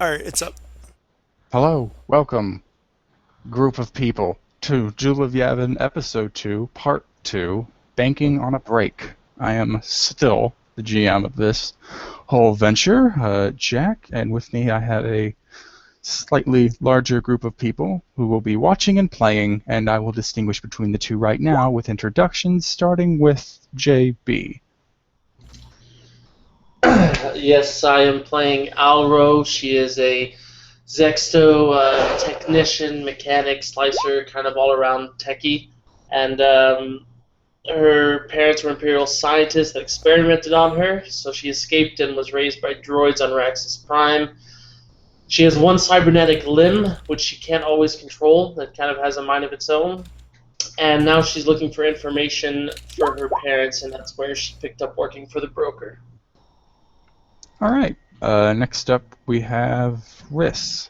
Alright, it's up. Hello, welcome, group of people, to Jewel of Yavin, Episode 2, Part 2, Banking on a Break. I am still the GM of this whole venture, Jack, and with me I have a slightly larger group of people who will be watching and playing, and I will distinguish between the two right now with introductions, starting with JB. Yes, I am playing Alro. She is a Zexto technician, mechanic, slicer, kind of all around techie. And her parents were Imperial scientists that experimented on her, so she escaped and was raised by droids on Raxus Prime. She has one cybernetic limb, which she can't always control, that kind of has a mind of its own. And now she's looking for information for her parents, and that's where she picked up working for the broker. Alright, next up we have Riss.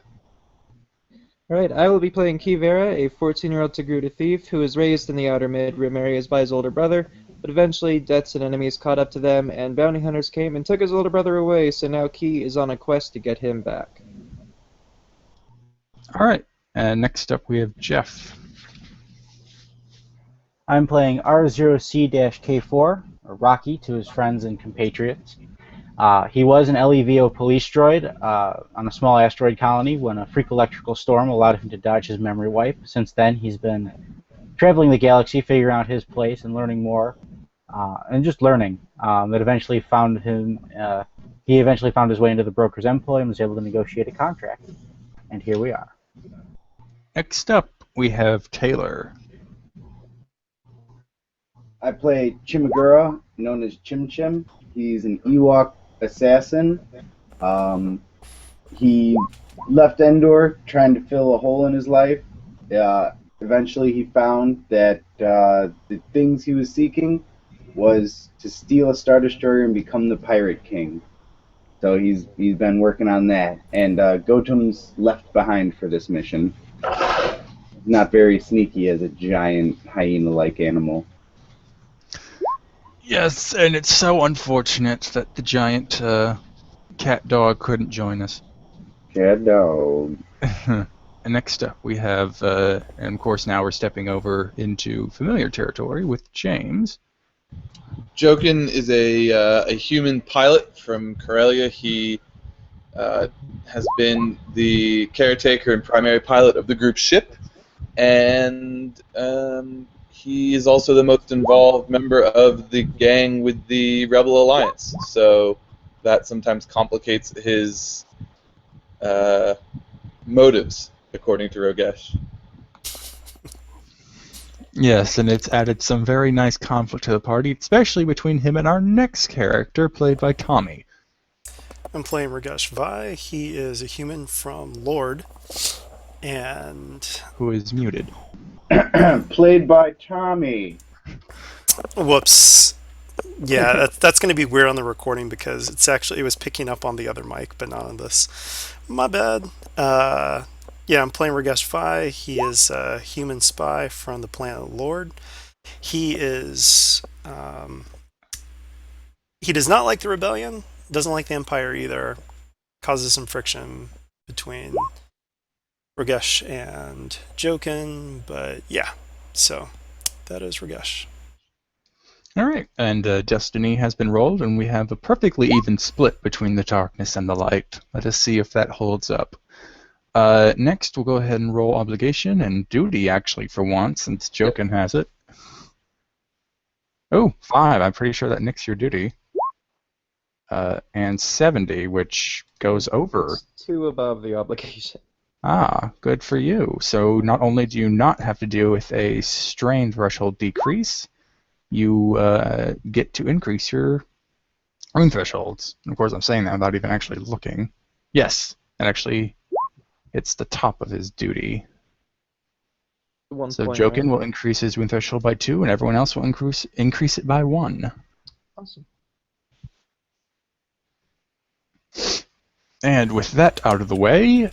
Alright, I will be playing Kivera, a 14-year-old Togruta thief who was raised in the Outer Mid-Rim areas by his older brother, but eventually debts and enemies caught up to them, and bounty hunters came and took his older brother away, so now Ki is on a quest to get him back. Alright, and next up we have Jeff. I'm playing R0C-K4, or Rocky to his friends and compatriots. He was an LEVO police droid on a small asteroid colony when a freak electrical storm allowed him to dodge his memory wipe. Since then, he's been traveling the galaxy, figuring out his place and learning more, and just learning. That eventually found him. He eventually found his way into the broker's employ and was able to negotiate a contract. And here we are. Next up, we have Taylor. I play Chimagura, known as Chim Chim. He's an Ewok assassin. He left Endor trying to fill a hole in his life. Eventually he found that the things he was seeking was to steal a Star Destroyer and become the Pirate King. So he's been working on that. And Gotum's left behind for this mission. Not very sneaky as a giant hyena-like animal. Yes, and it's so unfortunate that the giant cat dog couldn't join us. Cat dog. And next up we have, and of course now we're stepping over into familiar territory with James. Jokin is a human pilot from Corellia. He has been the caretaker and primary pilot of the group's ship, and he is also the most involved member of the gang with the Rebel Alliance, so that sometimes complicates his motives, according to Rogesh. Yes, and it's added some very nice conflict to the party, especially between him and our next character, played by Tommy. I'm playing Ragesh Vai. He is a human from Lord, and Who is muted. Played by Tommy. whoops. Yeah, that's going to be weird on the recording because it was picking up on the other mic, but not on this. My bad. Yeah, I'm playing Ragesh Vai. He is a human spy from the planet Lord. He is he does not like the rebellion, doesn't like the Empire either, causes some friction between Ragesh and Jokin, but yeah, so that is Ragesh. Alright, and Destiny has been rolled, and we have a perfectly even split between the darkness and the light. Let us see if that holds up. Next, we'll go ahead and roll Obligation and Duty, actually, for once, since Jokin has it. Oh, 5. I'm pretty sure that nicks your Duty. And 70, which goes over. 2 above the obligation. Ah, good for you. So not only do you not have to deal with a strain threshold decrease, you get to increase your own thresholds. And of course, I'm saying that without even actually looking. Yes, and actually, it's the top of his duty. So Jokin will increase his wound threshold by 2, and everyone else will increase it by 1. Awesome. And with that out of the way,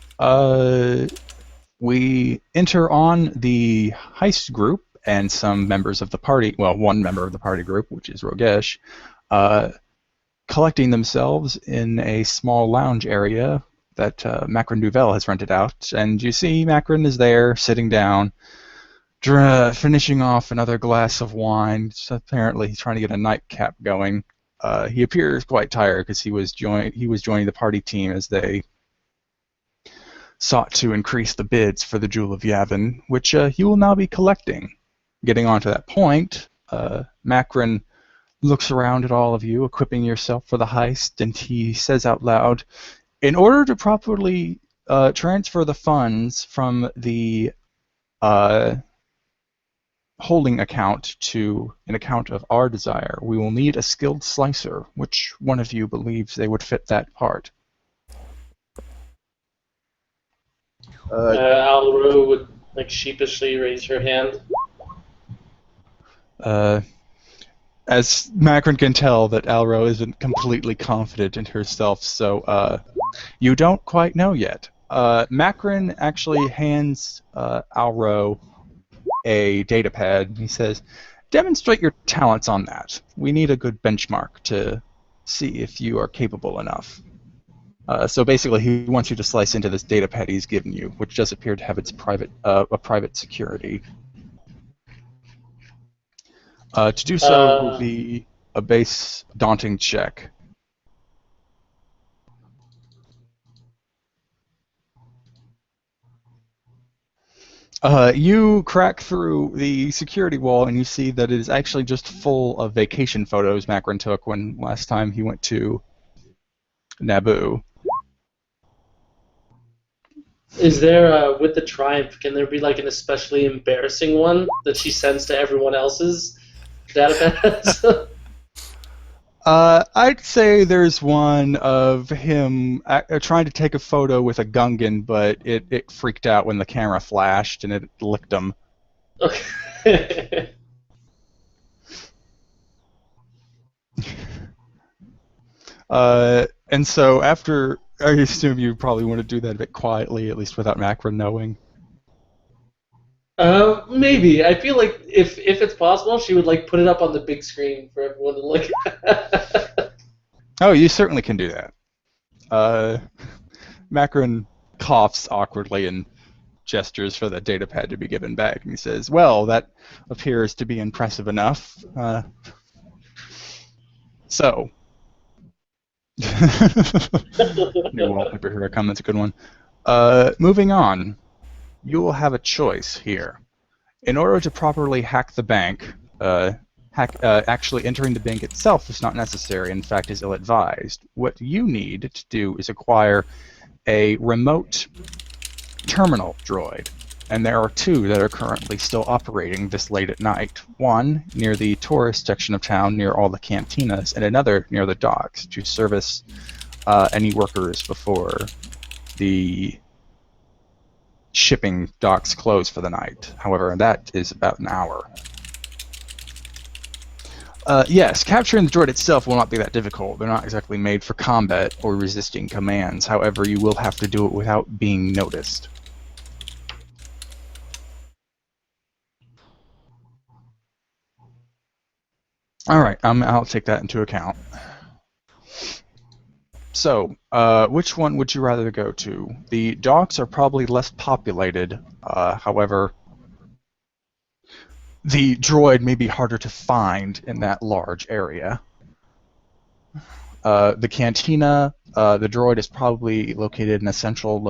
we enter on the heist group and some members of the party, well, one member of the party group, which is Rogesh, collecting themselves in a small lounge area that Macron Duvel has rented out, and you see Macron is there, sitting down, finishing off another glass of wine. So apparently he's trying to get a nightcap going. He appears quite tired because he was joining the party team as they sought to increase the bids for the Jewel of Yavin, which he will now be collecting. Getting on to that point, Macron looks around at all of you, equipping yourself for the heist, and he says out loud, in order to properly transfer the funds from the holding account to an account of our desire, we will need a skilled slicer. Which one of you believes they would fit that part? Alro would sheepishly raise her hand. As Macron can tell that Alro isn't completely confident in herself, so you don't quite know yet. Macron actually hands Alro a datapad. He says, demonstrate your talents on that. We need a good benchmark to see if you are capable enough. So basically, he wants you to slice into this datapad he's given you, which does appear to have its private security. To do so will be a base daunting check. You crack through the security wall and you see that it is actually just full of vacation photos Macron took when last time he went to Naboo. Is there, with the Triumph, can there be an especially embarrassing one that she sends to everyone else's datapads? I'd say there's one of him trying to take a photo with a Gungan, but it freaked out when the camera flashed and it licked him. Okay. And so after, I assume you probably want to do that a bit quietly, at least without Macron knowing. Maybe. I feel like if it's possible, she would put it up on the big screen for everyone to look at. Oh, you certainly can do that. Macron coughs awkwardly and gestures for the datapad to be given back, and he says, well, that appears to be impressive enough. So... New wallpaper here, comment's a good one. Moving on, you will have a choice here. In order to properly hack the bank, actually entering the bank itself is not necessary, in fact is ill-advised. What you need to do is acquire a remote terminal droid, and there are two that are currently still operating this late at night. One near the tourist section of town near all the cantinas, and another near the docks to service any workers before the shipping docks close for the night. However, that is about an hour. Yes, capturing the droid itself will not be that difficult. They're not exactly made for combat or resisting commands. However, you will have to do it without being noticed. Alright, I'll take that into account. So, which one would you rather go to? The docks are probably less populated, however, the droid may be harder to find in that large area. The cantina, the droid is probably located in a central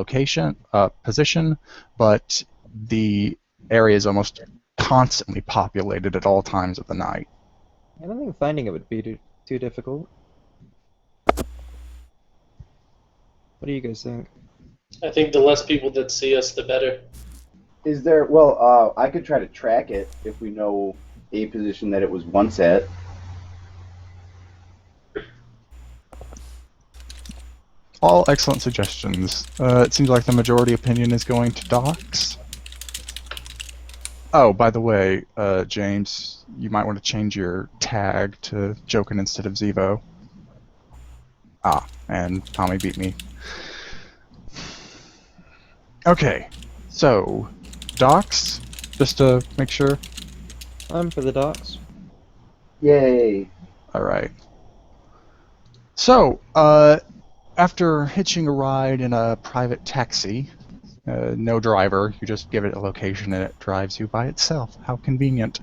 position, but the area is almost constantly populated at all times of the night. I don't think finding it would be too difficult. What do you guys think? I think the less people that see us, the better. Is there? Well, I could try to track it if we know a position that it was once at. All excellent suggestions. It seems like the majority opinion is going to docks. Oh, by the way, James, you might want to change your tag to Jokin instead of Zevo. Ah, and Tommy beat me. Okay, so, docks, just to make sure. I'm for the docks. Yay! Alright. So, after hitching a ride in a private taxi, no driver, you just give it a location and it drives you by itself. How convenient.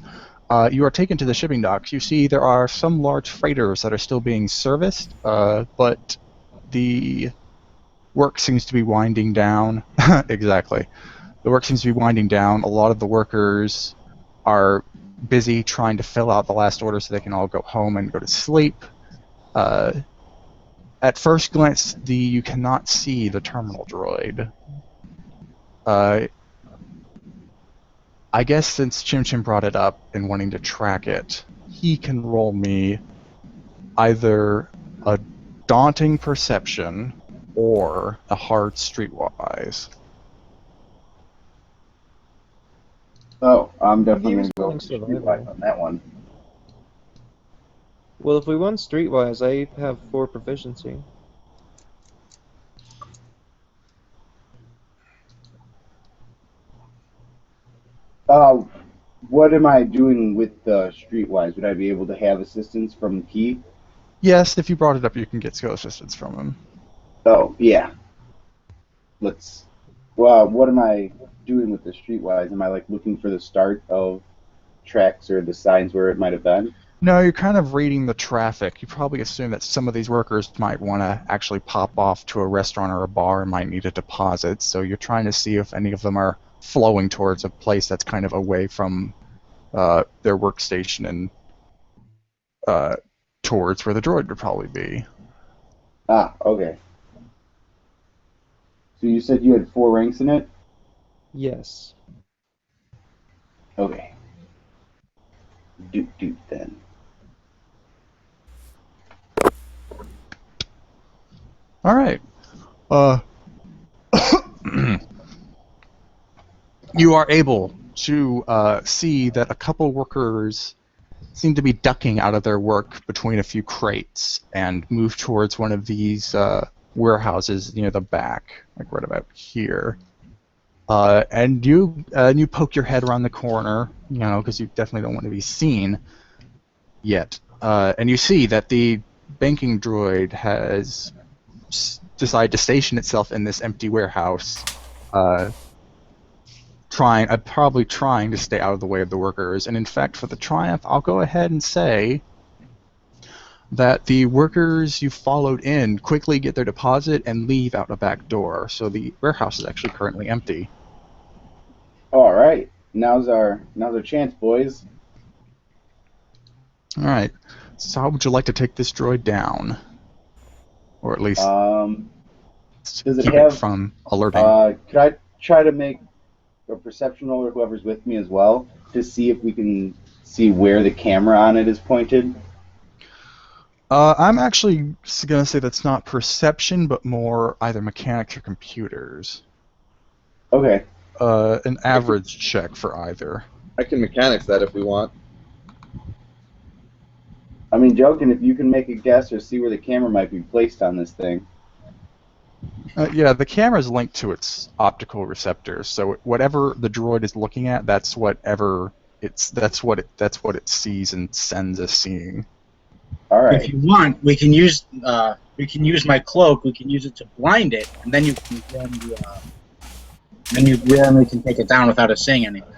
You are taken to the shipping docks. You see there are some large freighters that are still being serviced, but the work seems to be winding down. Exactly. The work seems to be winding down. A lot of the workers are busy trying to fill out the last order so they can all go home and go to sleep. At first glance, you cannot see the terminal droid. I guess since Chim Chim brought it up and wanting to track it, he can roll me either a daunting perception or a hard streetwise. Oh, I'm definitely He going was to go rolling with survival. Streetwise on that one. Well, if we want streetwise, I have 4 proficiency. What am I doing with the Streetwise? Would I be able to have assistance from Key? Yes, if you brought it up, you can get skill assistance from him. Oh, yeah. Well, what am I doing with the Streetwise? Am I, like, looking for the start of tracks or the signs where it might have been? No, you're kind of reading the traffic. You probably assume that some of these workers might want to actually pop off to a restaurant or a bar and might need a deposit, so you're trying to see if any of them are flowing towards a place that's kind of away from their workstation and towards where the droid would probably be. Ah, okay. So you said you had 4 ranks in it? Yes. Okay. Doot then. All right. You are able to see that a couple workers seem to be ducking out of their work between a few crates and move towards one of these warehouses near the back, like right about here. And you poke your head around the corner, because you definitely don't want to be seen yet. And you see that the banking droid has decided to station itself in this empty warehouse, probably trying to stay out of the way of the workers. And in fact, for the triumph, I'll go ahead and say that the workers you followed in quickly get their deposit and leave out a back door. So the warehouse is actually currently empty. All right. Now's our chance, boys. All right. So how would you like to take this droid down? Or at least Does it keep have it from alerting? Could I try to make a perception roll, or whoever's with me as well, to see if we can see where the camera on it is pointed? I'm actually going to say that's not perception, but more either mechanics or computers. Okay. An average check for either. I can mechanics that if we want. I mean, joking, if you can make a guess or see where the camera might be placed on this thing. Yeah, the camera is linked to its optical receptors, so whatever the droid is looking at, that's what it sees and sends as seeing. All right. If you want, we can use my cloak. We can use it to blind it, and then you can then we can take it down without us saying anything.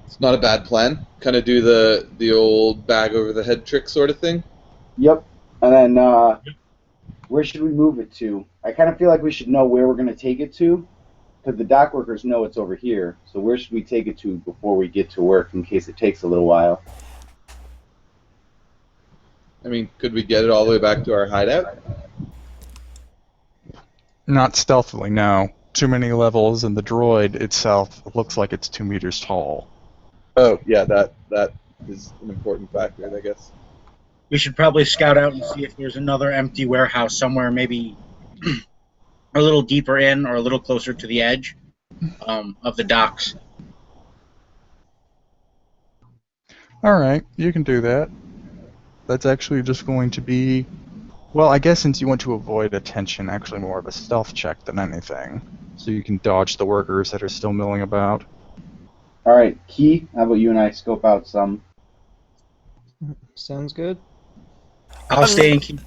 It's not a bad plan. Kind of do the old bag over the head trick sort of thing. Yep. And then where should we move it to? I kind of feel like we should know where we're going to take it to, because the dock workers know it's over here. So where should we take it to before we get to work, in case it takes a little while? I mean, could we get it all the way back to our hideout? Not stealthily, no. Too many levels, and the droid itself looks like it's 2 meters tall. Oh, yeah, that is an important factor, I guess. We should probably scout out and see if there's another empty warehouse somewhere, maybe a little deeper in or a little closer to the edge of the docks. All right, you can do that. That's actually just going to be, well, I guess since you want to avoid attention, actually more of a stealth check than anything. So you can dodge the workers that are still milling about. All right, Key, how about you and I scope out some? Sounds good. I'll I stay mean,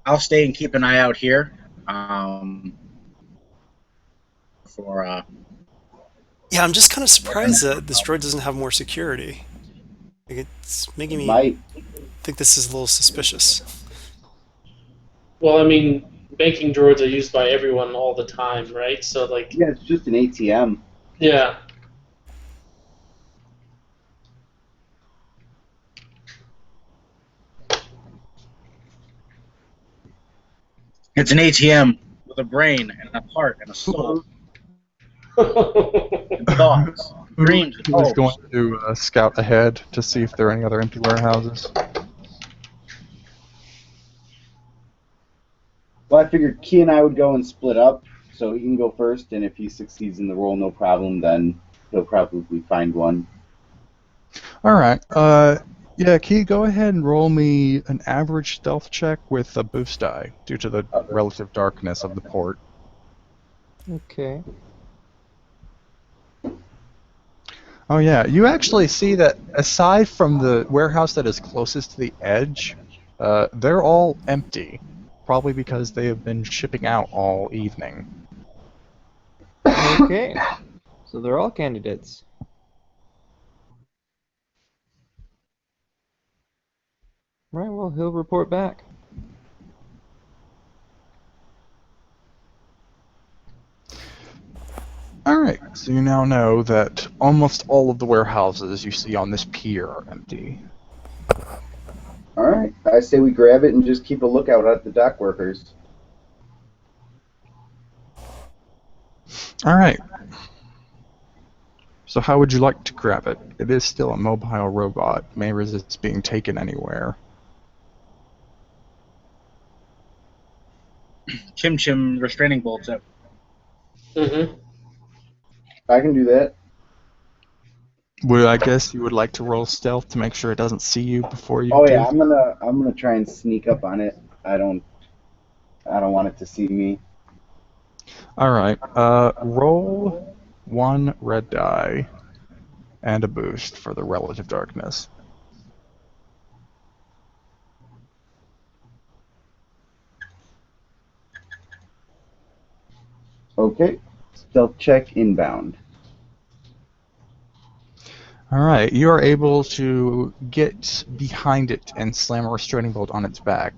and keep an eye out here. For yeah, I'm just kind of surprised that this droid doesn't have more security. Like, it's making It me might. think this is a little suspicious. Well, I mean, banking droids are used by everyone all the time, right? So, like, Yeah, it's just an ATM. yeah. it's an ATM with a brain and a heart and a soul and thoughts, dreams and Who is going hopes. to scout ahead to see if there are any other empty warehouses? Well, I figured Key and I would go and split up, so he can go first, and if he succeeds in the role, no problem, then he'll probably find one. All right. Yeah, Key, go ahead and roll me an average stealth check with a boost die due to the relative darkness of the port. Okay. Oh yeah, you actually see that aside from the warehouse that is closest to the edge, they're all empty. Probably because they have been shipping out all evening. Okay. So they're all candidates. Right, well, he'll report back. Alright, so you now know that almost all of the warehouses you see on this pier are empty. Alright, I say we grab it and just keep a lookout at the dock workers. Alright. So how would you like to grab it? It is still a mobile robot, may resist being taken anywhere. Chim Chim restraining bolts up. Mm-hmm. I can do that. Well, I guess you would like to roll stealth to make sure it doesn't see you before you Oh do. yeah, I'm gonna try and sneak up on it. I don't want it to see me. Alright, roll one red die and a boost for the relative darkness. Okay. Stealth check inbound. Alright, you are able to get behind it and slam a restraining bolt on its back.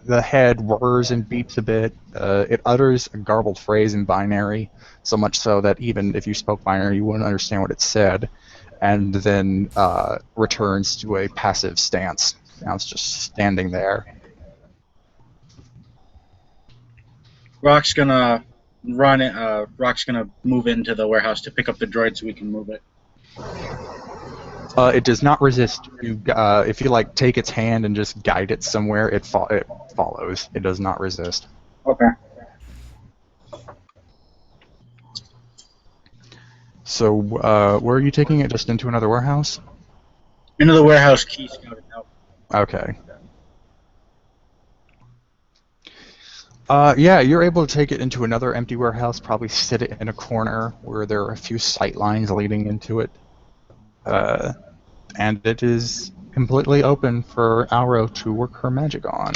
The head whirs and beeps a bit. It utters a garbled phrase in binary, so much so that even if you spoke binary, you wouldn't understand what it said, and then returns to a passive stance. Now it's just standing there. Rock's gonna run it. Rock's gonna move into the warehouse to pick up the droid so we can move it. It does not resist. If you like take its hand and just guide it somewhere, it follows. It does not resist. Okay. So where are you taking it? Just into another warehouse? Into the warehouse, Key scouted out. Okay. Yeah, you're able to take it into another empty warehouse, probably sit it in a corner where there are a few sight lines leading into it. And it is completely open for Auro to work her magic on.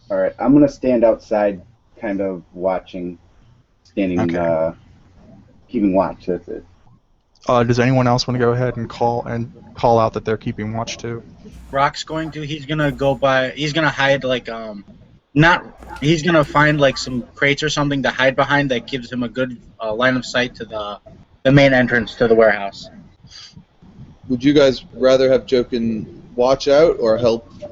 Alright, I'm gonna stand outside, kind of watching, standing, Okay. keeping watch, that's it. Does anyone else want to go ahead and call out that they're keeping watch too? Rock's going to. He's gonna go by. He's gonna hide not. He's gonna find like some crates or something to hide behind that gives him a good line of sight to the main entrance to the warehouse. Would you guys rather have Jokin watch out or help the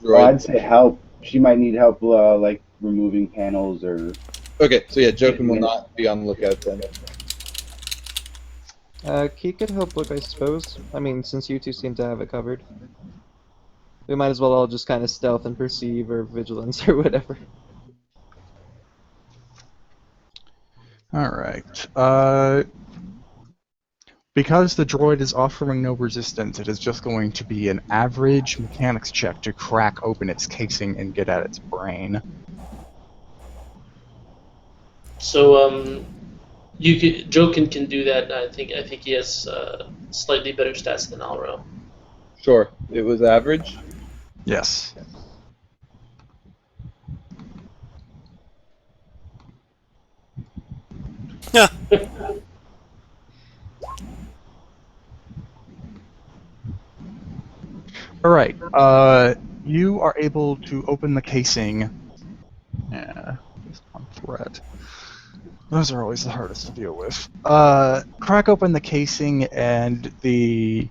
Well, droid? I'd say help. She might need help, like removing panels or. Okay, so yeah, Jokin will not be on the lookout then. Key could help look, I suppose. I mean, since you two seem to have it covered. We might as well all just kind of stealth and perceive or vigilance or whatever. Alright. Because the droid is offering no resistance, it is just going to be an average mechanics check to crack open its casing and get at its brain. So, Jokin can do that. I think he has slightly better stats than Alro. Sure. It was average. Yes. Yeah. All right. You are able to open the casing. Yeah, just on threat. Those are always the hardest to deal with. Crack open the casing, and the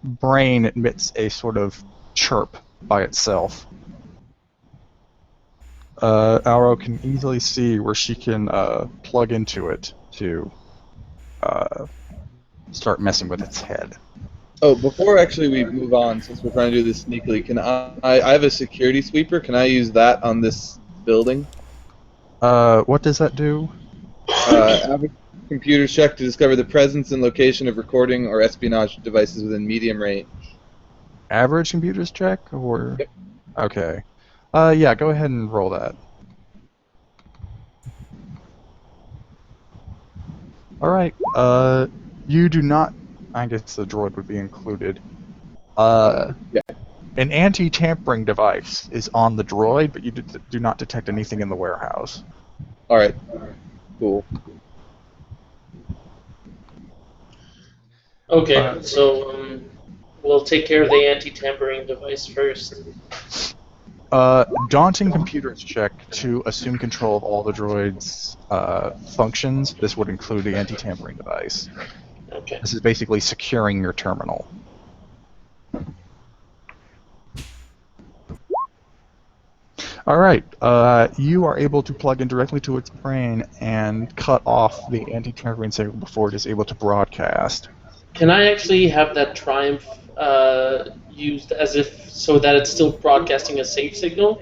brain emits a sort of chirp by itself. Arrow can easily see where she can plug into it to start messing with its head. Oh, before actually we move on, since we're trying to do this sneakily, can I have a security sweeper. Can I use that on this building? What does that do? Average computer check to discover the presence and location of recording or espionage devices within medium range. Average computers check, or? Yep. Okay. Yeah, go ahead and roll that. Alright, you do not... I guess the droid would be included. Yeah. An anti-tampering device is on the droid, but you do not detect anything in the warehouse. Alright. Cool. Okay, so we'll take care of the anti-tampering device first. Daunting computers check to assume control of all the droid's functions. This would include the anti-tampering device. Okay. This is basically securing your terminal. Alright, you are able to plug in directly to its brain and cut off the anti-tampering signal before it is able to broadcast. Can I actually have that Triumph used as if so that it's still broadcasting a safe signal?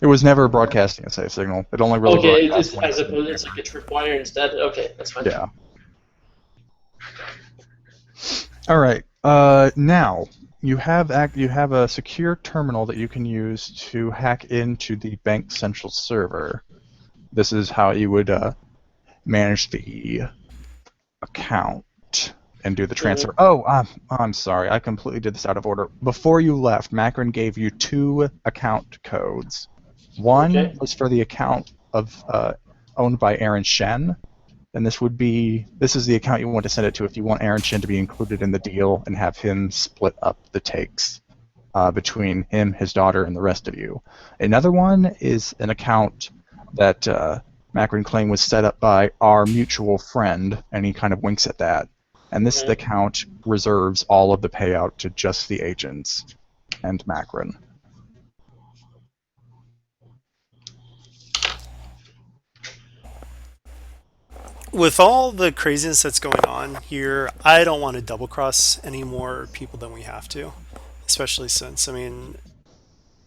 It was never broadcasting a safe signal. It only really Okay, broadcasts it's when as opposed it's like a tripwire instead. Okay, that's fine. Yeah. Alright, now, you have a secure terminal that you can use to hack into the bank central server. This is how you would manage the account and do the transfer. Oh, I'm sorry, I completely did this out of order. Before you left, Macron gave you 2 account codes. One was for the account of owned by Aaron Shen, and this is the account you want to send it to if you want Aaron Shen to be included in the deal and have him split up the takes between him, his daughter, and the rest of you. Another one is an account that Macron claimed was set up by our mutual friend, and he kind of winks at that. And this account reserves all of the payout to just the agents and Macron. With all the craziness that's going on here, I don't want to double cross any more people than we have to. Especially since, I mean,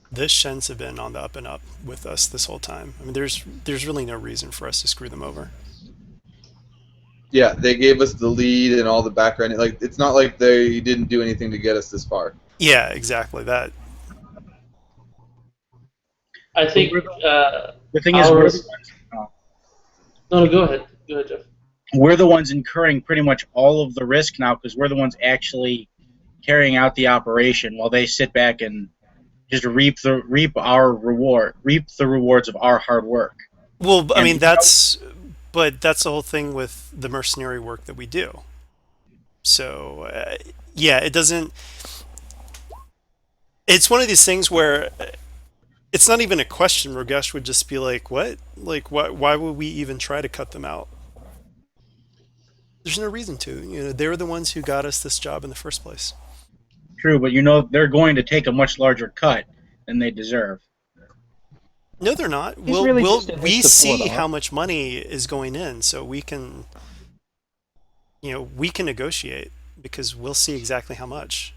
the Shens have been on the up and up with us this whole time. I mean, there's really no reason for us to screw them over. Yeah, they gave us the lead and all the background. Like, it's not like they didn't do anything to get us this far. Yeah, exactly. That. I think The thing is, we're the ones, no, go ahead. Go ahead, Jeff. we're the ones incurring pretty much all of the risk now because we're the ones actually carrying out the operation while they sit back and just reap the rewards of our hard work. Well, I mean, that's the whole thing with the mercenary work that we do. So, yeah, it doesn't. It's one of these things where it's not even a question. Rogesh would just be like, "What? Like, why would we even try to cut them out?" There's no reason to. You know, they're the ones who got us this job in the first place. True, but they're going to take a much larger cut than they deserve. No, they're not. We see how much money is going in, so we can negotiate because we'll see exactly how much.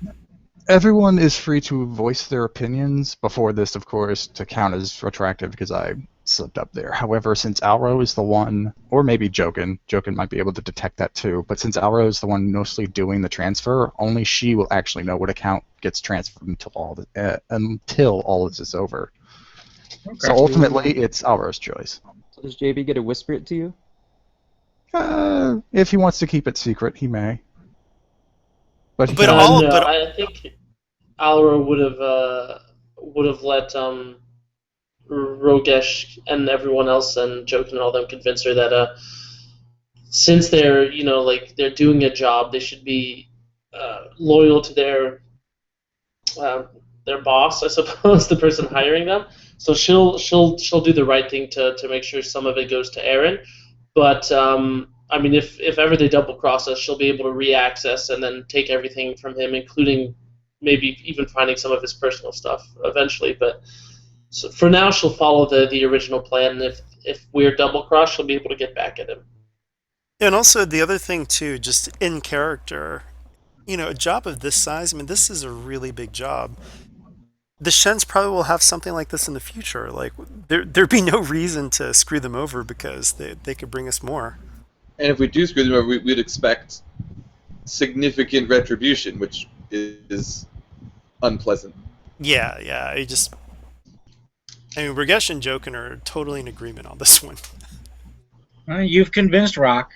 Everyone is free to voice their opinions before this, of course, to count as retroactive because I slipped up there. However, since Alro is the one, or maybe Jokin might be able to detect that too, but since Alro is the one mostly doing the transfer, only she will actually know what account gets transferred until all this is over. Okay. So ultimately, it's Alro's choice. So does JB get to whisper it to you? If he wants to keep it secret, he may. But he But can also. No, but I think Alro would have let Rogesh and everyone else and Jokin and all them convince her that since they're like they're doing a job, they should be loyal to their boss, I suppose, the person hiring them. So she'll do the right thing to make sure some of it goes to Aaron. But I mean, if ever they double cross us, she'll be able to re-access and then take everything from him, including maybe even finding some of his personal stuff eventually. But so for now, she'll follow the original plan. And if we're double crossed, she'll be able to get back at him. and also the other thing too, just in character, a job of this size. I mean, this is a really big job. The Shens probably will have something like this in the future. Like there'd be no reason to screw them over because they could bring us more. And if we do screw them over, we'd expect significant retribution, which is unpleasant. Yeah, yeah. I mean, Ragesh and Jokin are totally in agreement on this one. You've convinced Rock.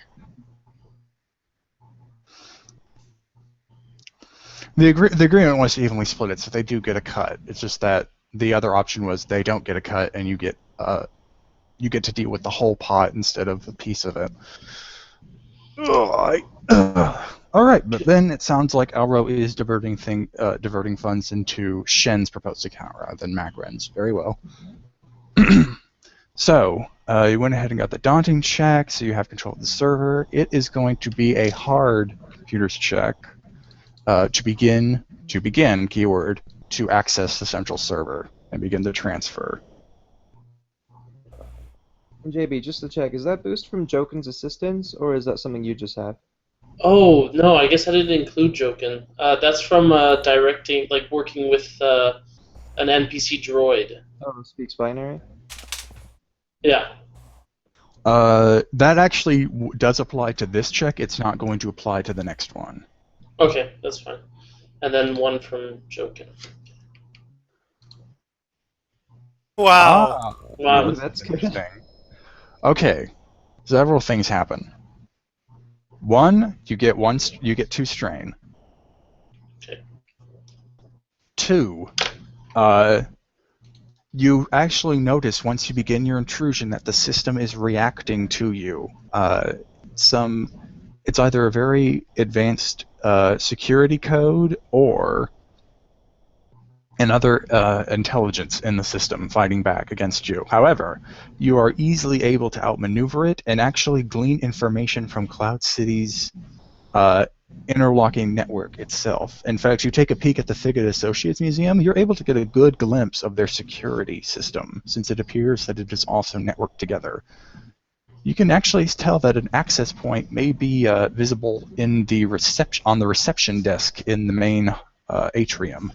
The agreement was to evenly split it, so they do get a cut. It's just that the other option was they don't get a cut, and you get to deal with the whole pot instead of a piece of it. All right, but then it sounds like Alro is diverting funds into Shen's proposed account rather than Magren's. Very well. So you went ahead and got the daunting check, so you have control of the server. It is going to be a hard computers check. To begin, keyword, to access the central server and begin the transfer. JB, just to check, is that boost from Jokin's assistance, or is that something you just have? Oh no, I guess I didn't include Jokin. That's from directing, like working with an NPC droid. Oh, speaks binary? Yeah. That actually does apply to this check. It's not going to apply to the next one. Okay, that's fine. And then one from Jokin. Wow. Wow. That's good. Interesting. Okay, several things happen. One, you get 2 strain. Okay. 2, you actually notice once you begin your intrusion that the system is reacting to you. It's either a very advanced security code or another intelligence in the system fighting back against you. However, you are easily able to outmaneuver it and actually glean information from Cloud City's interlocking network itself. In fact, you take a peek at the Figg Associates Museum, you're able to get a good glimpse of their security system, since it appears that it is also networked together. You can actually tell that an access point may be visible in the on the reception desk in the main atrium.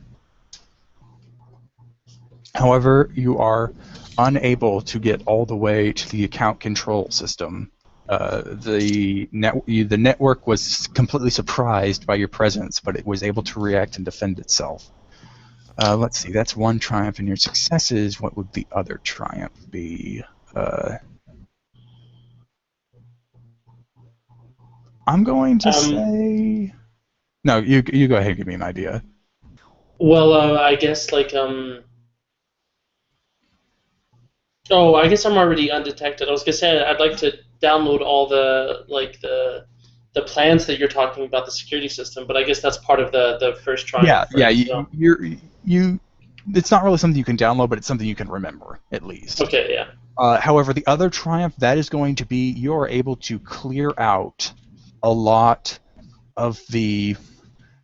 However, you are unable to get all the way to the account control system. The network was completely surprised by your presence, but it was able to react and defend itself. Let's see, that's one triumph in your successes. What would the other triumph be? I'm going to say... No, you go ahead and give me an idea. Well, I guess Oh, I guess I'm already undetected. I was gonna say I'd like to download all the plans that you're talking about, the security system, but I guess that's part of the first trial. Yeah, so. It's not really something you can download, but it's something you can remember, at least. Okay, yeah. However, the other triumph, that is going to be you're able to clear out a lot of the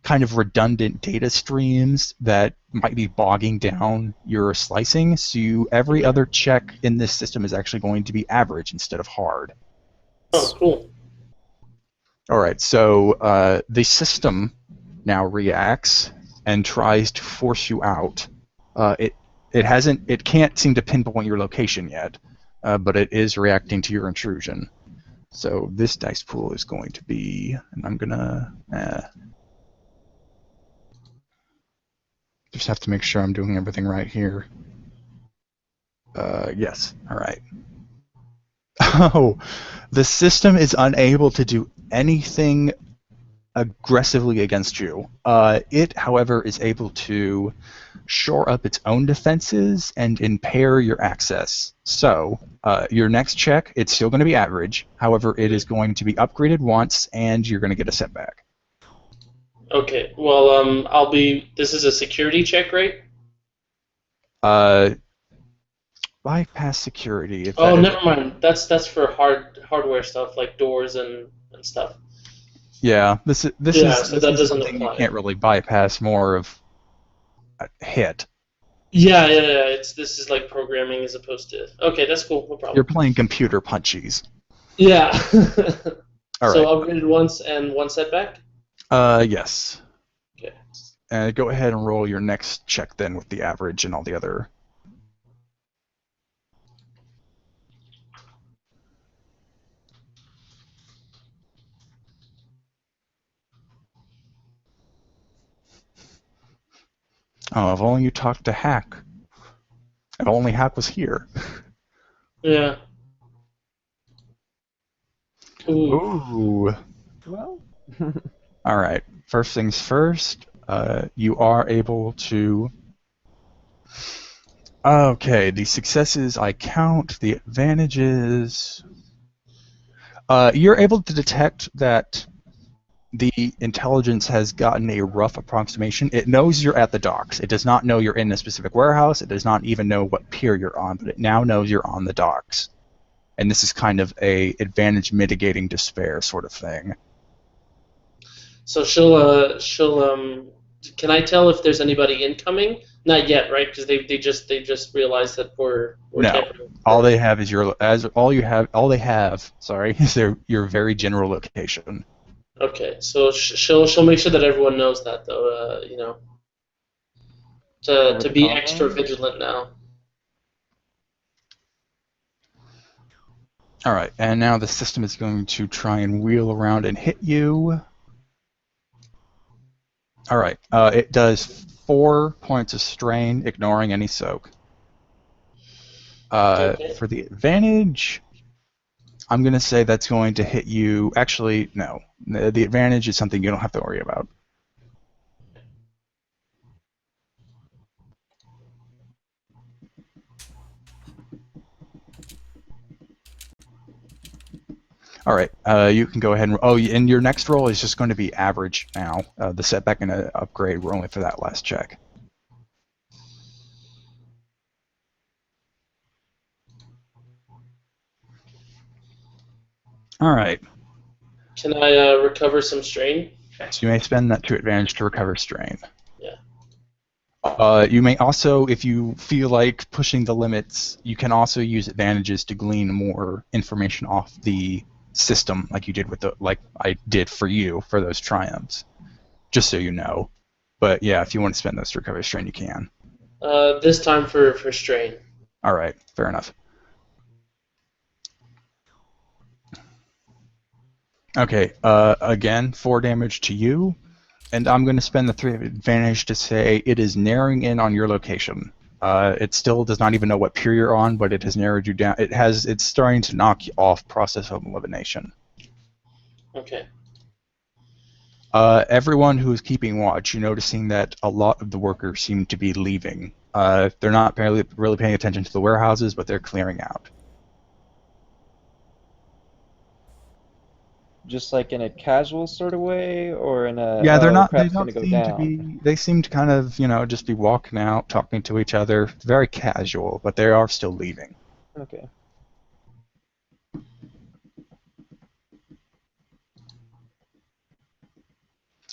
kind of redundant data streams that might be bogging down your slicing, so every other check in this system is actually going to be average instead of hard. Oh, cool. Alright, so the system now reacts and tries to force you out. It can't seem to pinpoint your location yet, but it is reacting to your intrusion. So this dice pool is going to be, and I'm gonna just have to make sure I'm doing everything right here. Yes, alright. Oh, the system is unable to do anything aggressively against you. It, however, is able to shore up its own defenses and impair your access. So, your next check, it's still going to be average. However, it is going to be upgraded once, and you're going to get a setback. Okay. Well, I'll be. This is a security check, right? Bypass security. If Oh, that is never mind. That's for hardware stuff like doors and stuff. yeah, this is Yeah, so that doesn't something you apply. can't really bypass. More of a hit. Yeah. This is like programming as opposed to. Okay, that's cool. No You're problem. playing computer punchies. Yeah. All So right. upgraded once and one setback. Yes. Okay. Go ahead and roll your next check then with the average and all the other. Oh, if only you talked to Hack. If only Hack was here. Yeah. Ooh. Ooh. Well, All right. First things first. You are able to. Okay, the successes I count. The advantages. You're able to detect that the intelligence has gotten a rough approximation. It knows you're at the docks. It does not know you're in a specific warehouse. It does not even know what pier you're on, but it now knows you're on the docks. And this is kind of a advantage mitigating despair sort of thing. So she'll. Can I tell if there's anybody incoming? Not yet, right? Because they just realized that we're No, tampering. all they have is all they have. Sorry, is your very general location. Okay, so she'll make sure that everyone knows that though. Over To the be extra comms? vigilant now. All right, and now the system is going to try and wheel around and hit you. All right, it does 4 points of strain, ignoring any soak. Okay. For the advantage, I'm going to say that's going to hit you. Actually, no. The advantage is something you don't have to worry about. All right, you can go ahead and. Oh, and your next roll is just going to be average now. The setback and upgrade were only for that last check. All right. Can I recover some strain? So you may spend that to advantage to recover strain. Yeah. You may also, if you feel like pushing the limits, you can also use advantages to glean more information off the system, like you did like I did for you for those triumphs. Just so you know. But yeah, if you want to spend those to recover strain, you can. This time for strain. All right, fair enough. Okay, again, 4 damage to you, and I'm going to spend the 3 of advantage to say it is narrowing in on your location. It still does not even know what pier you're on, but it has narrowed you down. It's starting to knock you off process of elimination. Okay. Everyone who is keeping watch, you're noticing that a lot of the workers seem to be leaving. They're not really paying attention to the warehouses, but they're clearing out. just like in a casual sort of way, or in a Yeah, they're not. They crap's don't gonna go seem to down. be. They seem to kind of, just be walking out, talking to each other. Very casual, but they are still leaving. Okay.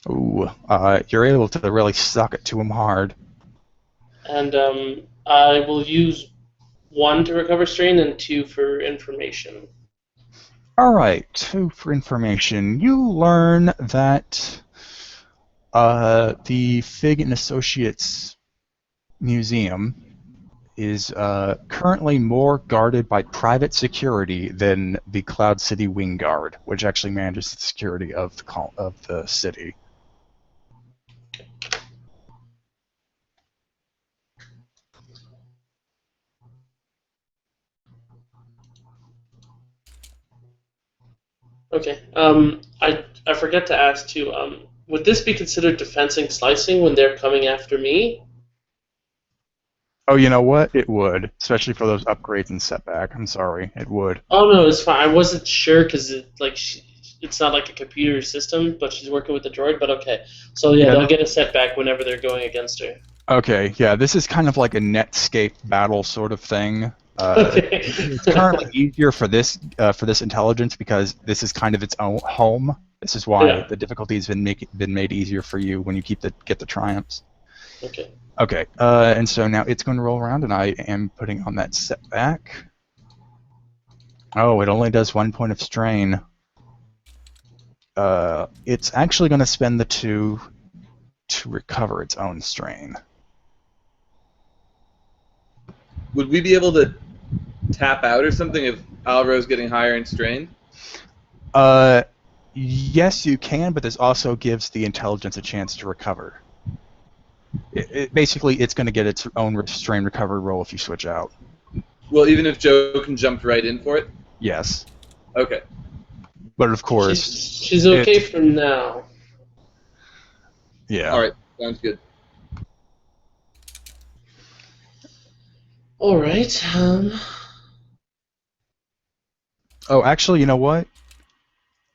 Ooh, you're able to really suck it to them hard. And I will use 1 to recover strain and 2 for information. All right, 2 for information. You learn that the Figg Associates Museum is currently more guarded by private security than the Cloud City Wing Guard, which actually manages the security of the city. Okay. I forget to ask too. Would this be considered defensing slicing when they're coming after me? Oh, you know what? It would, especially for those upgrades and setback. I'm sorry, it would. Oh no, it's fine. I wasn't sure because it's not like a computer system, but she's working with the droid. But okay, so yeah, Yeah, they'll get a setback whenever they're going against her. Okay, yeah, this is kind of like a Netscape battle sort of thing. Okay. It's currently easier for this intelligence because this is kind of its own home. This is why Yeah. the difficulty has been made easier for you when you get the triumphs. Okay. Okay, and so now it's going to roll around, and I am putting on that setback. Oh, it only does 1 point of strain. It's actually going to spend the 2 to recover its own strain. Would we be able to tap out or something if Alro's getting higher in strain? Yes, you can, but this also gives the intelligence a chance to recover. Basically, it's going to get its own strain recovery roll if you switch out. Well, even if Joe can jump right in for it? Yes. Okay. But of course... She's okay for now. Yeah. Alright, sounds good. Alright, Oh, actually, you know what?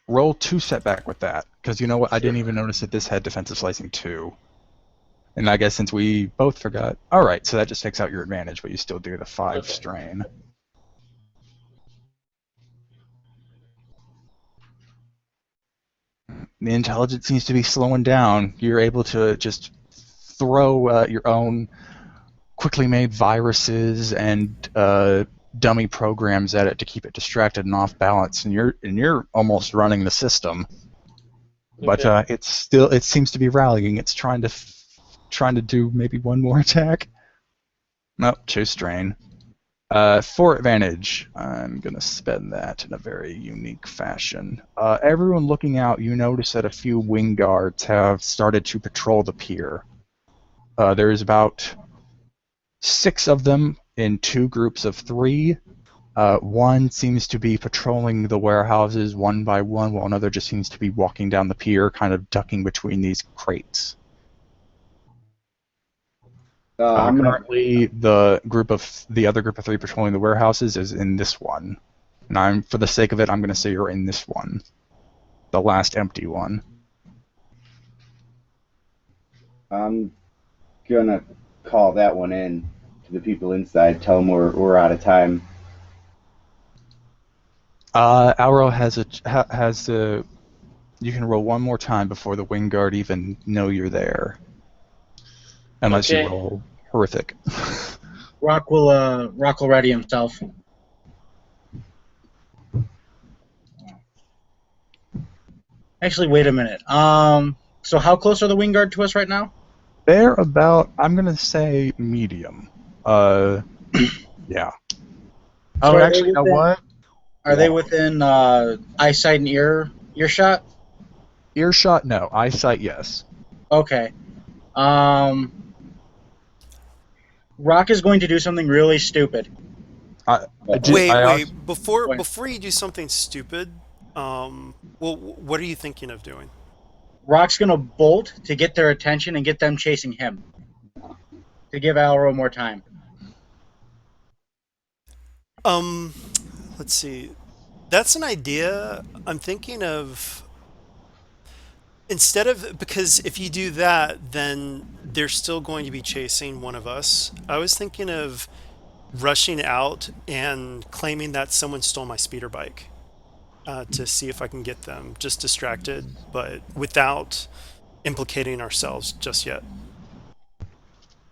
Roll 2 setback with that, because you know what? I didn't even notice that this had defensive slicing 2. And I guess since we both forgot... Alright, so that just takes out your advantage, but you still do the 5 strain. The intelligence seems to be slowing down. You're able to just throw your own quickly made viruses and dummy programs at it to keep it distracted and off balance, and you're almost running the system. But it seems to be rallying. It's trying to do maybe one more attack. Nope, 2 strain. For advantage, I'm going to spend that in a very unique fashion. Everyone looking out, you notice that a few wing guards have started to patrol the pier. There's about 6 of them in 2 groups of 3. One seems to be patrolling the warehouses one by one, while another just seems to be walking down the pier, kind of ducking between these crates. Currently, the other group of 3 patrolling the warehouses is in this one, and for the sake of it, I'm going to say you're in this one, the last empty one. I'm gonna call that one in to the people inside. Tell them we're out of time. Auro has you can roll one more time before the wing guard even know you're there. Unless you roll horrific. Rock will ready himself. Actually, wait a minute. So how close are the wing guard to us right now? They're about, I'm gonna say, medium. Yeah. So actually, you know what? Are they within eyesight and earshot? Earshot, no. Eyesight, yes. Okay. Rock is going to do something really stupid. Wait. Before you do something stupid, what are you thinking of doing? Rock's going to bolt to get their attention and get them chasing him. To give Alro more time. Let's see. That's an idea. I'm thinking of... because if you do that, then they're still going to be chasing one of us. I was thinking of rushing out and claiming that someone stole my speeder bike to see if I can get them just distracted, but without implicating ourselves just yet.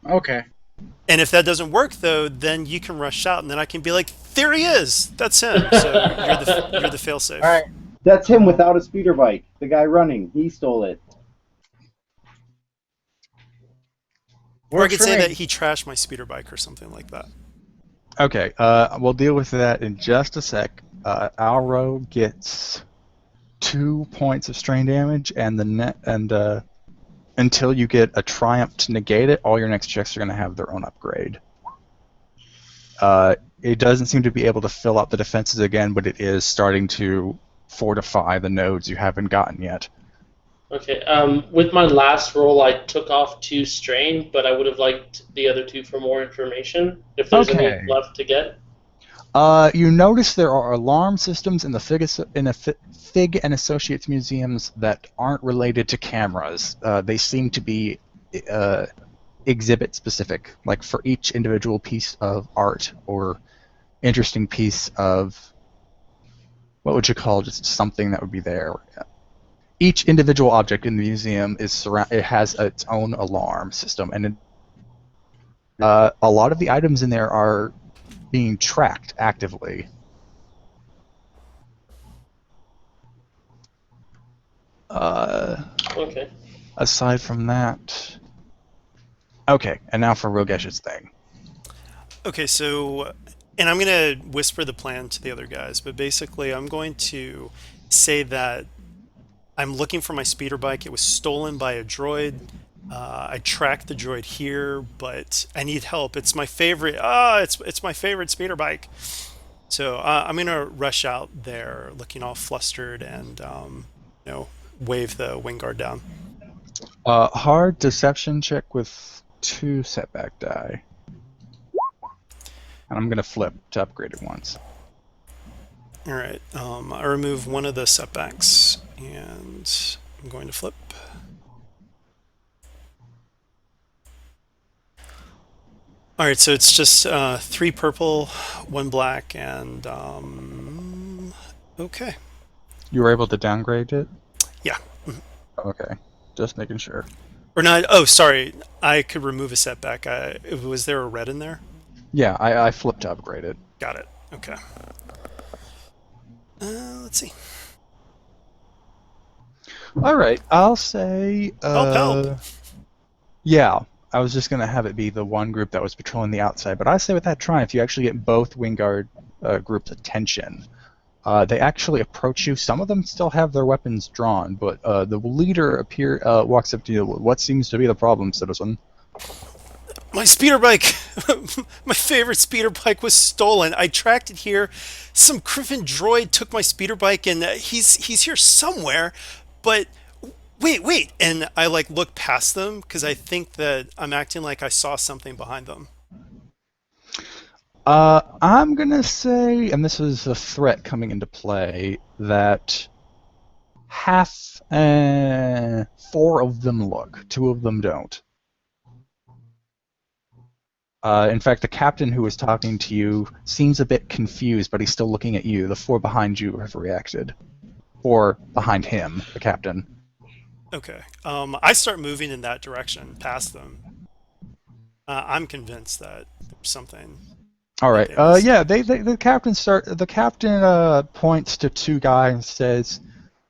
Okay. And if that doesn't work, though, then you can rush out, and then I can be like, "There he is! That's him." So you're the failsafe. All right. That's him without a speeder bike. The guy running. He stole it. Or I could say that he trashed my speeder bike or something like that. Okay, we'll deal with that in just a sec. Alro gets 2 points of strain damage, and until you get a triumph to negate it, all your next checks are going to have their own upgrade. It doesn't seem to be able to fill out the defenses again, but it is starting to fortify the nodes you haven't gotten yet. Okay. With my last roll, I took off 2 strain, but I would have liked the other 2 for more information. If there's any Okay. left to get. You notice there are alarm systems in the Figg and Associates museums that aren't related to cameras. They seem to be exhibit specific, like for each individual piece of art or interesting piece of, what would you call just something that would be there. Each individual object in the museum it has its own alarm system, and a lot of the items in there are being tracked actively. Okay. Aside from that, okay, and now for Rogesh's thing. Okay, so, and I'm going to whisper the plan to the other guys, but basically I'm going to say that I'm looking for my speeder bike. It was stolen by a droid. I tracked the droid here, but I need help. It's my favorite. It's my favorite speeder bike. So I'm gonna rush out there, looking all flustered, and wave the wing guard down. Hard deception check with 2 setback die. And I'm going to flip to upgrade it once. All right. I remove one of the setbacks, and I'm going to flip. All right. So it's just 3 purple, 1 black, and okay. You were able to downgrade it? Yeah. Okay. Just making sure. Or not. Oh, sorry. I could remove a setback. Was there a red in there? Yeah, I flipped to upgrade it. Got it. Okay. Let's see. All right, I'll say. Help! Yeah, I was just gonna have it be the one group that was patrolling the outside, but I say with that triumph, you actually get both Wingguard groups' attention. They actually approach you. Some of them still have their weapons drawn, but the leader walks up to you. What seems to be the problem, citizen? My speeder bike, my favorite speeder bike, was stolen. I tracked it here. Some Griffin droid took my speeder bike, and he's here somewhere. But wait, and I look past them because I think that I'm acting like I saw something behind them. I'm gonna say, and this is a threat coming into play, that 4 of them look, 2 of them don't. In fact, the captain who was talking to you seems a bit confused, but he's still looking at you. The 4 behind you have reacted. Or behind him, the captain. Okay. I start moving in that direction, past them. I'm convinced that there's something. All right. Yeah. The captain points to 2 guys and says,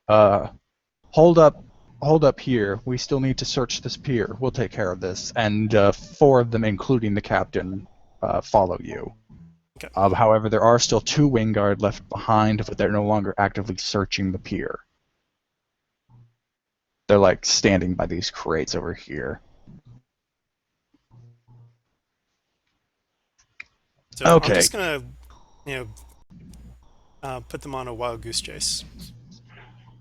"Hold up here. We still need to search this pier. We'll take care of this." And 4 of them, including the captain, follow you. Okay. However, there are still 2 Wingguard left behind, but they're no longer actively searching the pier. They're standing by these crates over here. So okay. I'm just gonna, put them on a wild goose chase.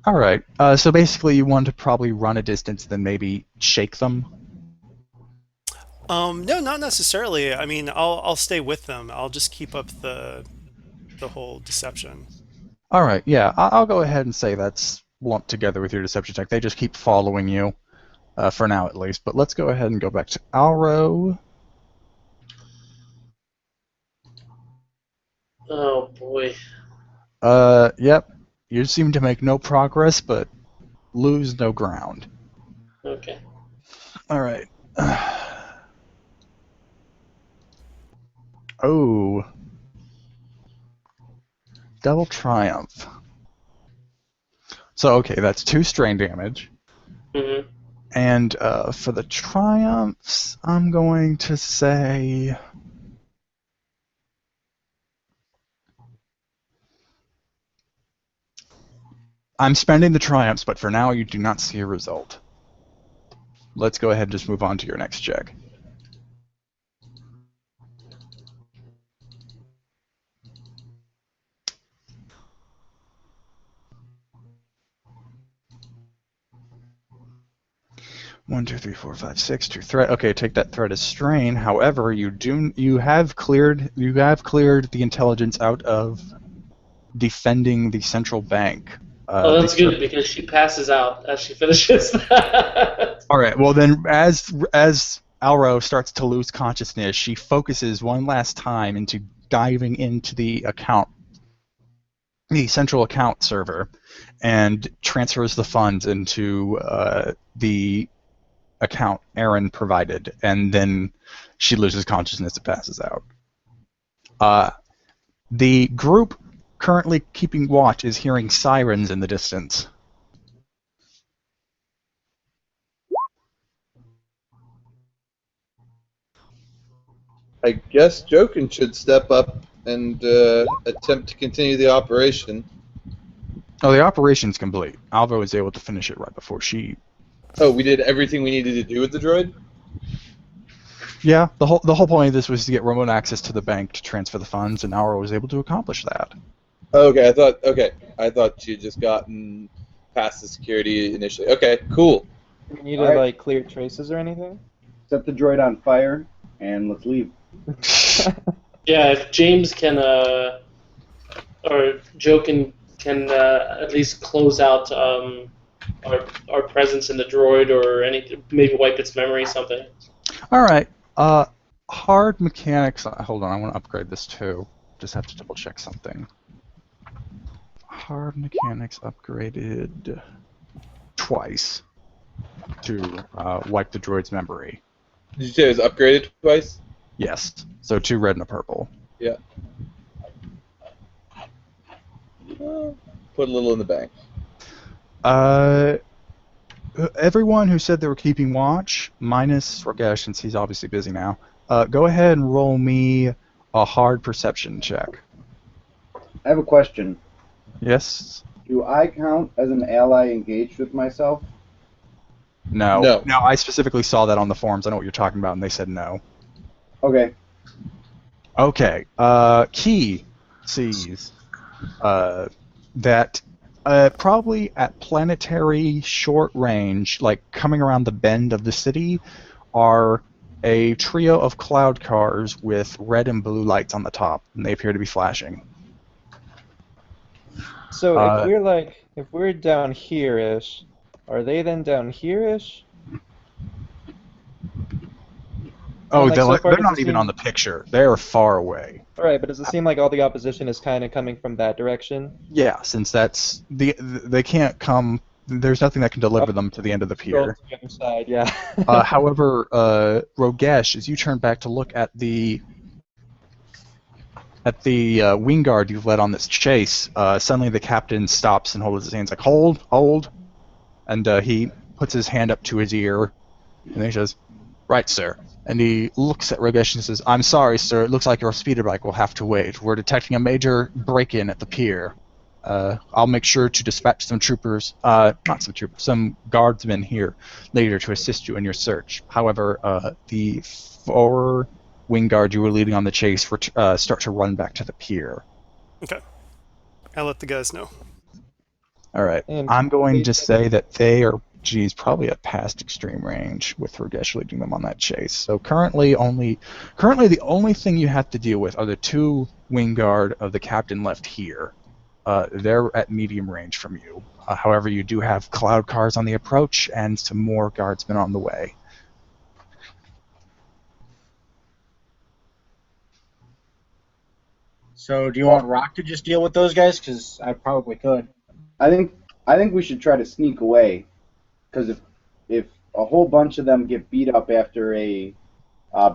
All right. So basically, you want to probably run a distance, then maybe shake them. No, not necessarily. I mean, I'll stay with them. I'll just keep up the whole deception. All right. Yeah, I'll go ahead and say that's lumped together with your deception check. They just keep following you, for now at least. But let's go ahead and go back to Alro. Oh boy. Yep. You seem to make no progress, but lose no ground. Okay. All right. Oh. Double triumph. So, okay, that's 2 strain damage. Mm-hmm. And for the triumphs, I'm going to say... I'm spending the triumphs, but for now you do not see a result. Let's go ahead and just move on to your next check. 1, 2, 3, 4, 5, 6 to threat. Okay, take that threat as strain. However, you have cleared the intelligence out of defending the central bank. Oh, that's good because she passes out as she finishes that. All right. Well, then, as Alro starts to lose consciousness, she focuses one last time into diving into the central account server, and transfers the funds into the account Aaron provided, and then she loses consciousness and passes out. The group currently keeping watch is hearing sirens in the distance. I guess Jokin should step up and attempt to continue the operation. Oh, the operation's complete. Alvo was able to finish it right before she... Oh, we did everything we needed to do with the droid? Yeah, the whole point of this was to get remote access to the bank to transfer the funds, and Alro was able to accomplish that. Okay, I thought she had just gotten past the security initially. Okay, cool. Do we need to like clear traces or anything? Set the droid on fire and let's leave. Yeah, if James can, or Joe can at least close out our presence in the droid, or maybe wipe its memory, something. All right. Hard mechanics. Hold on, I want to upgrade this too. Just have to double check something. Hard mechanics upgraded twice to wipe the droid's memory. Did you say it was upgraded twice? Yes. So 2 red and a purple. Yeah. Put a little in the bank. Everyone who said they were keeping watch, minus Rogesh, since he's obviously busy now, go ahead and roll me a hard perception check. I have a question. Yes? Do I count as an ally engaged with myself? No. No. No, I specifically saw that on the forums. I know what you're talking about, and they said no. Okay. Okay. Key sees that probably at planetary short range, like coming around the bend of the city, are a trio of cloud cars with red and blue lights on the top, and they appear to be flashing. So if we're down here-ish, are they then down here-ish? Oh, like, so far they're not even on the picture. They're far away. All right, but does it seem like all the opposition is kind of coming from that direction? Yeah, since that's they can't come. There's nothing that can deliver them to the end of the pier. To the other side, yeah. However, Rogesh, as you turn back to look at the wing guard you've led on this chase, suddenly the captain stops and holds his hands like, hold, and he puts his hand up to his ear, and he says, "Right, sir." And he looks at Rogesh and says, "I'm sorry, sir. It looks like your speeder bike will have to wait. We're detecting a major break-in at the pier. I'll make sure to dispatch some troopers, some guardsmen here later to assist you in your search. However, the 4 wing guard you were leading on the chase start to run back to the pier." Okay. I'll let the guys know. All right. And I'm going to say that they are, probably at past extreme range with Rogesh leading them on that chase. So currently the only thing you have to deal with are the 2 wing guard of the captain left here. They're at medium range from you. However, you do have cloud cars on the approach and some more guardsmen on the way. So do you want Rock to just deal with those guys? Because I probably could. I think we should try to sneak away, because if a whole bunch of them get beat up after a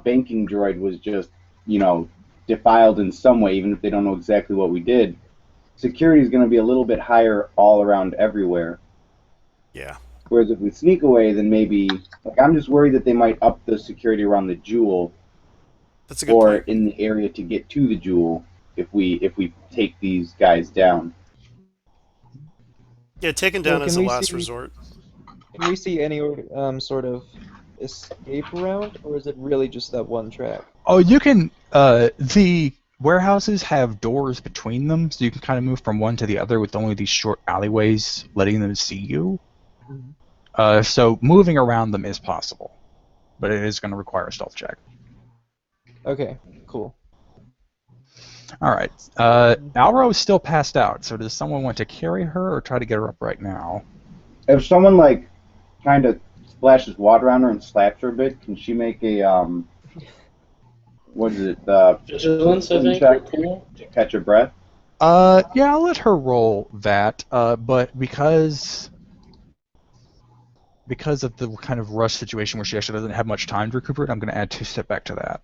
banking droid was just, defiled in some way, even if they don't know exactly what we did, security is going to be a little bit higher all around everywhere. Yeah. Whereas if we sneak away, then maybe, I'm just worried that they might up the security around the Jewel, That's a good or point. in the area to get to the Jewel if we take these guys down. Yeah, taken down Well, as a can we last see- resort. Can we see any sort of escape route, or is it really just that one track? Oh, you can. The warehouses have doors between them, so you can kind of move from one to the other with only these short alleyways letting them see you. So moving around them is possible, but it is going to require a stealth check. Okay, cool. All right. Alro is still passed out, so does someone want to carry her or try to get her up right now? If someone like kind of splashes water on her and slaps her a bit, can she make a what is it? Vigilance, I think, or check cool. to catch her breath? Yeah, I'll let her roll that, but because of the kind of rush situation where she actually doesn't have much time to recuperate, I'm going to add 2 step back to that.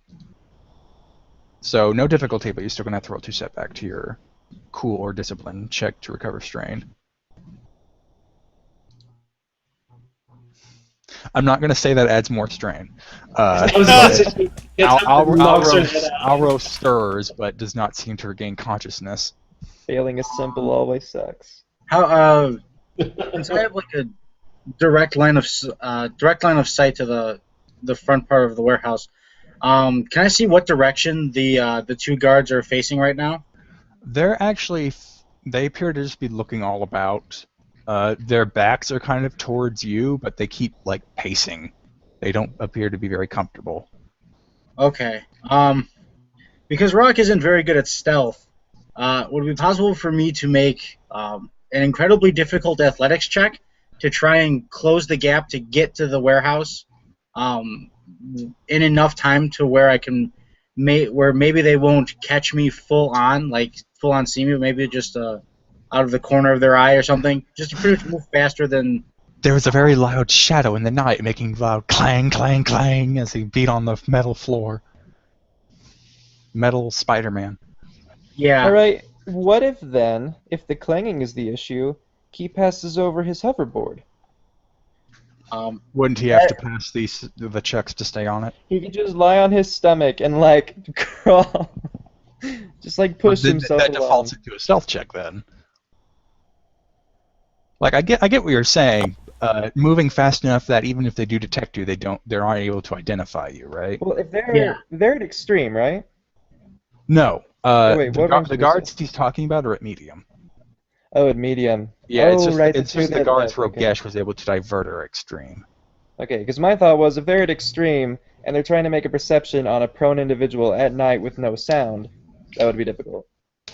So no difficulty, but you're still going to have to roll 2 step back to your cool or discipline check to recover strain. I'm not going to say that adds more strain. I was about to say, Alro stirs, but does not seem to regain consciousness. Failing a simple always sucks. How since I have like a direct line of sight to the front part of the warehouse, can I see what direction the 2 guards are facing right now? They appear to just be looking all about. Their backs are kind of towards you, but they keep like pacing. They don't appear to be very comfortable. Okay. Because Rock isn't very good at stealth, would it be possible for me to make an incredibly difficult athletics check to try and close the gap to get to the warehouse in enough time to where I can where maybe they won't catch me full on see me, but maybe just out of the corner of their eye or something, just to pretty much move faster than. There was a very loud shadow in the night, making loud clang, clang, clang as he beat on the metal floor. Metal Spider-Man. Yeah. Alright, what if then, if the clanging is the issue, he passes over his hoverboard? Wouldn't he have to pass the checks to stay on it? He could just lie on his stomach and, like, crawl. Just, like, push himself That along. defaults into a stealth check, then. Like, I get what you're saying. Moving fast enough that even if they do detect you, they're not able to identify you, right? Well, if they're at extreme, right? No. Wait, what range The did you guards say? he's talking about are at medium. Oh, at medium. Yeah, oh, right, it's just the guards Rogesh was able to divert are extreme. Okay, because my thought was if they're at extreme and they're trying to make a perception on a prone individual at night with no sound, that would be difficult.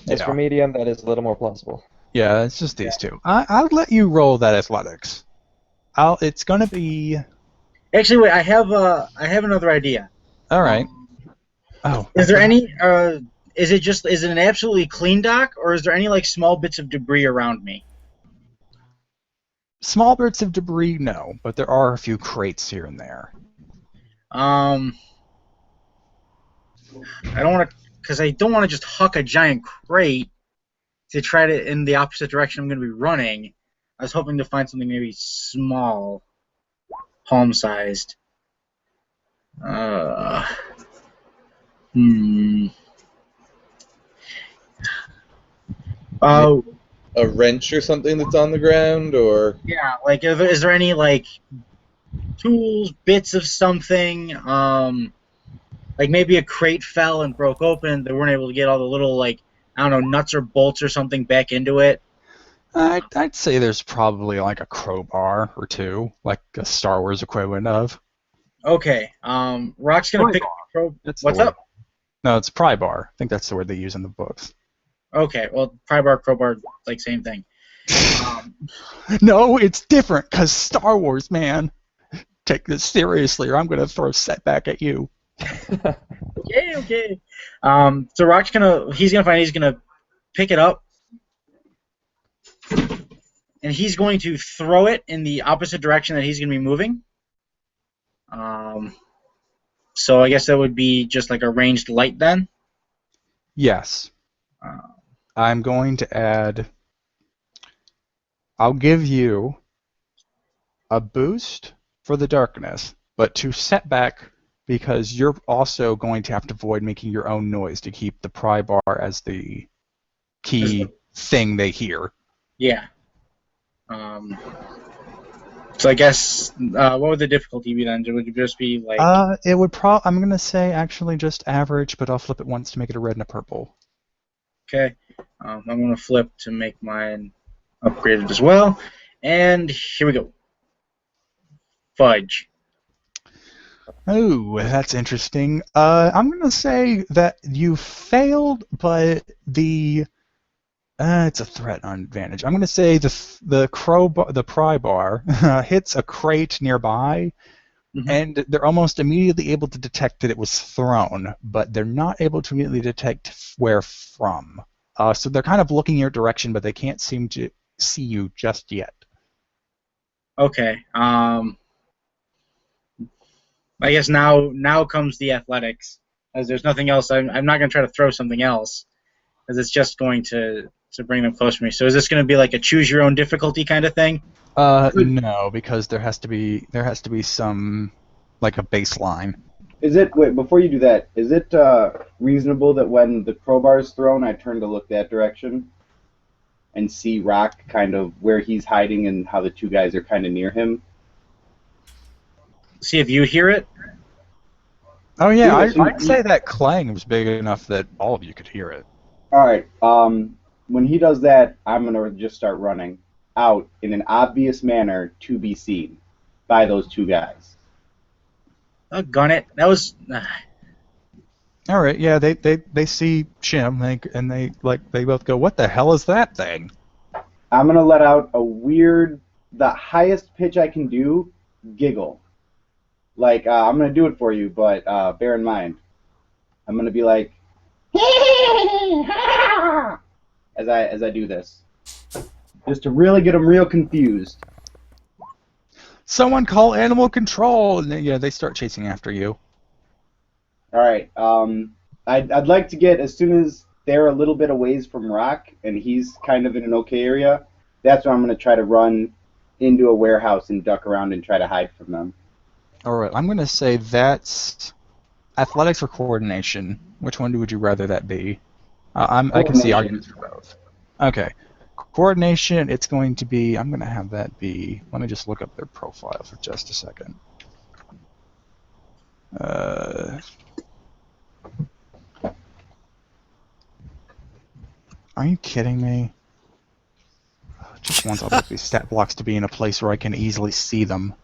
As for medium, that is a little more plausible. Yeah, it's just these two. I'll let you roll that athletics. It's gonna be. Actually, wait. I have another idea. All right. Is there any? Is it an absolutely clean dock, or is there any like small bits of debris around me? Small bits of debris, no, but there are a few crates here and there. I don't want to, because I don't want to just huck a giant crate to try to in the opposite direction I'm going to be running. I was hoping to find something maybe small, palm-sized. Oh. A wrench or something that's on the ground, or Yeah, like is there any like tools, bits of something? Like maybe a crate fell and broke open. They weren't able to get all the little like I don't know nuts or bolts or something back into it. I'd say there's probably like a crowbar or two, like a Star Wars equivalent of. Okay. Rock's gonna pick. What's up? No, it's pry bar. I think that's the word they use in the books. Okay, well, pry bar, crowbar, like same thing. No, it's different, because Star Wars, man. Take this seriously, or I'm going to throw setback at you. Okay. So Rock's he's gonna pick it up, and he's going to throw it in the opposite direction that he's gonna be moving. So I guess that would be just like a ranged light then? Yes. I'm going to add... I'll give you a boost for the darkness, but to setback because you're also going to have to avoid making your own noise to keep the pry bar as the key thing they hear. Yeah. So I guess what would the difficulty be then? Would it just be like? It would I'm gonna say actually just average, but I'll flip it once to make it a red and a purple. Okay. I'm gonna flip to make mine upgraded as well, and here we go. fudge. Oh, that's interesting. I'm gonna say that you failed, but it's a threat on advantage. I'm gonna say the pry bar hits a crate nearby, Mhm. and they're almost immediately able to detect that it was thrown, but they're not able to immediately detect where from. So they're kind of looking your direction, but they can't seem to see you just yet. Okay. I guess now comes the athletics, as there's nothing else. I'm not gonna try to throw something else, as it's just going to bring them closer to me. So is this gonna be like a choose your own difficulty kind of thing? No, because there has to be some like a baseline. Wait, before you do that, is it reasonable that when the crowbar is thrown, I turn to look that direction and see Rock kind of where he's hiding and how the two guys are kind of near him? See if you hear it. Oh yeah, Yeah, so I'd say that clang was big enough that all of you could hear it. All right. When he does that, I'm gonna just start running out in an obvious manner to be seen by those two guys. Gun it. That was. All right, yeah, they see Shim, and they both go, "What the hell is that thing?" I'm gonna let out a weird, the highest pitch I can do, giggle. Like I'm gonna do it for you, but bear in mind, I'm gonna be like, as I do this, just to really get them real confused. Someone call animal control! And they start chasing after you. All right. I'd like to get, as soon as they're a little bit away from Rock and he's kind of in an okay area, that's when I'm going to try to run into a warehouse and duck around and try to hide from them. All right, I'm going to say that's athletics or coordination. Which one would you rather that be? I can see arguments for both. Okay. Coordination, it's going to be, I'm going to have that be, let me just look up their profile for just a second. Are you kidding me? Just want all of these stat blocks to be in a place where I can easily see them.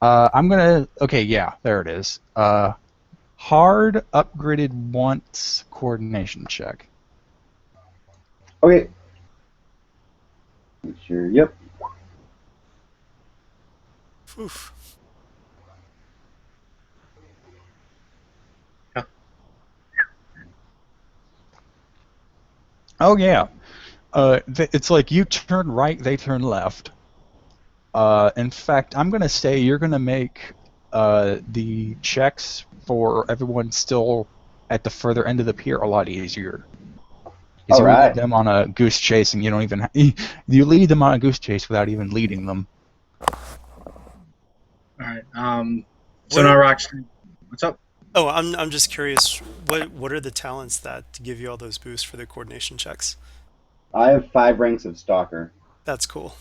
I'm gonna, okay, yeah, there it is. Hard upgraded once coordination check. Okay. Sure. Yep. Oof. Oh yeah. It's like you turn right, they turn left. In fact, I'm gonna say you're gonna make the checks for everyone still at the further end of the pier a lot easier. Because you lead them on a goose chase, and you don't even you lead them on a goose chase without even leading them. All right. So now Rock's. What's up? Oh, I'm just curious. What are the talents that give you all those boosts for the coordination checks? I have 5 ranks of Stalker. That's cool.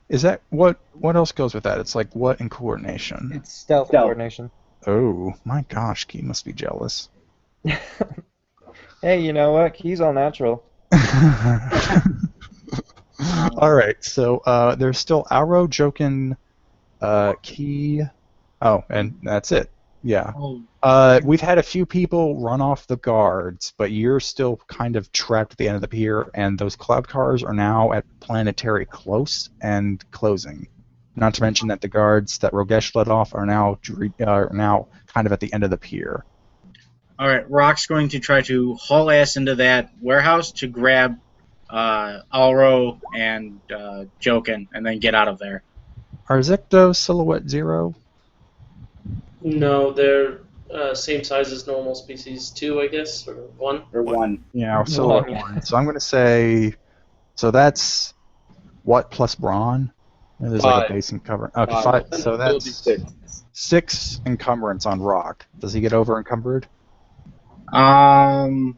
Is that what else goes with that? It's like what in coordination? It's stealth coordination. Oh my gosh, Key must be jealous. Hey, you know what? Key's all natural. All right, so there's still Arrow, Jokin, Key. Oh, and that's it. Yeah. We've had a few people run off the guards, but you're still kind of trapped at the end of the pier, and those cloud cars are now at Planetary Close and closing. Not to mention that the guards that Rogesh led off are now kind of at the end of the pier. All right. Rock's going to try to haul ass into that warehouse to grab Alro and Jokin, and then get out of there. Are Zecto Silhouette 0? No, they're same size as normal species 2, I guess, or 1. Or 1. Yeah, Silhouette 1. So I'm going to say, so that's what plus brawn? And there's like a base encumbrance. Okay, 5. So that's 6 encumbrance on Rock. Does he get over encumbered? If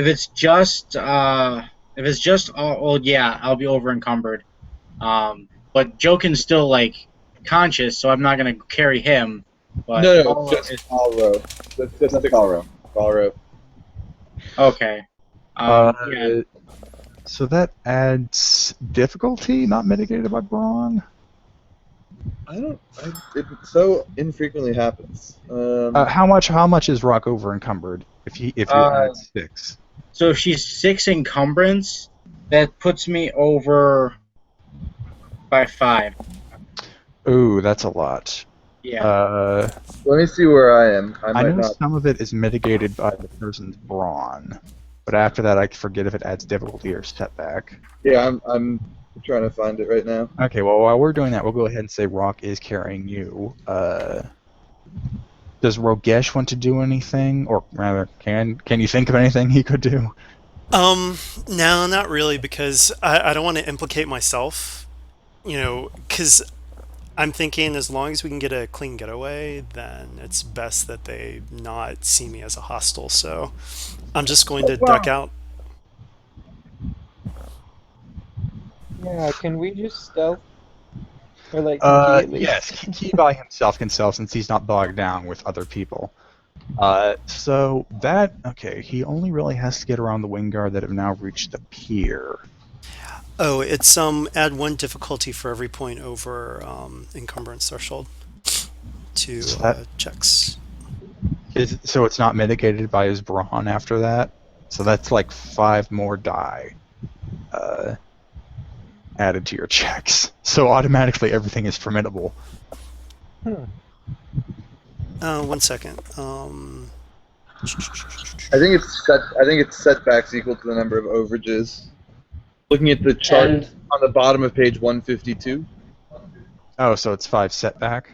it's just yeah, I'll be over encumbered. But Jokin's still like conscious, so I'm not gonna carry him. But No, just Alro. Just Alro. Alro. Okay. Yeah. So that adds difficulty, not mitigated by brawn. It so infrequently happens. How much is Rock over encumbered? If you add 6. So if she's 6 encumbrance, that puts me over by 5. Ooh, that's a lot. Yeah. Let me see where I am. I I might know not. some of it is mitigated by the person's brawn, but after that I forget if it adds difficulty or setback. Yeah, I'm trying to find it right now. Okay, well while we're doing that, we'll go ahead and say Rock is carrying you. Does Rogesh want to do anything, or rather, can you think of anything he could do? No, not really, because I don't want to implicate myself, because I'm thinking as long as we can get a clean getaway, then it's best that they not see me as a hostile. So I'm just going to duck out. Yeah, can we just stealth? Or like, can Key at least? Yes, Key by himself can stealth since he's not bogged down with other people. So that, okay, he only really has to get around the wingguard that have now reached the pier. Oh, it's add 1 difficulty for every point over encumbrance threshold to checks. So it's not mitigated by his brawn after that? So that's like 5 more die added to your checks. So automatically everything is formidable. 1 second. I think it's setbacks equal to the number of overages. Looking at the chart on the bottom of page 152. Oh, so it's 5 setback?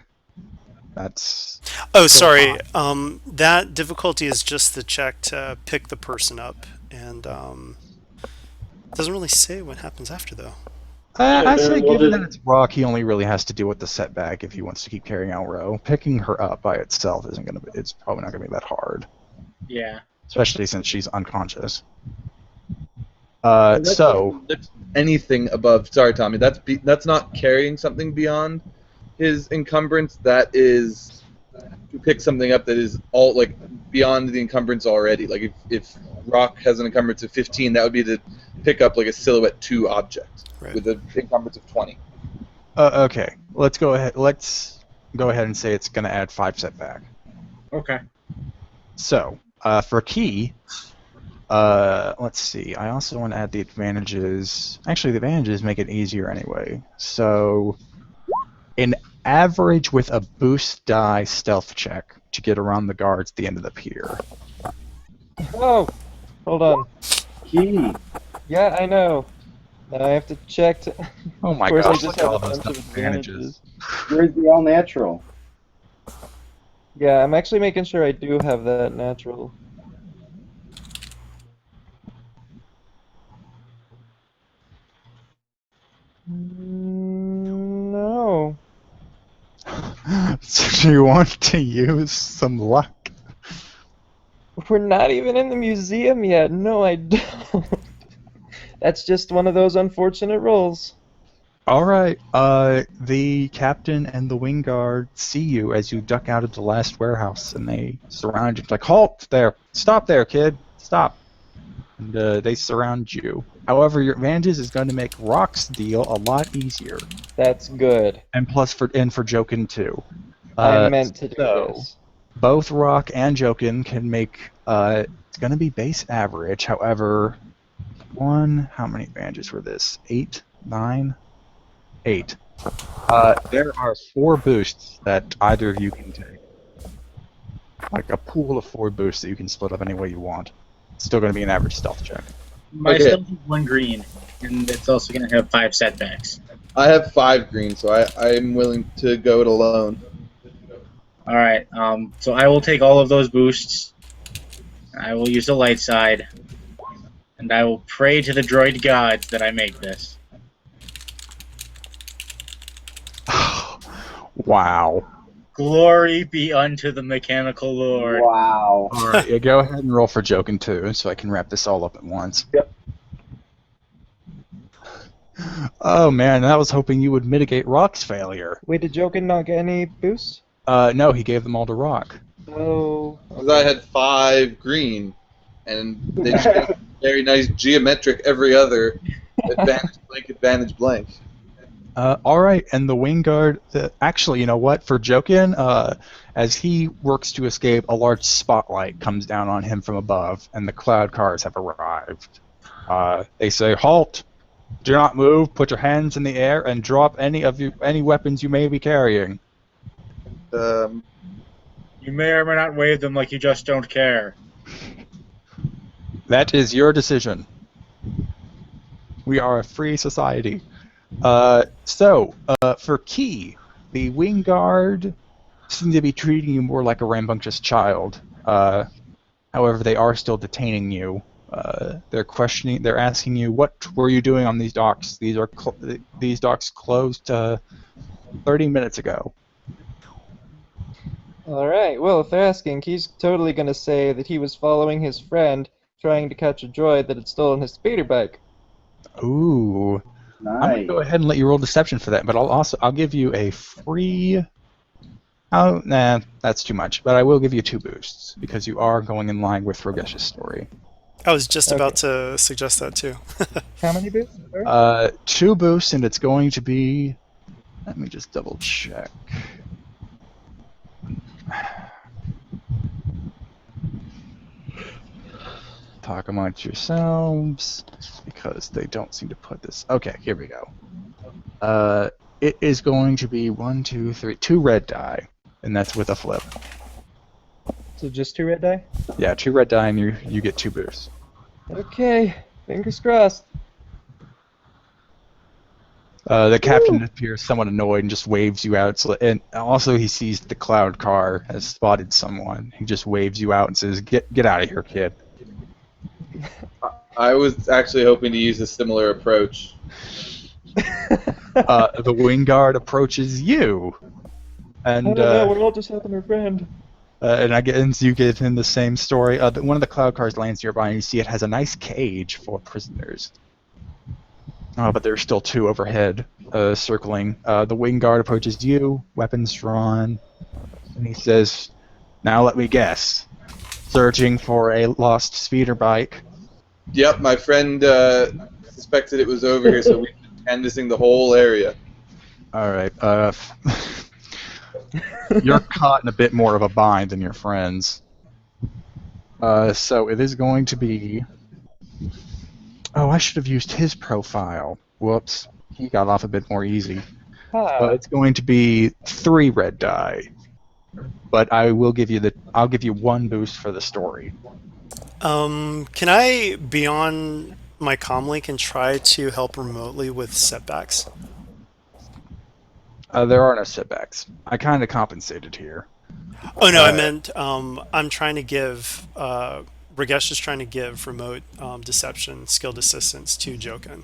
That's... Oh, sorry. That difficulty is just the check to pick the person up, and it doesn't really say what happens after, though. I say given that it's Rock, he only really has to deal with the setback if he wants to keep carrying out Row. Picking her up by itself it's probably not gonna be that hard. Yeah. Especially since she's unconscious. So anything above, sorry Tommy, that's not carrying something beyond his encumbrance. That is to pick something up that is all like beyond the encumbrance already. Like if Rock has an encumbrance of 15, that would be to pick up like a silhouette 2 object with an encumbrance of 20. Okay, let's go ahead and say it's gonna add 5 setback. Okay. So for Key, let's see. I also want to add the advantages. Actually, the advantages make it easier anyway. So, an average with a boost die stealth check to get around the guards at the end of the pier. Oh, hold on. Key. Yeah, I know. Now I have to check. Oh my gosh! gosh! I just Look at have all a those bunch of advantages. Where's the all natural? Yeah, I'm actually making sure I do have that natural. No. So you want to use some luck? We're not even in the museum yet. No, I don't. That's just one of those unfortunate rolls. All right. The captain and the wing guard see you as you duck out of the last warehouse, and they surround you. It's like, halt there! Stop there, kid! Stop! And they surround you. However, your advantages is going to make Rock's deal a lot easier. That's good. And plus for Jokin too. I meant to do this. Both Rock and Jokin can make. It's going to be base average. However, how many advantages were this? 8, 9, 8. There are 4 boosts that either of you can take. Like a pool of 4 boosts that you can split up any way you want. It's still going to be an average stealth check. My stealth is 1 green, and it's also going to have 5 setbacks. I have 5 green, so I'm willing to go it alone. Alright, so I will take all of those boosts. I will use the light side. And I will pray to the droid gods that I make this. Wow. Glory be unto the mechanical lord. Wow. All right, yeah, go ahead and roll for Jokin too, so I can wrap this all up at once. Yep. Oh man, I was hoping you would mitigate Rock's failure. Wait, did Jokin not get any boosts? No, he gave them all to Rock. Oh. Because I had 5 green. and they just get very nice geometric every other advantage blank. All right, and the wing guard. Actually, you know what? For Jokin, as he works to escape, a large spotlight comes down on him from above, and the cloud cars have arrived. They say, "Halt! Do not move. Put your hands in the air and drop any weapons you may be carrying." Um, You may or may not wave them like you just don't care. That is your decision. We are a free society. For Key, the wing guard seem to be treating you more like a rambunctious child. However, they are still detaining you. They're asking you, what were you doing on these docks? These docks closed 30 minutes ago. Alright, well, if they're asking, he's totally gonna say that he was following his friend, trying to catch a droid that had stolen his speeder bike. Ooh. I'm gonna Nice. go ahead and let you roll deception for that, but I'll give you a free. Oh, nah, that's too much. But I will give you 2 boosts because you are going in line with Rogesh's story. I was just about to suggest that too. How many boosts? Sorry? 2 boosts, and it's going to be. Let me just double check. Talk amongst yourselves because they don't seem to put this. Okay, here we go. It is going to be 1, 2, 3, 2 red die, and that's with a flip. So just 2 red die? Yeah, 2 red die, and you get 2 boosts. Okay, fingers crossed. The captain appears somewhat annoyed and just waves you out. And also, he sees the cloud car has spotted someone. He just waves you out and says, "Get out of here, kid." I was actually hoping to use a similar approach. The wing guard approaches you, and I don't know, we're all just helping our friend. you give him the same story. One of the cloud cars lands nearby, and you see it has a nice cage for prisoners. But there's still 2 overhead, circling. The wing guard approaches you, weapons drawn, and he says, "Now let me guess. Searching for a lost speeder bike." Yep, my friend suspected it was over here, so we've been canvassing the whole area. All right. You're caught in a bit more of a bind than your friends. So it is going to be. Oh, I should have used his profile. Whoops. He got off a bit more easy. It's going to be 3 red die. But I'll give you 1 boost for the story. Can I be on my comlink and try to help remotely with setbacks? There are no setbacks. I kind of compensated here. Oh no, I meant I'm trying to give Ragesh is trying to give remote deception skilled assistance to Jokin.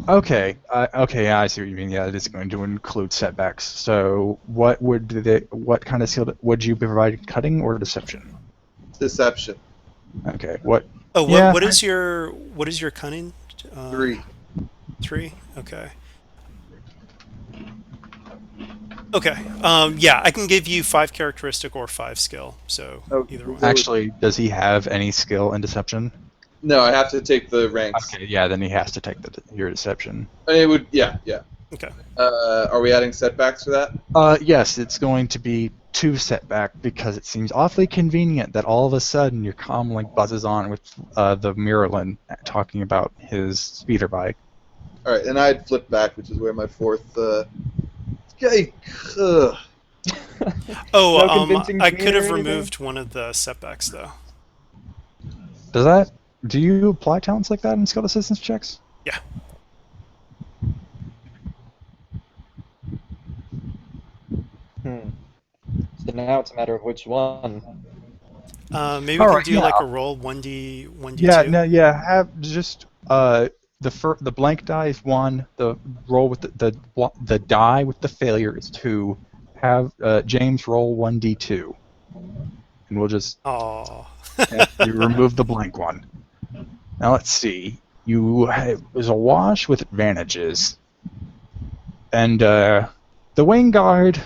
Okay. Yeah, I see what you mean. Yeah, it is going to include setbacks. So, what kind of skill would you provide? Cutting or deception? Deception. Okay. What? Oh, Yeah. what is your cunning? 3. 3. Okay. Okay. Yeah, I can give you 5 characteristic or 5 skill. So either one. Actually, does he have any skill in deception? No, I have to take the ranks. Okay. Yeah. Then he has to take your deception. It would, yeah. Okay. Are we adding setbacks for that? Yes, it's going to be 2 setback because it seems awfully convenient that all of a sudden your comlink buzzes on with the Miralin talking about his speeder bike. All right, and I'd flip back, which is where my 4th. Yay! Ugh. Oh, No convincing I me could or have anything? removed one of the setbacks though. Do you apply talents like that in skill assistance checks? Yeah. So now it's a matter of which one. Maybe we can do like a roll 1d 1d2. Yeah, no, yeah. Have just the blank die is 1. The roll with the die with the failure is 2. Have James roll 1d2, and we'll just Oh. you remove the blank one. Now let's see. It was a wash with advantages, and the wing guard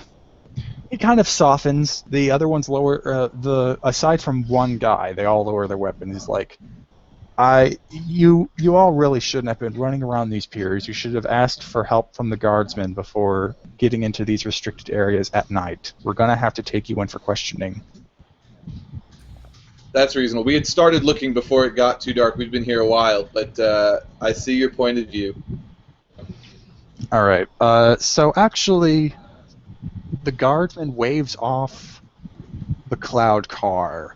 He kind of softens. The other ones lower. Aside from one guy, they all lower their weapons. He's like, you all really shouldn't have been running around these piers. You should have asked for help from the guardsmen before getting into these restricted areas at night. We're gonna have to take you in for questioning. That's reasonable. We had started looking before it got too dark. We've been here a while, but I see your point of view. All right. So actually, the guardsman waves off the cloud car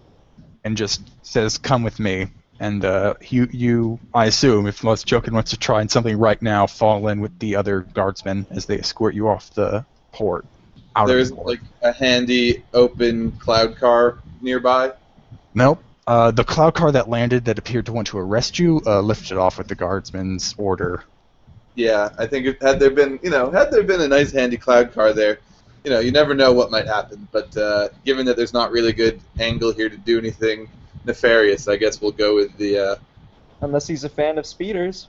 and just says, "Come with me." And you, I assume, if most Jokin wants to try and something right now, fall in with the other guardsmen as they escort you off the port. There's like a handy open cloud car nearby. Nope. The cloud car that landed that appeared to want to arrest you lifted off with the guardsman's order. Yeah, I think had there been a nice handy cloud car there, you never know what might happen. But given that there's not really good angle here to do anything nefarious, I guess we'll go with the. Unless he's a fan of speeders.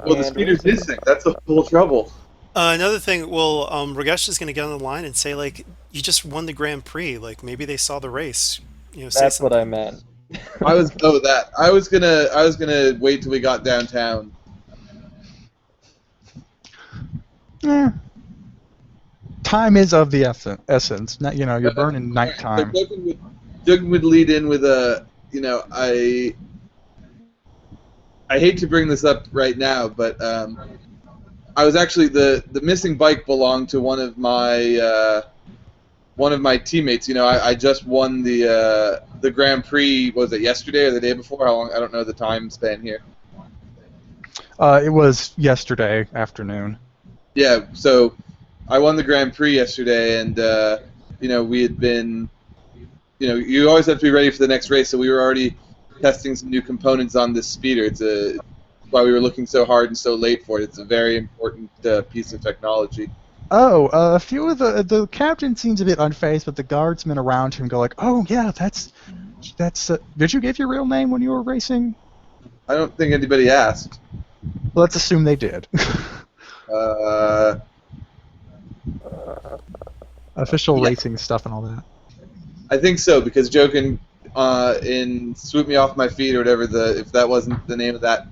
Well, the speeder's missing. That's the whole trouble. Another thing, well, Ragesh is going to get on the line and say, like, you just won the Grand Prix. Like, maybe they saw the race. Say That's something. what I meant. I was gonna wait till we got downtown. Time is of the essence. You're burning nighttime. Jokin would lead in with I hate to bring this up right now, but I was actually the missing bike belonged to one of my teammates. I just won the Grand Prix. Was it yesterday or the day before? How long? I don't know the time span here. It was yesterday afternoon. Yeah, so I won the Grand Prix yesterday, and we had been, you always have to be ready for the next race. So we were already testing some new components on this speeder. It's why we were looking so hard and so late for it. It's a very important piece of technology. Oh, a few of the captain seems a bit unfazed, but the guardsmen around him go like, "Oh yeah, that's." Did you give your real name when you were racing? I don't think anybody asked. Let's assume they did. Official racing stuff and all that. I think so, because Jokin in Swoop Me Off My Feet or whatever, if that wasn't the name of that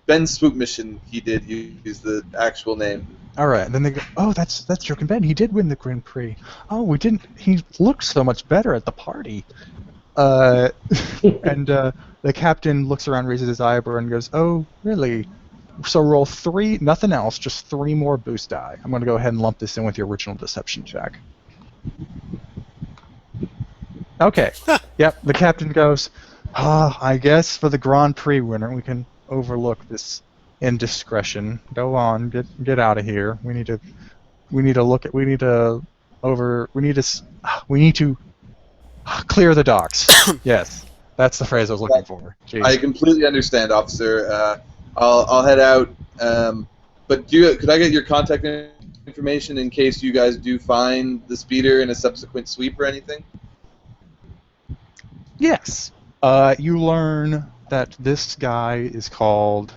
Ben's swoop mission, he did use the actual name. All right, then they go, "Oh, that's Jokin Ben. He did win the Grand Prix. Oh, we didn't. He looked so much better at the party." And the captain looks around, raises his eyebrow, and goes, "Oh, really? So roll 3, nothing else, just 3 more boost die. I'm going to go ahead and lump this in with your original deception check." Okay. Yep, the captain goes, "I guess for the Grand Prix winner, we can overlook this indiscretion. Go on, get out of here. We need to clear the docks." Yes, that's the phrase I was looking for. Jeez. I completely understand, officer. I'll head out. But could I get your contact information in case you guys do find the speeder in a subsequent sweep or anything? Yes. You learn that this guy is called.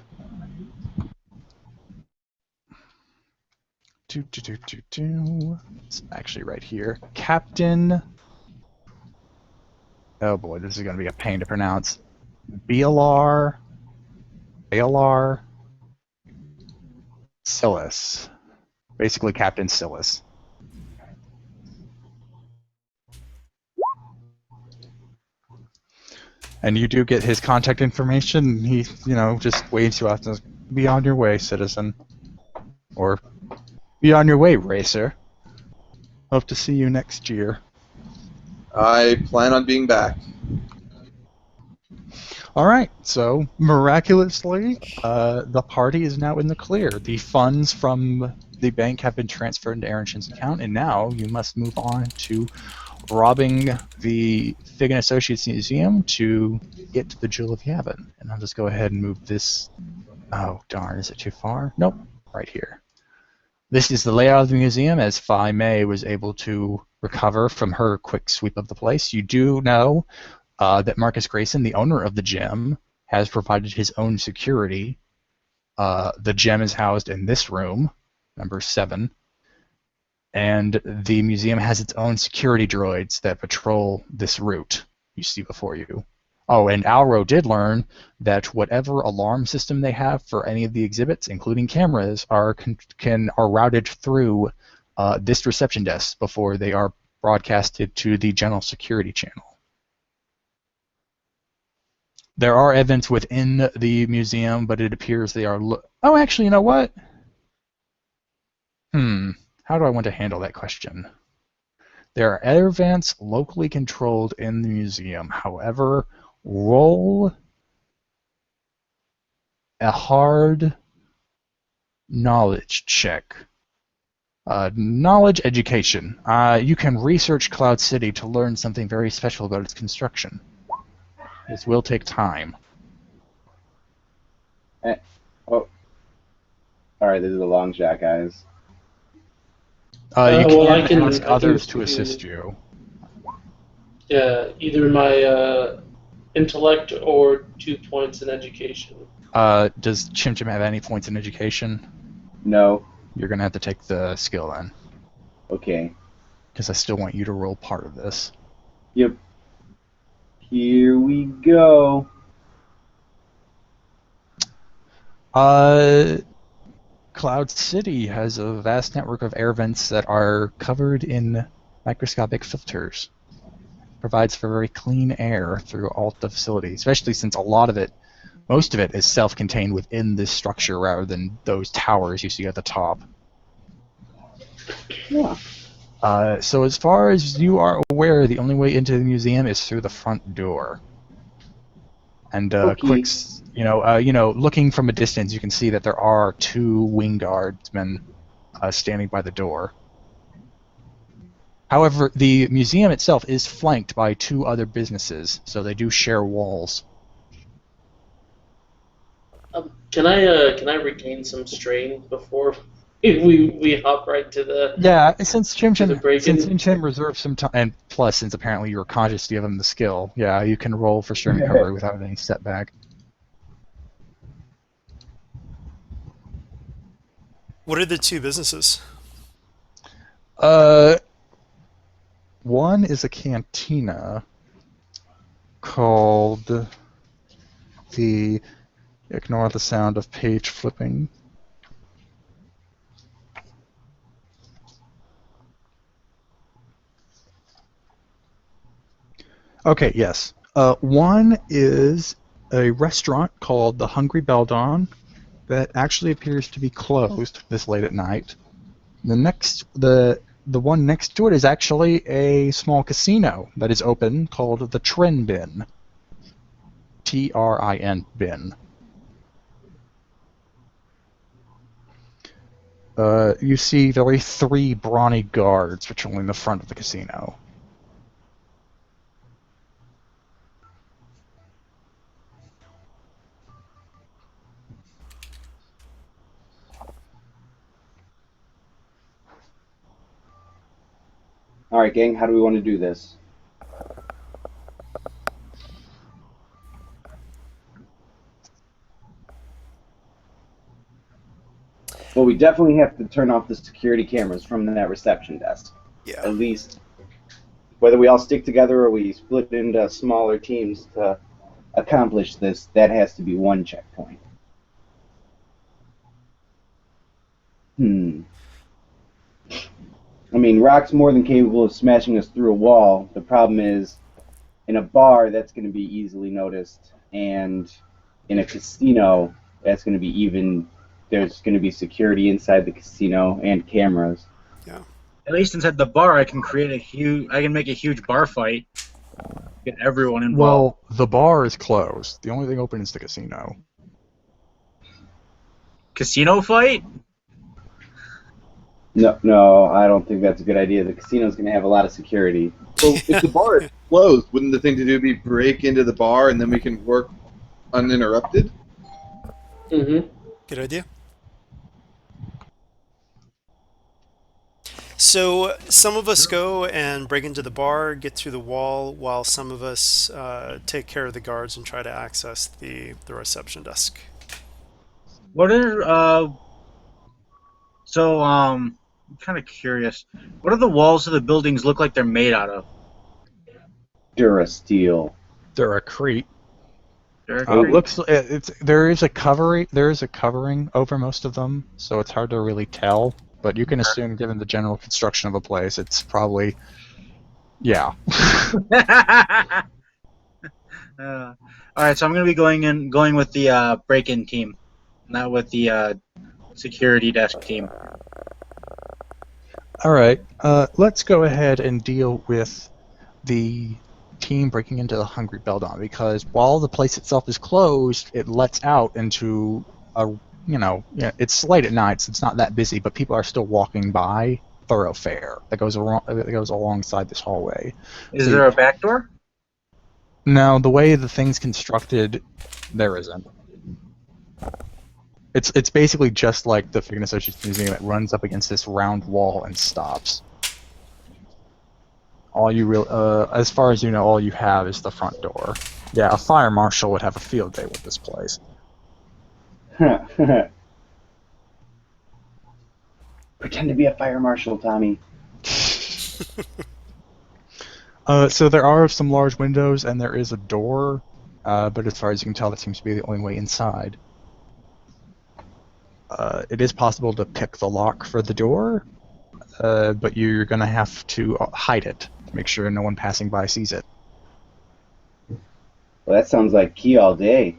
It's actually right here. Captain. Oh boy, this is going to be a pain to pronounce. Balar Silas. Basically, Captain Silas. And you do get his contact information. He, just waves you out and says, "Be on your way, citizen." Or, "Be on your way, racer. Hope to see you next year." I plan on being back. All right, so miraculously, the party is now in the clear. The funds from the bank have been transferred into Aaron Shin's account, and now you must move on to robbing the Figg Associates Museum to get to the Jewel of Yavin. And I'll just go ahead and move this. Oh, darn, is it too far? Nope, right here. This is the layout of the museum, as Phi Mei was able to recover from her quick sweep of the place. You do know that Marcus Grayson, the owner of the gem, has provided his own security. The gem is housed in this room, number 7. And the museum has its own security droids that patrol this route you see before you. Oh, and Alro did learn that whatever alarm system they have for any of the exhibits, including cameras, are routed through this reception desk before they are broadcasted to the general security channel. There are events within the museum, but it appears they are... Oh, actually, you know what? How do I want to handle that question? There are air vents locally controlled in the museum. However, roll a hard knowledge check. Knowledge education. You can research Cloud City to learn something very special about its construction. This will take time. Alright, this is a long shot, guys. You well, can ask others to assist you. Yeah, either my intellect or 2 points in education. Does Chim Chim have any points in education? No. You're going to have to take the skill then. Okay. Because I still want you to roll part of this. Yep. Here we go. Cloud City has a vast network of air vents that are covered in microscopic filters. Provides for very clean air through all the facility, especially since most of it is self-contained within this structure rather than those towers you see at the top. Yeah. So as far as you are aware, the only way into the museum is through the front door. And Okay. looking from a distance, you can see that there are 2 wing guardsmen standing by the door. However, the museum itself is flanked by 2 other businesses, so they do share walls. Can I regain some strain before we hop right to the... Yeah, since Chim Chim break-in? reserved some time, and plus, since apparently you were conscious to give him the skill, yeah, you can roll for strain recovery without any setback. What are the 2 businesses? One is a cantina called the... Ignore the sound of page flipping. Okay, yes. One is a restaurant called the Hungry Beldon that actually appears to be closed this late at night. The one next to it is actually a small casino that is open called the Trin Bin. Trin Bin. You see 3 brawny guards patrolling the front of the casino. Alright, gang, how do we want to do this? Well, we definitely have to turn off the security cameras from that reception desk. Yeah. At least, whether we all stick together or we split into smaller teams to accomplish this, that has to be one checkpoint. I mean, Rock's more than capable of smashing us through a wall. The problem is, in a bar, that's going to be easily noticed, and in a casino, that's going to be there's going to be security inside the casino and cameras. Yeah. At least inside the bar, I can make a huge bar fight. Get everyone involved. Well, the bar is closed. The only thing open is the casino. Casino fight? No, I don't think that's a good idea. The casino's going to have a lot of security. So if the bar is closed, wouldn't the thing to do be break into the bar and then we can work uninterrupted? Mm-hmm. Good idea. So some of us go and break into the bar, get through the wall, while some of us take care of the guards and try to access the reception desk. What are I'm kind of curious. What do the walls of the buildings look like they're made out of? Durasteel. They're a crete. They're There is a covering over most of them, so it's hard to really tell. But you can assume, given the general construction of a place, it's probably, yeah. All right, so I'm gonna be going with the break-in team, not with the security desk team. All right, let's go ahead and deal with the team breaking into the Hungry Beldon, because while the place itself is closed, it lets out into a, it's late at night, so it's not that busy, but people are still walking by thoroughfare that goes alongside this hallway. Is there a back door? No, the way the thing's constructed, there isn't. It's basically just like the Figg Associates Museum. It runs up against this round wall and stops. As far as you know, all you have is the front door. Yeah, a fire marshal would have a field day with this place. Pretend to be a fire marshal, Tommy. So there are some large windows, and there is a door, but as far as you can tell, that seems to be the only way inside. It is possible to pick the lock for the door, but you're going to have to hide it to make sure no one passing by sees it. Well, that sounds like key all day.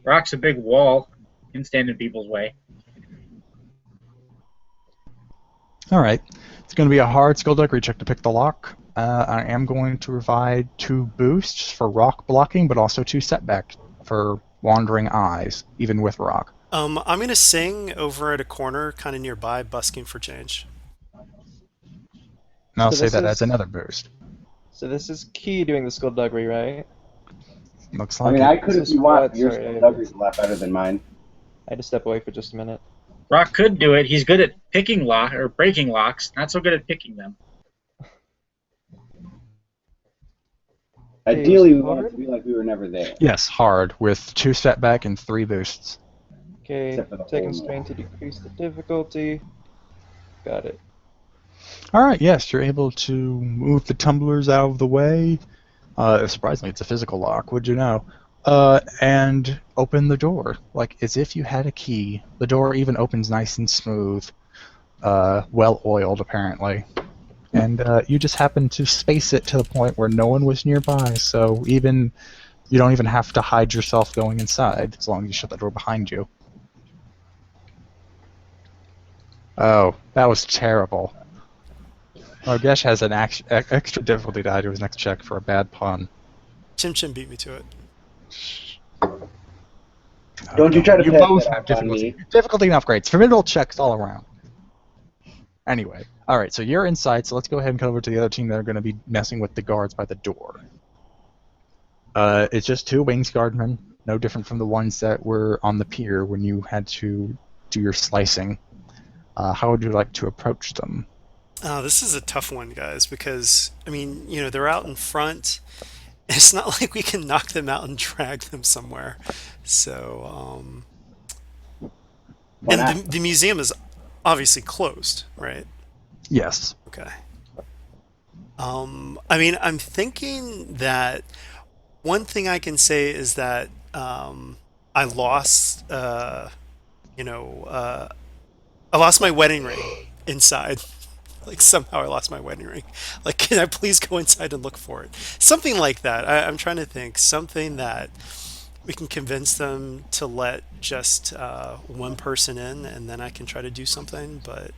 Rock's a big wall. Can stand in people's way. All right. It's going to be a hard skullduggery check to pick the lock. I am going to provide 2 boosts for rock blocking, but also 2 setback for wandering eyes, even with rock. I'm going to sing over at a corner kind of nearby, busking for change. And I'll So say this that is- as another boost. So this is Key doing the skullduggery, right? Looks I like mean, it. I could if This you is want. what? Your Sorry, skullduggery's a lot better than mine. I had to step away for just a minute. Rock could do it. He's good at picking lock or breaking locks. Not so good at picking them. Ideally, we is want it hard? to be like we were never there. Yes, hard, with 2 setback and 3 boosts. Okay, Except for the taking hole. strain to decrease the difficulty. Got it. Alright, yes, you're able to move the tumblers out of the way. Surprisingly, it's a physical lock, would you know? And open the door, like as if you had a key. The door even opens nice and smooth, well-oiled, apparently. And you just happen to space it to the point where no one was nearby, so you don't even have to hide yourself going inside, as long as you shut the door behind you. Oh, that was terrible. Ragesh has an extra difficulty to add to his next check for a bad pun. Chim Chim beat me to it. Don't you try to You pass both that have off on difficulty. me. Difficulty and upgrades. Formidable checks all around. Anyway, alright, so you're inside, so let's go ahead and come over to the other team that are going to be messing with the guards by the door. It's just 2 wings guardmen, no different from the ones that were on the pier when you had to do your slicing. How would you like to approach them? This is a tough one, guys, because, I mean, they're out in front. It's not like we can knock them out and drag them somewhere. So, Why and not? the museum is obviously closed, right? Yes. Okay. I mean, I'm thinking that one thing I can say is that I lost, I lost my wedding ring inside. Like somehow I lost my wedding ring. Like, can I please go inside and look for it? Something like that. I'm trying to think. Something that we can convince them to let just one person in, and then I can try to do something. But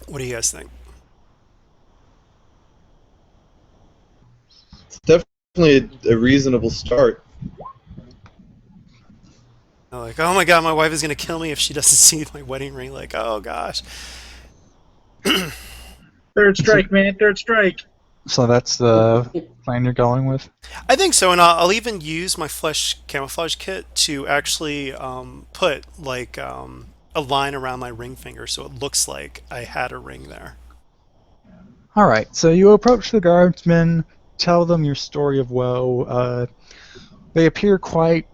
what do you guys think? It's definitely a reasonable start. I'm like, oh my god, my wife is gonna kill me if she doesn't see my wedding ring. Like, oh gosh. Third strike, man. Third strike. So that's the plan you're going with? I think so, and I'll even use my flesh camouflage kit to actually put like a line around my ring finger so it looks like I had a ring there. Alright, so you approach the guardsmen, tell them your story of woe. They appear quite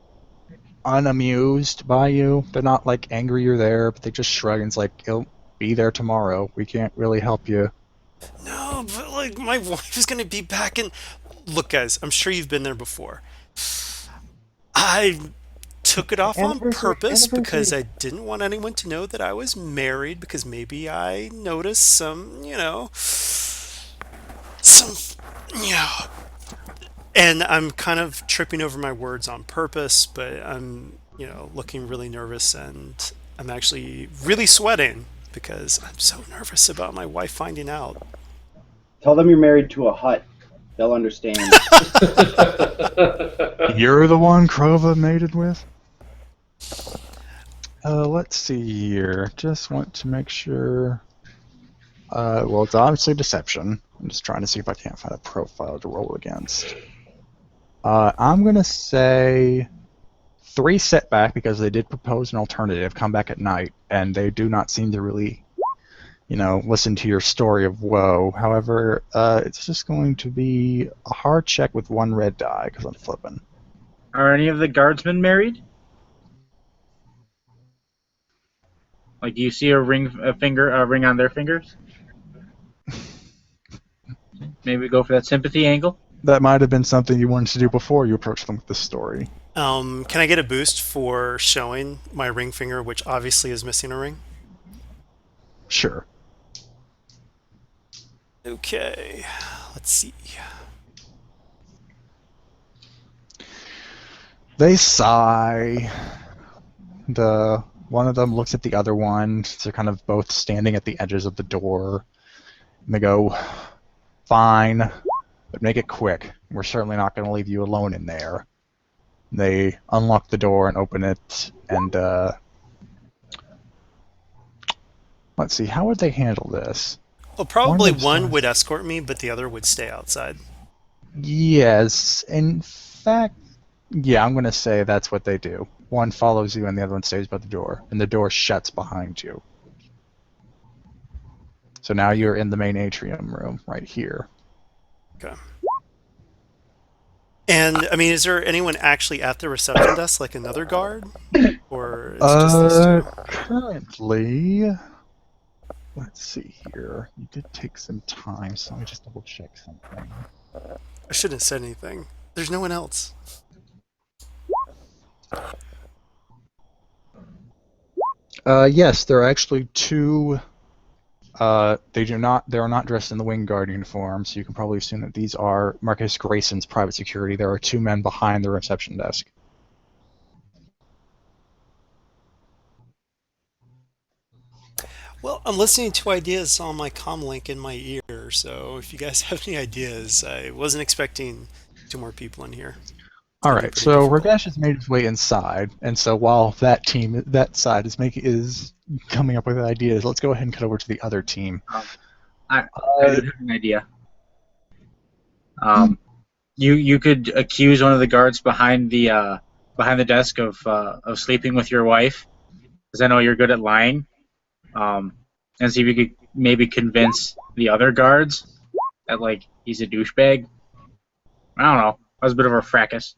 unamused by you. They're not like angry you're there, but they just shrug and it's like, "It'll be there tomorrow. We can't really help you." No, but like my wife is gonna be back in. Look, guys, I'm sure you've been there before. I took it off on Anniversary, purpose because anniversary. I didn't want anyone to know that I was married because maybe I noticed some, some, you know, and I'm kind of tripping over my words on purpose, but I'm, looking really nervous and I'm actually really sweating because I'm so nervous about my wife finding out. Tell them you're married to a hut. They'll understand. You're the one Krova mated with? Let's see here. Just want to make sure. Well, it's obviously deception. I'm just trying to see if I can't find a profile to roll against. I'm going to say 3 setback because they did propose an alternative, come back at night, and they do not seem to really, listen to your story of woe. However, it's just going to be a hard check with 1 red die because I'm flipping. Are any of the guardsmen married? Like, do you see a ring on their fingers? Maybe go for that sympathy angle. That might have been something you wanted to do before you approached them with this story. Can I get a boost for showing my ring finger, which obviously is missing a ring? Sure. Okay, let's see. They sigh. One of them looks at the other one. They're kind of both standing at the edges of the door. And they go, "Fine, but make it quick. We're certainly not going to leave you alone in there." They unlock the door and open it, and let's see, how would they handle this? Well, probably one decides- would escort me, but the other would stay outside. Yes, in fact, yeah, I'm going to say that's what they do. One follows you and the other one stays by the door, and the door shuts behind you. So now you're in the main atrium room right here. Okay. And, I mean, is there anyone actually at the reception desk, like another guard? Or it's just these two? Currently, let's see here. You did take some time, so let me just double check something. I shouldn't have said anything. There's no one else. Yes, there are actually 2. They are not dressed in the Wing Guard uniform, so you can probably assume that these are Marcus Grayson's private security. There are 2 men behind the reception desk. Well, I'm listening to ideas on my comm link in my ear, so if you guys have any ideas, I wasn't expecting 2 more people in here. It's All gonna be right, pretty so difficult. Ragesh has made his way inside, and so while that side is coming up with ideas, let's go ahead and cut over to the other team. I do have an idea. You could accuse one of the guards behind the desk of sleeping with your wife, because I know you're good at lying. And see if you could maybe convince the other guards that like he's a douchebag. I don't know. That was a bit of a fracas.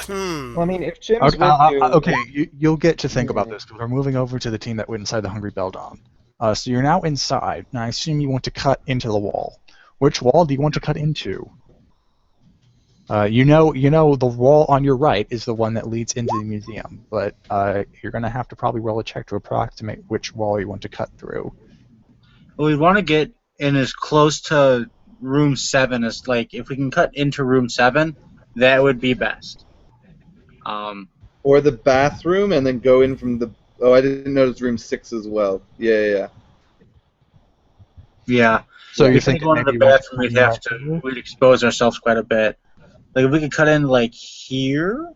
Well, I mean, if Jim's Okay, with you, okay, you'll get to think about this because we're moving over to the team that went inside the Hungry Beldon. So you're now inside, and I assume you want to cut into the wall. Which wall do you want to cut into? You know the wall on your right is the one that leads into the museum, but you're going to have to probably roll a check to approximate which wall you want to cut through. Well, we want to get in as close to room 7 as like if we can cut into room 7, that would be best. Or the bathroom, and then go in from the. Oh, I didn't notice room 6 as well. Yeah. Yeah. So If you're we thinking go into maybe the you want bathroom, to we'd expose ourselves quite a bit. Like if we could cut in like here,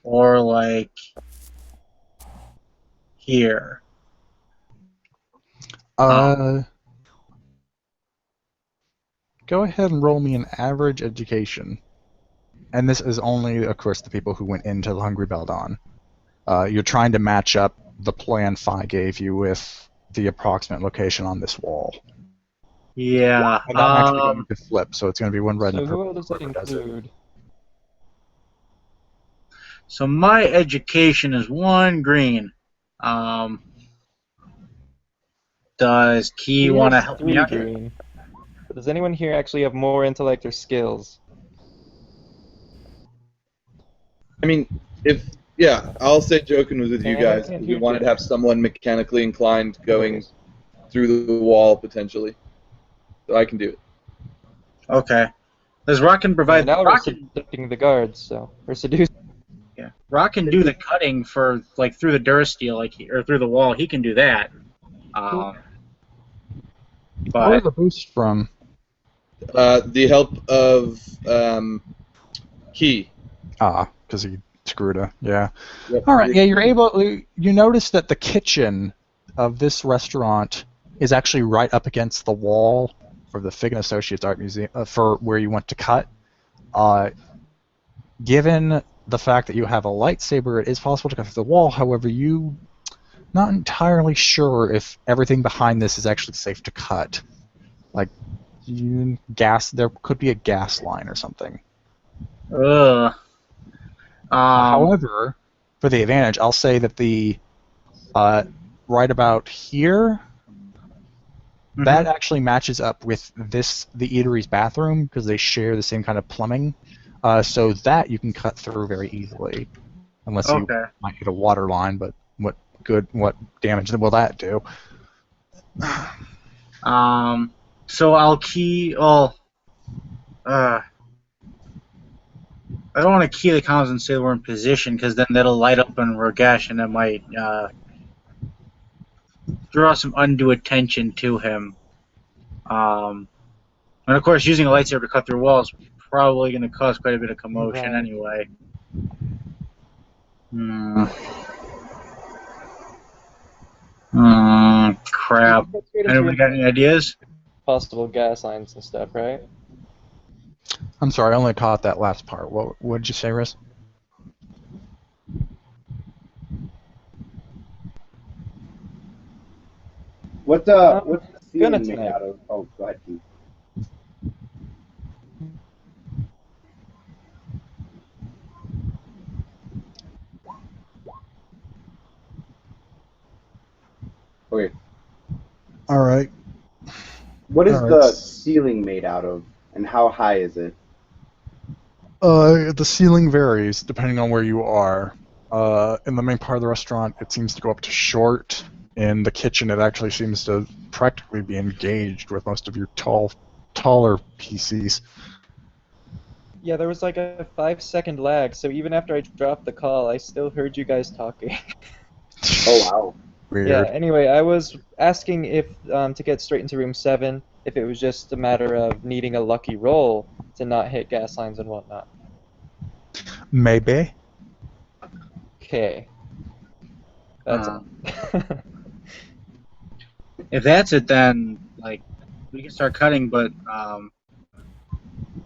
or like here. Go ahead and roll me an average education. And this is only, of course, the people who went into the Hungry Beldon. You're trying to match up the plan Phi gave you with the approximate location on this wall. Yeah. And I'm actually going to flip, so it's going to be one red So and a who purple. all does that desert. include? So my education is 1 green. Does Key He want to has help me 3 out here? green. But does anyone here actually have more intellect or skills? I mean, I'll say Jokin was with you And I guys can't because we hear wanted to you. have someone mechanically inclined going Anyways. through the wall potentially. So I can do it. Okay. Does Rock can provide? And Alro's Rock can, seducing the guards, so or seducing. yeah. Rock can do the cutting for like through the durasteel, or through the wall. He can do that. Where's But the boost from? The help of Key. Because he screwed her. Yeah. Yep. All right. Yeah, you're able. You notice that the kitchen of this restaurant is actually right up against the wall for the Figg Associates Art Museum for where you went to cut. Given the fact that you have a lightsaber, it is possible to cut through the wall. However, you not entirely sure if everything behind this is actually safe to cut. Like gas, there could be a gas line or something. However, for the advantage, I'll say that the right about here, that actually matches up with the eatery's bathroom because they share the same kind of plumbing. So that you can cut through very easily, unless you might hit a water line. But what damage will that do? So I'll key. I don't want to key the comms and say we're in position because then that'll light up on Rogesh and that might draw some undue attention to him. And of course, using a lightsaber to cut through walls is probably going to cause quite a bit of commotion anyway. Crap. Anybody got any ideas? Possible gas lines and stuff, right? I'm sorry, I only caught that last part. What did you say, Riz? What's the ceiling made out of? Oh, go ahead, Keith. Okay. All right. What is the ceiling made out of, and how high is it? The ceiling varies depending on where you are. In the main part of the restaurant, it seems to go up to short. In the kitchen, it actually seems to practically be engaged with most of your taller PCs. Yeah, there was like a 5-second lag, so even after I dropped the call, I still heard you guys talking. Oh, wow. Weird. Yeah, anyway, I was asking if, to get straight into room 7, if it was just a matter of needing a lucky roll to not hit gas lines and whatnot. Maybe. Okay. That's all. If that's it, then like we can start cutting, but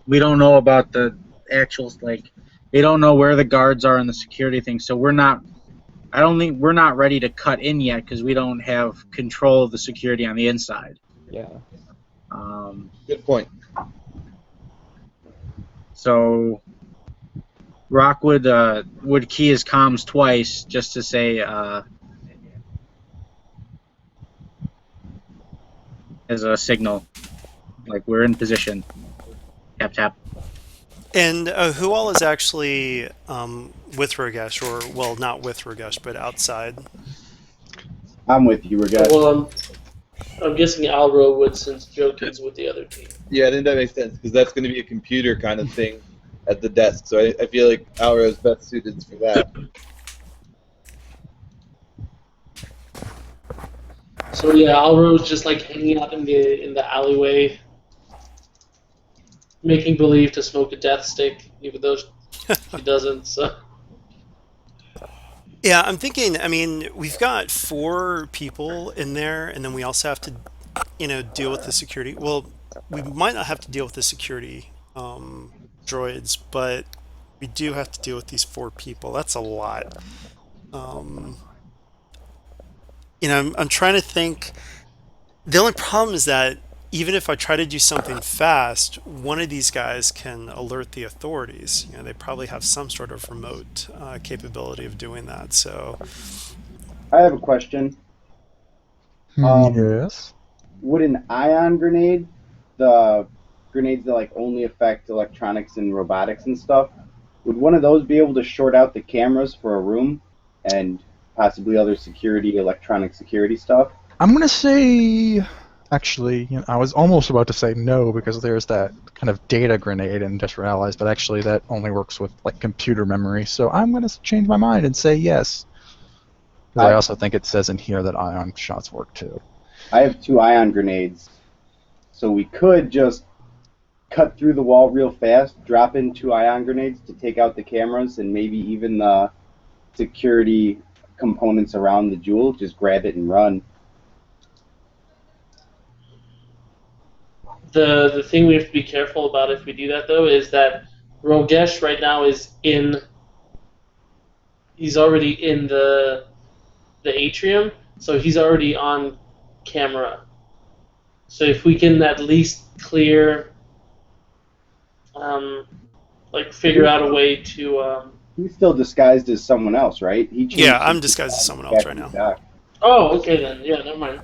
we don't know about the actual they don't know where the guards are and the security thing, so we're not. I don't think we're not ready to cut in yet because we don't have control of the security on the inside. Yeah. Good point. So Rock would key his comms twice just to say as a signal, like we're in position. Tap tap. And who all is actually with Rogesh, or well, not with Rogesh, but outside? I'm with you, Ragesh. Well, I'm guessing Alro would, since Jokin's with the other team. Yeah, I think that makes sense because that's going to be a computer kind of thing at the desk. So I feel like Alro is best suited for that. So yeah, Alro's just like hanging out in the alleyway, making believe to smoke a death stick, even though she doesn't. So. Yeah, I'm thinking. I mean, we've got 4 people in there, and then we also have to, deal with the security. Well, we might not have to deal with the security droids, but we do have to deal with these 4 people. That's a lot. I'm trying to think. The only problem is that even if I try to do something fast, one of these guys can alert the authorities. You know, they probably have some sort of remote capability of doing that. So, I have a question. Um, Yes. would an ion grenade, the grenades that like only affect electronics and robotics and stuff, would one of those be able to short out the cameras for a room and possibly other security, electronic security stuff? I'm going to say. Actually, I was almost about to say no because there's that kind of data grenade in Desperate Allies, but actually that only works with like computer memory. So I'm going to change my mind and say yes. Because I I, also think it says in here that ion shots work too. I have 2 ion grenades, so we could just cut through the wall real fast, drop in 2 ion grenades to take out the cameras and maybe even the security components around the jewel. Just grab it and run. The thing we have to be careful about if we do that though is that Rogesh right now is in. He's already in the atrium, so he's already on camera. So if we can at least clear, figure out a way to. He's still disguised as someone else, right? He yeah, changed I'm his disguised as disguise someone else after right he now. died. Oh, okay then. Yeah, never mind.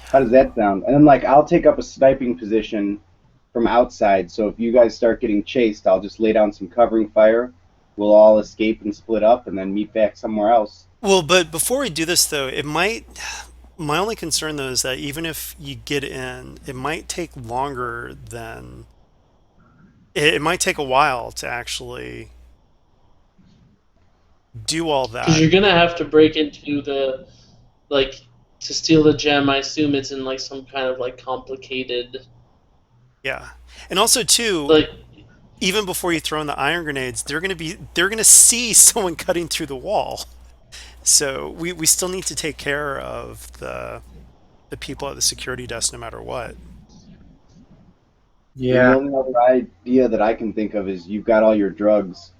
How does that sound? And then, like, I'll take up a sniping position from outside, so if you guys start getting chased, I'll just lay down some covering fire. We'll all escape and split up and then meet back somewhere else. Well, but before we do this, though, it might. My only concern, though, is that even if you get in, it might take longer than. It might take a while to actually do all Because that. you're gonna have to break into the like to steal the gem. I assume it's in like some kind of like complicated Yeah. And also, too, like. even before you throw in the iron grenades, they're gonna see someone cutting through the wall. So we still need to take care of the people at the security desk no matter what. And the Yeah. only other idea that I can think of is you've got all your drugs.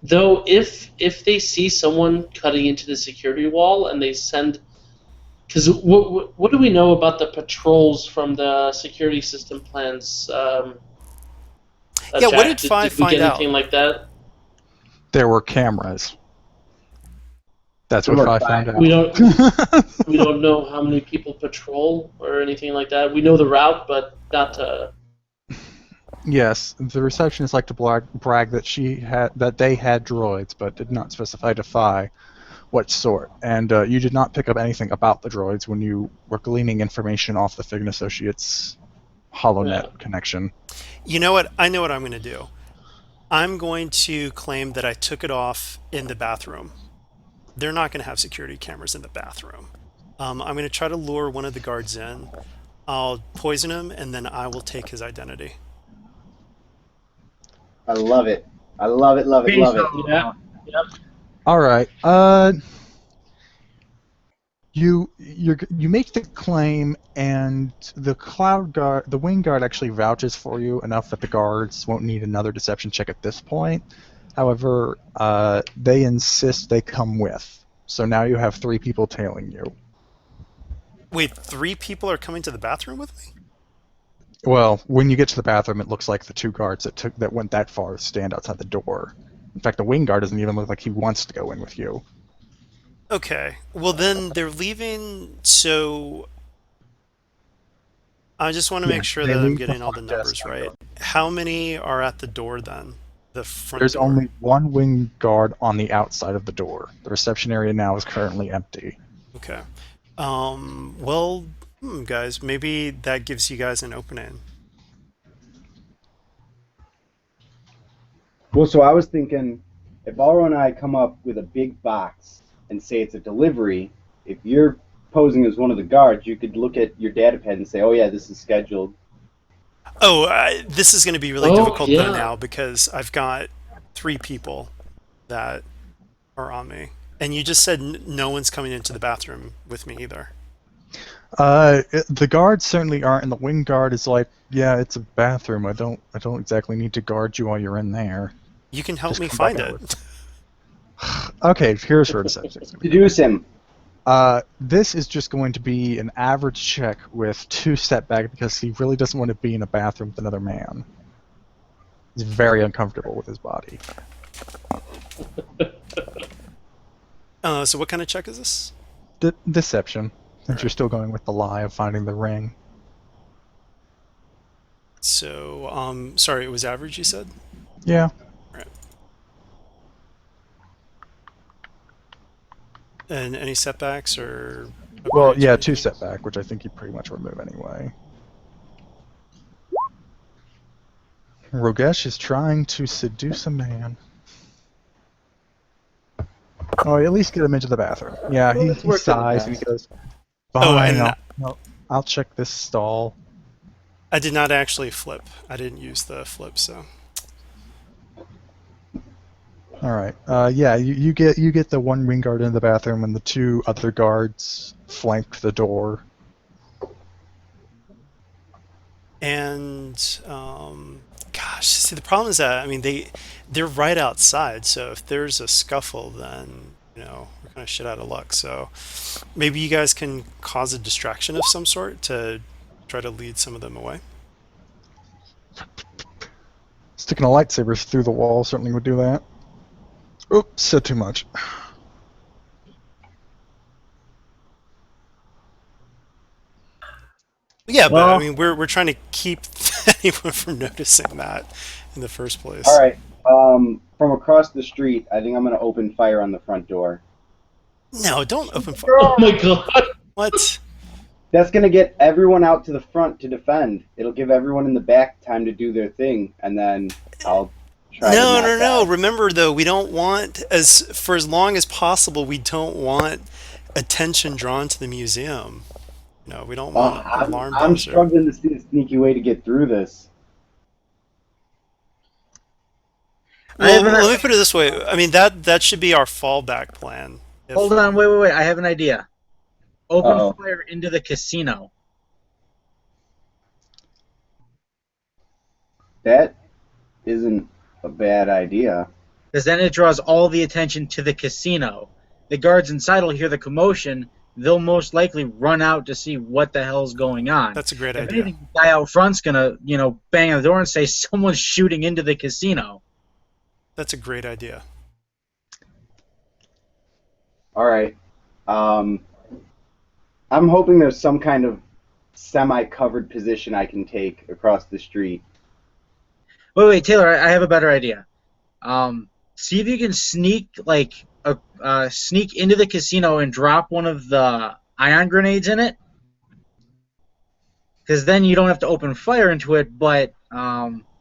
Though, if they see someone cutting into the security wall and they send, because what do we know about the patrols from the security system plans? Yeah, what Jack, did did, Five did we find get out? anything like that? There were cameras. That's There what were I five. found out. We don't know how many people patrol or anything like that. We know the route, but not. Yes, the receptionist liked to brag that they had droids, but did not specify to Phi what sort. And you did not pick up anything about the droids when you were gleaning information off the Figg Associates Yeah. HoloNet connection. You know what? I know what I'm going to do. I'm going to claim that I took it off in the bathroom. They're not going to have security cameras in the bathroom. I'm going to try to lure one of the guards in. I'll poison him, and then I will take his identity. I love it. I love it, love it, love it. Yeah. Yep. All right. You make the claim, and the wing guard actually vouches for you enough that the guards won't need another deception check at this point. However, they insist they come with. So now you have 3 people tailing you. Wait, 3 people are coming to the bathroom with me? Well, when you get to the bathroom, it looks like the 2 guards that went that far stand outside the door. In fact, the wing guard doesn't even look like he wants to go in with you. Okay. Well, then they're leaving, so I just want to make sure they that I'm leave the getting all the front numbers desk right. How many are at the door then? The front There's door. only 1 wing guard on the outside of the door. The reception area now is currently empty. Okay. Well, guys, maybe that gives you guys an opening. Well, so I was thinking, if Alro and I come up with a big box and say it's a delivery, if you're posing as one of the guards, you could look at your data pad and say, "Oh yeah, this is scheduled." Oh, this is going to be really Oh, difficult though yeah. now because I've got 3 people that are on me. And you just said no one's coming into the bathroom with me either. The guards certainly aren't, and the wing guard is like, yeah, it's a bathroom. I don't exactly need to guard you while you're in there. You can help Just me come back find out it. with Okay, here's where deception's going to be. Deduce him. This is just going to be an average check with 2 setback because he really doesn't want to be in a bathroom with another man. He's very uncomfortable with his body. So what kind of check is this? Deception. Since you're still going with the lie of finding the ring. So, sorry, it was average, you said? Yeah. Right. And any setbacks or... Well, upgrades or yeah, 2 anything? setback, which I think you pretty much remove anyway. Rogesh is trying to seduce a man. Oh, at least get him into the bathroom. Yeah, Well, he it's worked in the sighs and he past. goes, Oh, fine, and I'll check this stall. I did not actually flip. I didn't use the flip, so... Alright, yeah, you get the 1 wing guard in the bathroom and the 2 other guards flank the door. And, gosh, see, the problem is that, I mean, they're right outside, so if there's a scuffle, then, we're kind of shit out of luck. So maybe you guys can cause a distraction of some sort to try to lead some of them away. Sticking a lightsaber through the wall certainly would do that. Oops, said too much. Yeah, but Well- I mean, we're trying to keep anyone from noticing that in the first place. All right. From across the street, I think I'm going to open fire on the front door. No, don't open fire. Oh my god. What? That's going to get everyone out to the front to defend. It'll give everyone in the back time to do their thing, and then I'll try to No, knock no, no. out. Remember, though, we don't want, for as long as possible, we don't want attention drawn to the museum. No, we don't want alarm I'm bells. struggling to see a sneaky way to get through this. Well, let me put it this way. I mean, that should be our fallback plan. If- Hold on, wait. I have an idea. Open Uh-oh. fire into the casino. That isn't a bad idea. Because then it draws all the attention to the casino. The guards inside will hear the commotion. They'll most likely run out to see what the hell's going on. That's a great If idea. anything, the guy out front's gonna, bang on the door and say someone's shooting into the casino. That's a great idea. All right. I'm hoping there's some kind of semi-covered position I can take across the street. Wait, Taylor, I have a better idea. See if you can sneak sneak into the casino and drop one of the ion grenades in it. Because then you don't have to open fire into it, but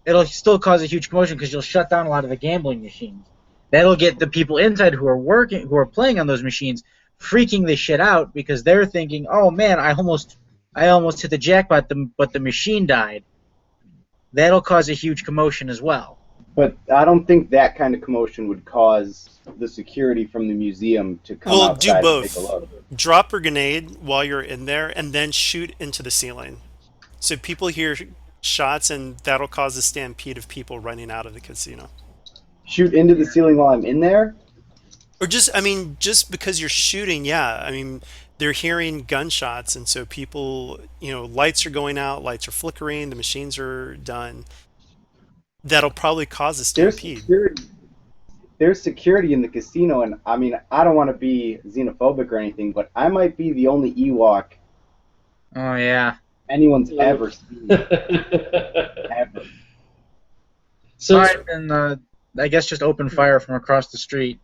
it'll still cause a huge commotion because you'll shut down a lot of the gambling machines. That'll get the people inside who are playing on those machines freaking the shit out because they're thinking, "Oh man, I almost hit the jackpot, but the machine died." That'll cause a huge commotion as well. But I don't think that kind of commotion would cause the security from the museum to come Well, do outside both. and take a look. Drop a grenade while you're in there, and then shoot into the ceiling. So people hear shots, and that'll cause a stampede of people running out of the casino. Shoot into the ceiling while I'm in there? Or just because you're shooting, yeah. I mean, they're hearing gunshots, and so people, lights are going out, lights are flickering, the machines are done. That'll probably cause a There's stampede. security. There's security in the casino, and I mean, I don't want to be xenophobic or anything, but I might be the only Ewok Oh yeah. anyone's ever seen. Ever. So All right, then I guess just open fire from across the street.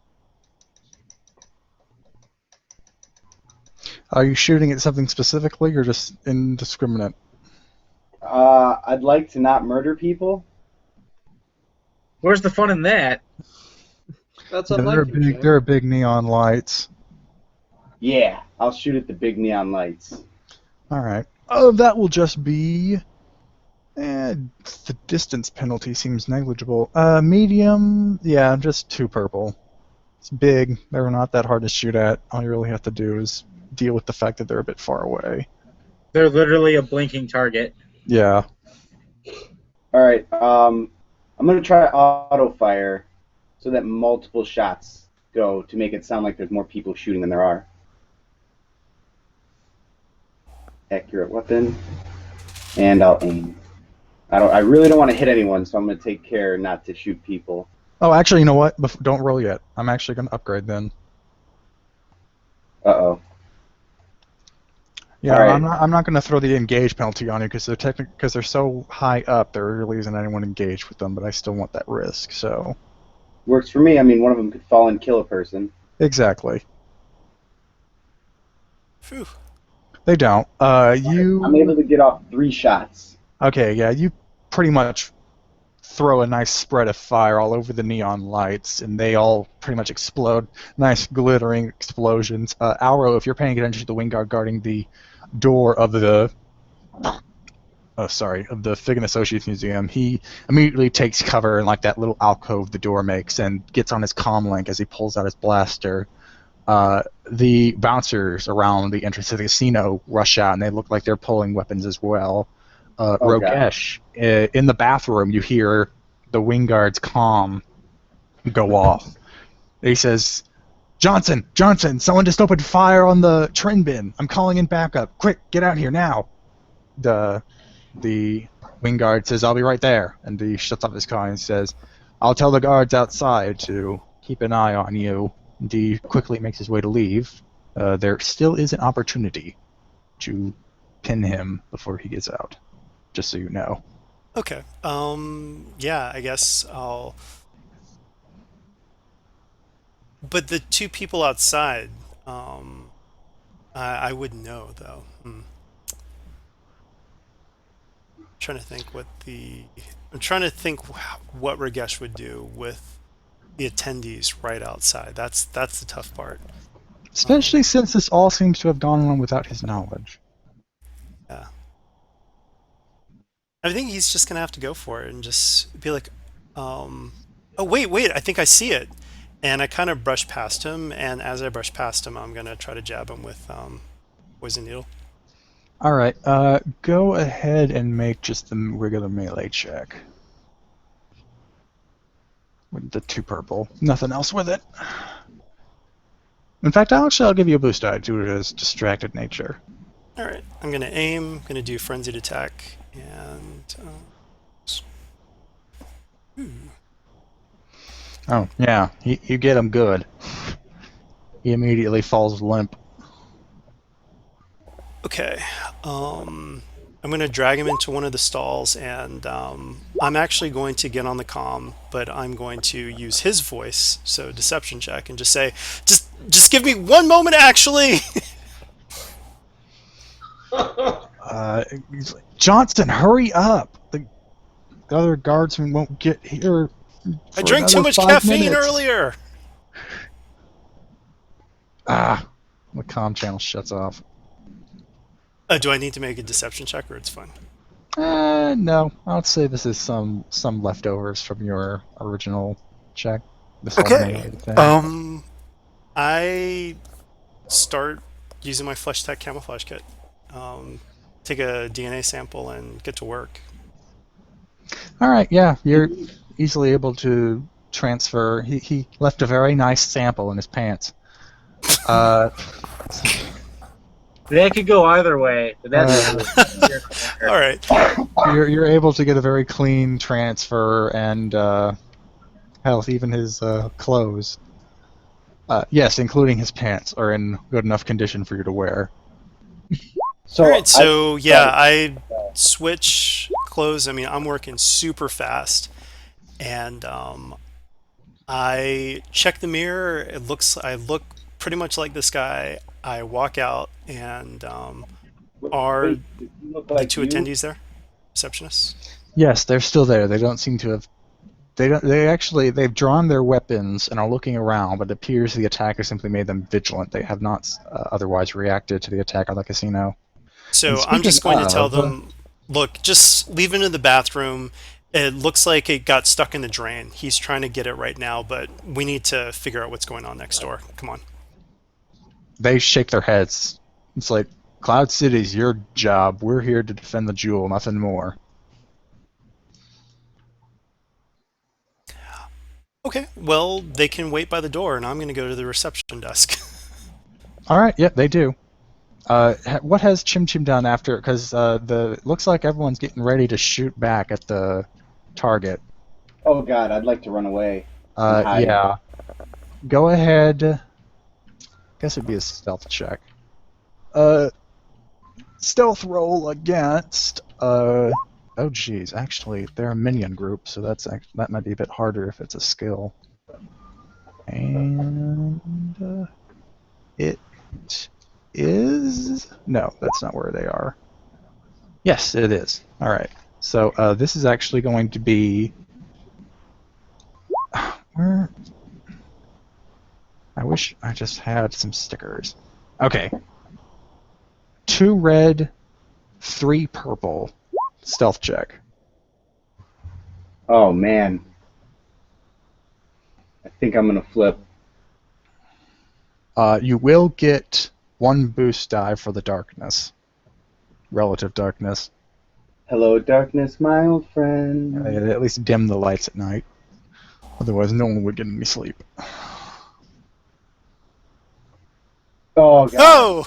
Are you shooting at something specifically or just indiscriminate? I'd like to not murder people. Where's the fun in that? That's There unlike are you, big, Jay. there are big neon lights. Yeah, I'll shoot at the big neon lights. All right. Oh, that will just be. The distance penalty seems negligible. Medium. Yeah, just 2 purple. It's big. They're not that hard to shoot at. All you really have to do is deal with the fact that they're a bit far away. They're literally a blinking target. Yeah. All right. I'm gonna try auto fire so that multiple shots go to make it sound like there's more people shooting than there are. Accurate weapon, and I'll aim. I really don't want to hit anyone, so I'm gonna take care not to shoot people. Oh, actually, you know what? Don't roll yet. I'm actually going to upgrade then. Uh-oh. Yeah, All right. I'm not going to throw the engage penalty on you because they're so high up, there really isn't anyone engaged with them. But I still want that risk. So Works for me. I mean, one of them could fall and kill a person. exactly, Phew. they don't. I'm able to get off 3 shots. Okay? Yeah, you pretty much throw a nice spread of fire all over the neon lights, and they all pretty much explode. Nice glittering explosions. Alro, if you're paying attention to the wing guard guarding the door of the of the Figg Associates Museum, he immediately takes cover in like that little alcove the door makes and gets on his comm link as he pulls out his blaster. The bouncers around the entrance to the casino rush out, and they look like they're pulling weapons as well. Rogesh, in the bathroom, you hear the wing guard's comm go off. He says, Johnson, someone just opened fire on the trend bin. I'm calling in backup. Quick, get out here now. The wing guard says, I'll be right there. And he shuts off his car and says, I'll tell the guards outside to keep an eye on you. And he quickly makes his way to leave. There still is an opportunity to pin him before he gets out. Just so you know. Okay. Yeah, I guess I'll. But the 2 people outside, I wouldn't know though. Trying to think I'm trying to think what Ragesh would do with the attendees right outside. That's the tough part. Especially since this all seems to have gone on without his knowledge. Yeah. I think he's just gonna have to go for it and just be like, oh wait, I think I see it. And I kind of brush past him, and as I brush past him, I'm gonna try to jab him with poison needle. Alright, go ahead and make just the regular melee check. With the 2 purple. Nothing else with it. In fact, I'll give you a boost die due to his distracted nature. Alright, I'm gonna aim, gonna do frenzied attack, and Oh, yeah, you get him good. He immediately falls limp. okay. I'm gonna drag him into one of the stalls, and I'm actually going to get on the comm, but I'm going to use his voice, so deception check, and just say, just give me 1 moment, actually. Johnson, hurry up! The other guardsmen won't get here. I drank too much caffeine earlier. The comm channel shuts off. Do I need to make a deception check, or it's fine? No. I'd say this is some leftovers from your original check. This Okay. I start using my flesh tech camouflage kit. Take a DNA sample and get to work. Alright, yeah, you're easily able to transfer. He left a very nice sample in his pants. That could go either way. But that's All right. You're able to get a very clean transfer, and hell, even his clothes. Yes, including his pants are in good enough condition for you to wear. So, All right. So I switch clothes. I mean, I'm working super fast, and I check the mirror. I look pretty much like this guy. I walk out, and are wait, you look the like 2 you? attendees there? Receptionists? Yes, they're still there. They don't seem to have. They've drawn their weapons and are looking around, but it appears the attacker simply made them vigilant. They have not otherwise reacted to the attack on the casino. So And I'm just speaking going to tell of- them, look, just leave it in the bathroom. It looks like it got stuck in the drain. He's trying to get it right now, but we need to figure out what's going on next door. Come on. They shake their heads. It's like, Cloud City's your job. We're here to defend the jewel, nothing more. Okay, well, they can wait by the door, and I'm going to go to the reception desk. All right, yeah, they do. What has Chim Chim done after? Because looks like everyone's getting ready to shoot back at the target. Oh God, I'd like to run away. and hide. Yeah. Go ahead. Guess it'd be a stealth check. Stealth roll against. Oh geez, actually they're a minion group, so that might be a bit harder if it's a skill. And it is no, that's not where they are. Yes, it is. All right. So this is actually going to be where. I wish I just had some stickers. Okay. 2 red, 3 purple. Stealth check. Oh man. I think I'm gonna flip. You will get 1 boost die for the darkness. Relative darkness. Hello, darkness, my old friend. At least dim the lights at night. Otherwise, no one would get any sleep. Oh God. Oh!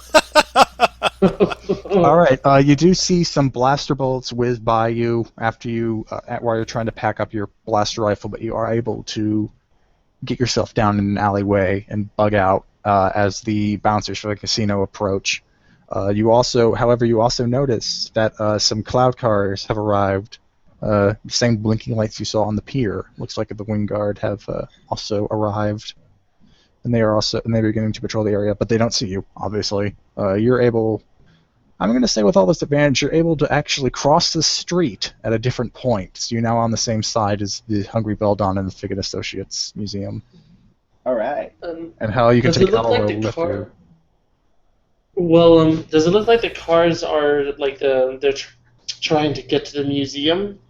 All right. You do see some blaster bullets whiz by you after while you're trying to pack up your blaster rifle, but you are able to get yourself down in an alleyway and bug out as the bouncers for the casino approach. You also notice that some cloud cars have arrived. Same blinking lights you saw on the pier. Looks like the Wing Guard have also arrived. And they are beginning to patrol the area, but they don't see you, obviously. You're able, I'm going to say with all this advantage, you're able to actually cross the street at a different point. So you're now on the same side as the Hungry Beldon and the Figg Associates Museum. All right. And how you can Does take it look like Alro the with car? you. Well, does it look like the cars are like they're trying to get to the museum?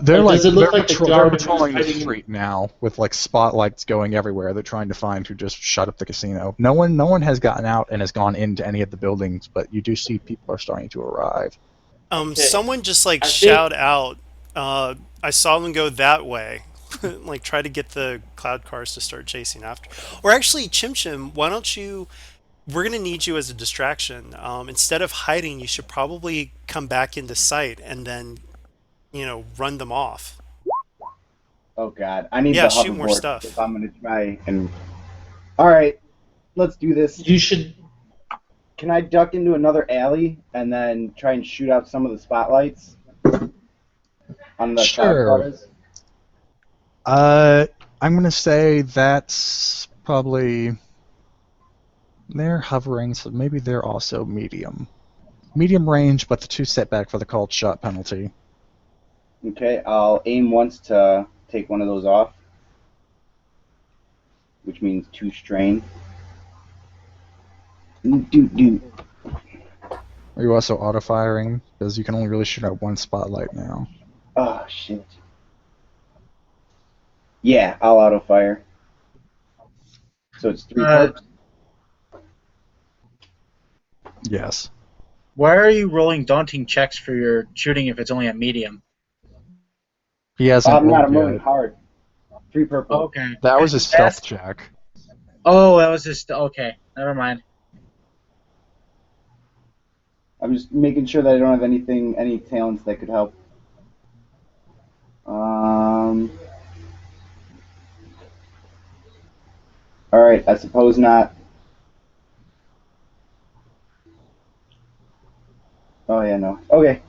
They're Or does it look like the they're guard is patrolling the hiding- street now with like spotlights going everywhere. They're trying to find who just shut up the casino. No one has gotten out and has gone into any of the buildings, but you do see people are starting to arrive. Okay. Someone just like I shout out. I saw them go that way. Like try to get the cloud cars to start chasing after. Or actually, Chim Chim, why don't you? We're gonna need you as a distraction. Instead of hiding, you should probably come back into sight and then, run them off. Oh God. I need Yeah, the shoot more hoverboard stuff. if I'm gonna try and. All right. Let's do this. You should. Can I duck into another alley and then try and shoot out some of the spotlights on the Sure. cloud cars? I'm gonna say that's probably they're hovering, so maybe they're also medium range, but the 2 setback for the called shot penalty. Okay, I'll aim once to take one of those off, which means 2 strain. Do. Are you also auto firing? Because you can only really shoot out 1 spotlight now. Oh shit. Yeah, I'll auto fire. So it's 3 parts. Yes. Why are you rolling daunting checks for your shooting if it's only at medium? He hasn't I'm not. I'm rolled rolling yet. hard. 3 purple. Okay. That was a stealth check. Oh, that was just okay. Never mind. I'm just making sure that I don't have any talents that could help. All right, I suppose not. Oh yeah, no. Okay.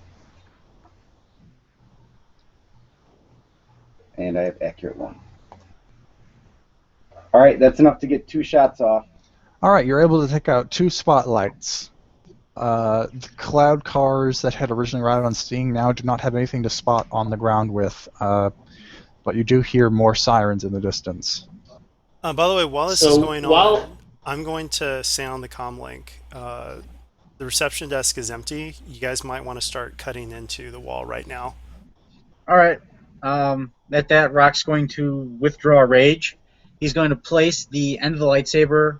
And I have accurate 1. All right, that's enough to get 2 shots off. All right, you're able to take out 2 spotlights. The cloud cars that had originally arrived on Sting now do not have anything to spot on the ground with, but you do hear more sirens in the distance. By the way, while this is going on, I'm going to say on the comm link, the reception desk is empty. You guys might want to start cutting into the wall right now. All right. At that, Rock's going to withdraw rage. he's going to place the end of the lightsaber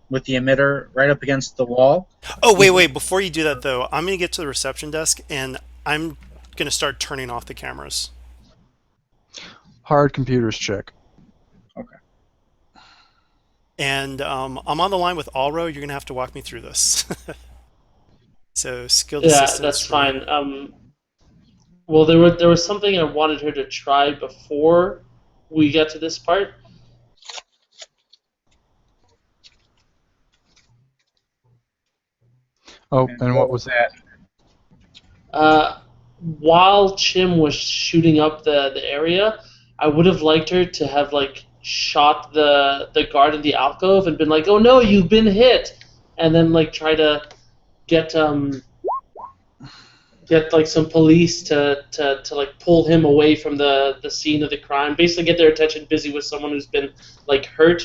with the emitter right up against the wall. Oh, wait. Before you do that, though, I'm going to get to the reception desk, and I'm going to start turning off the cameras. Hard computers check. Okay. And I'm on the line with Alro. You're going to have to walk me through this. So, skilled assistance. Yeah, that's fine. Well, there was something I wanted her to try before we get to this part. Oh, and what was that? While Chim was shooting up the area, I would have liked her to have like shot the guard in the alcove and been like, "Oh no, you've been hit," and then like try to get like some police to like pull him away from the scene of the crime. Basically, get their attention busy with someone who's been like hurt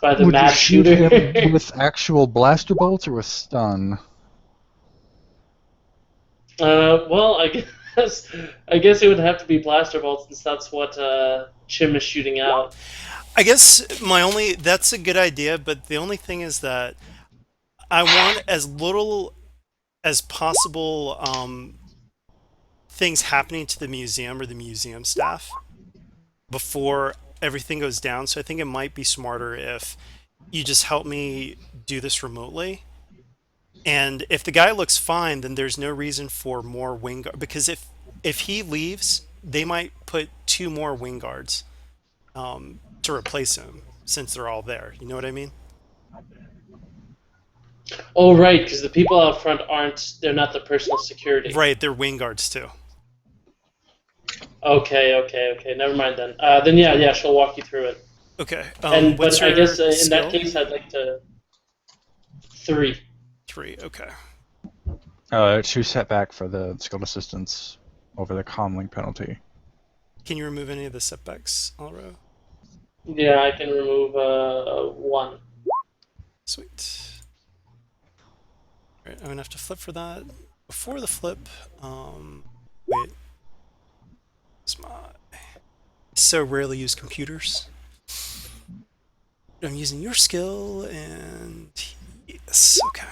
by the Would mad you shoot shooter. him with actual blaster bolts or with stun? Well, I guess it would have to be blaster bolts since that's what Chim is shooting out. I guess that's a good idea, but the only thing is that I want as little as possible things happening to the museum or the museum staff before everything goes down. So I think it might be smarter if you just help me do this remotely. And if the guy looks fine, then there's no reason for more wing guard, because if he leaves, they might put 2 more wing guards to replace him since they're all there. You know what I mean? Oh, right, because the people out front they're not the personal security. Right, they're wing guards too. Okay, never mind then. Then yeah, she'll walk you through it. Okay. But I guess in skill? that case, I'd like to 3. 3, okay. 2 setback for the skilled assistance over the comlink penalty. Can you remove any of the setbacks, Alro? Yeah, I can remove 1. Sweet. Alright, I'm gonna have to flip for that. Before the flip, wait. So rarely use computers. I'm using your skill, and yes, okay.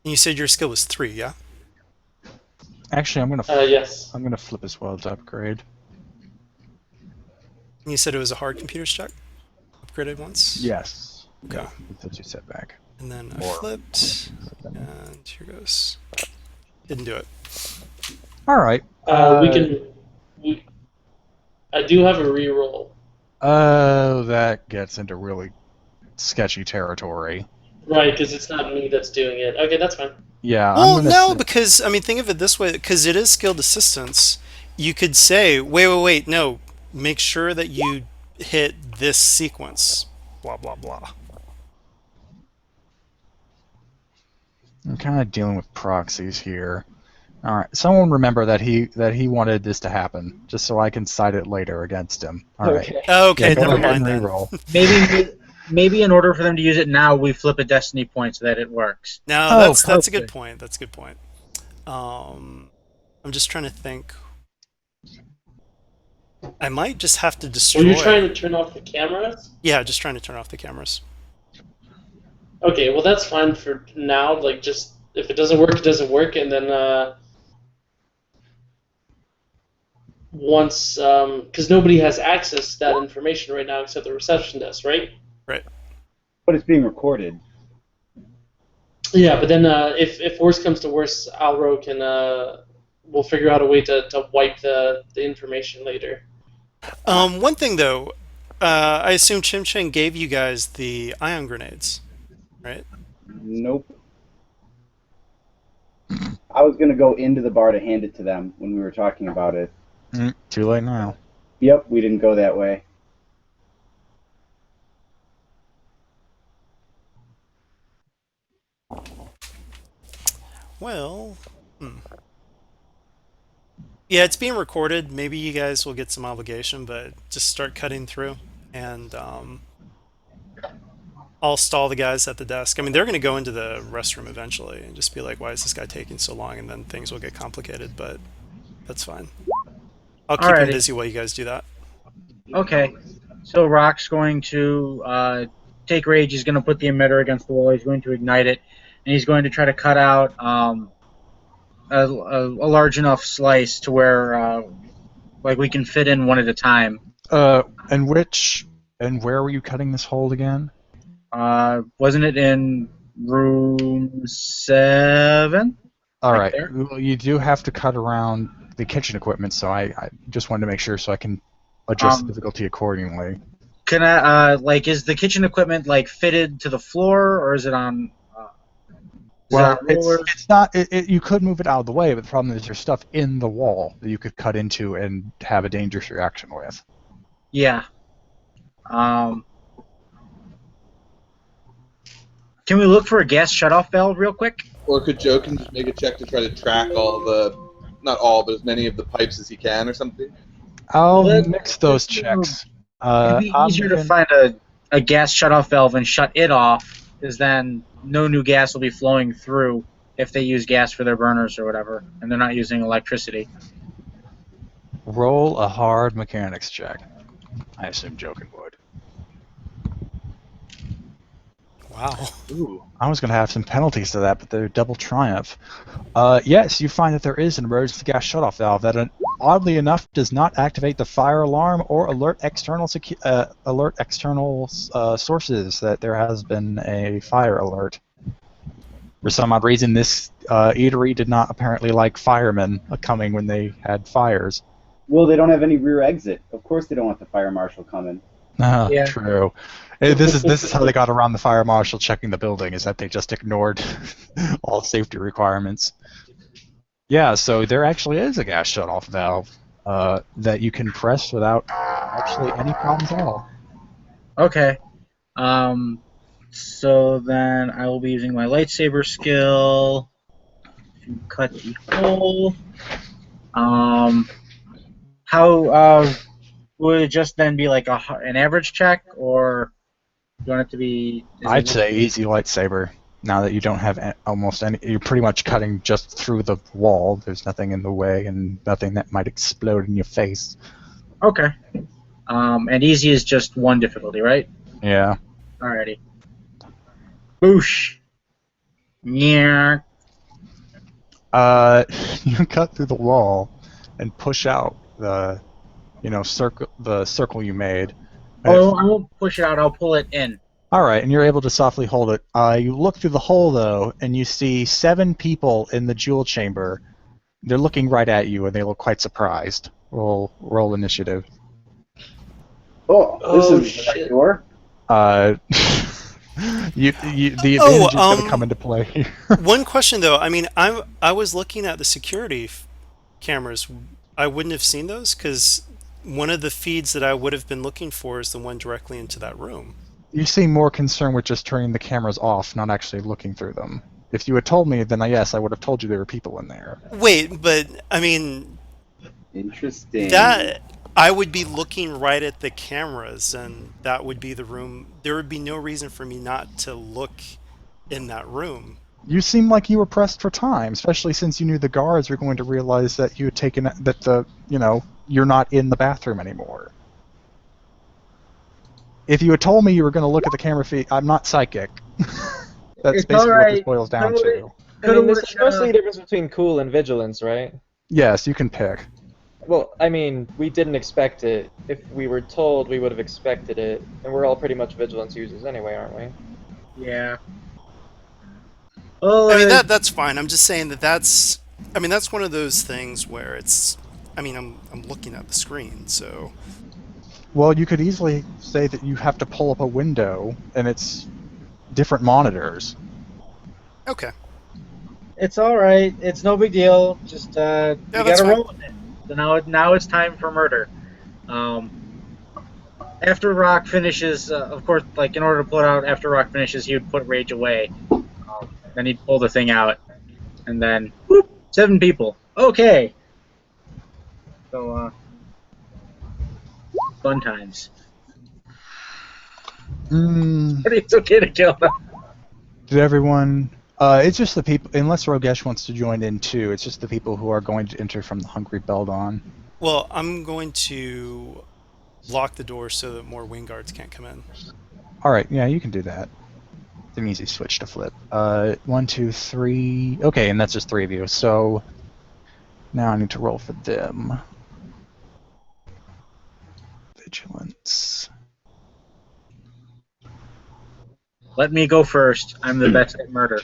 And you said your skill was 3, yeah? Actually, I'm gonna yes. I'm gonna flip as well to upgrade. And you said it was a hard computers check? Upgraded once? Yes. Okay. With the 2 setback. And then I flipped, and here goes. Didn't do it. All right. I do have a reroll. Oh, that gets into really sketchy territory. Right, because it's not me that's doing it. Okay, that's fine. Yeah. Well, no, because I mean, think of it this way: because it is skilled assistance, you could say, "Wait, no, make sure that you hit this sequence." Blah blah blah. I'm kind of dealing with proxies here. All right. Someone remember that he wanted this to happen, just so I can cite it later against him. All right. Okay. Okay, Yeah, go never ahead mind and then. reroll. Maybe in order for them to use it now, we flip a destiny point so that it works. No, Oh, that's a good perfect. point. That's a good point. I'm just trying to think. I might just have to destroy. Were you trying to turn off the cameras? Yeah, just trying to turn off the cameras. Okay, well that's fine for now. Like, just if it doesn't work, it doesn't work, and then once, because nobody has access to that information right now except the reception desk, right? Right. But it's being recorded. Yeah, but then if worse comes to worse, Alro can we'll figure out a way to wipe the information later. One thing though, I assume Chim Chang gave you guys the ion grenades, right? Nope. I was gonna go into the bar to hand it to them when we were talking about it. Too late now. Yep, we didn't go that way. Well, yeah, it's being recorded. Maybe you guys will get some obligation, but just start cutting through, and I'll stall the guys at the desk. I mean, they're going to go into the restroom eventually and just be like, "Why is this guy taking so long?" And then things will get complicated, but that's fine. I'll keep him Alrighty. busy while you guys do that. Okay. So Rock's going to take Rage. He's going to put the emitter against the wall. He's going to ignite it, and he's going to try to cut out a large enough slice to where like we can fit in one at a time. And where were you cutting this hole again? Wasn't it in room 7? All Like right. there? Well, you do have to cut around the kitchen equipment, so I just wanted to make sure so I can adjust the difficulty accordingly. Can I is the kitchen equipment like fitted to the floor, or is it on? Well, rollers? it's not. You could move it out of the way, but the problem is there's stuff in the wall that you could cut into and have a dangerous reaction with. Yeah. Can we look for a gas shutoff valve real quick? Or could Jokin just make a check to try to track all the, not all, but as many of the pipes as he can or something? I'll Well, mix those checks. It'd be easier to find a gas shutoff valve and shut it off, because then no new gas will be flowing through if they use gas for their burners or whatever, and they're not using electricity. Roll a hard mechanics check. I assume Jokin would. Wow. Ooh, I was going to have some penalties to that, but they're double triumph. Yes, you find that there is an emergency gas shutoff valve that, oddly enough, does not activate the fire alarm or alert external sources that there has been a fire alert. For some odd reason, this eatery did not apparently like firemen coming when they had fires. Well, they don't have any rear exit. Of course they don't want the fire marshal coming. Yeah. True. This is how they got around the fire marshal checking the building, is that they just ignored all safety requirements. Yeah, so there actually is a gas shutoff valve that you can press without actually any problems at all. Okay. So then I will be using my lightsaber skill to cut the hole. How would it just then be like an average check, or do you want it to be? I'd say easy lightsaber. Now that you don't have almost any, you're pretty much cutting just through the wall. There's nothing in the way and nothing that might explode in your face. Okay. And easy is just one difficulty, right? Yeah. Alrighty. Boosh. Yeah. You cut through the wall and push out the, circle you made. Oh, I won't push it out. I'll pull it in. All right, and you're able to softly hold it. You look through the hole, though, and you see 7 people in the jewel chamber. They're looking right at you, and they look quite surprised. Roll initiative. Oh, this is the shit. right door. The advantage is going to come into play here. One question though, I mean, I was looking at the security cameras. I wouldn't have seen those because one of the feeds that I would have been looking for is the one directly into that room. You seem more concerned with just turning the cameras off, not actually looking through them. If you had told me, then yes, I would have told you there were people in there. Wait, but I mean, Interesting. that I would be looking right at the cameras, and that would be the room. There would be no reason for me not to look in that room. You seem like you were pressed for time, especially since you knew the guards were going to realize that you had taken that you're not in the bathroom anymore. If you had told me you were going to look at the camera feed, I'm not psychic. That's It's basically what alright. this boils down to. I mean, there's mostly a difference between cool and vigilance, right? Yes, you can pick. Well, I mean, we didn't expect it. If we were told, we would have expected it. And we're all pretty much vigilance users anyway, aren't we? Yeah. Well, I mean, that's fine. I'm just saying that's one of those things where it's. I mean, I'm looking at the screen, so. Well, you could easily say that you have to pull up a window, and it's different monitors. Okay. It's all right. It's no big deal. Just you that's gotta fine. roll with it. So now it's time for murder. After Rock finishes, of course, like in order to pull it out, after Rock finishes, he would put Rage away. Then he'd pull the thing out, and then whoop, 7 people. Okay. So fun times. But it's okay to kill them. Did everyone... it's just the people... Unless Rogesh wants to join in too, it's just the people who are going to enter from the Hungry Beldon. Well, I'm going to lock the door so that more wing guards can't come in. All right, yeah, you can do that. It's an easy switch to flip. 1, 2, 3. Okay, and that's just 3 of you. So now I need to roll for them. Vigilance. Let me go first. I'm the best at murder.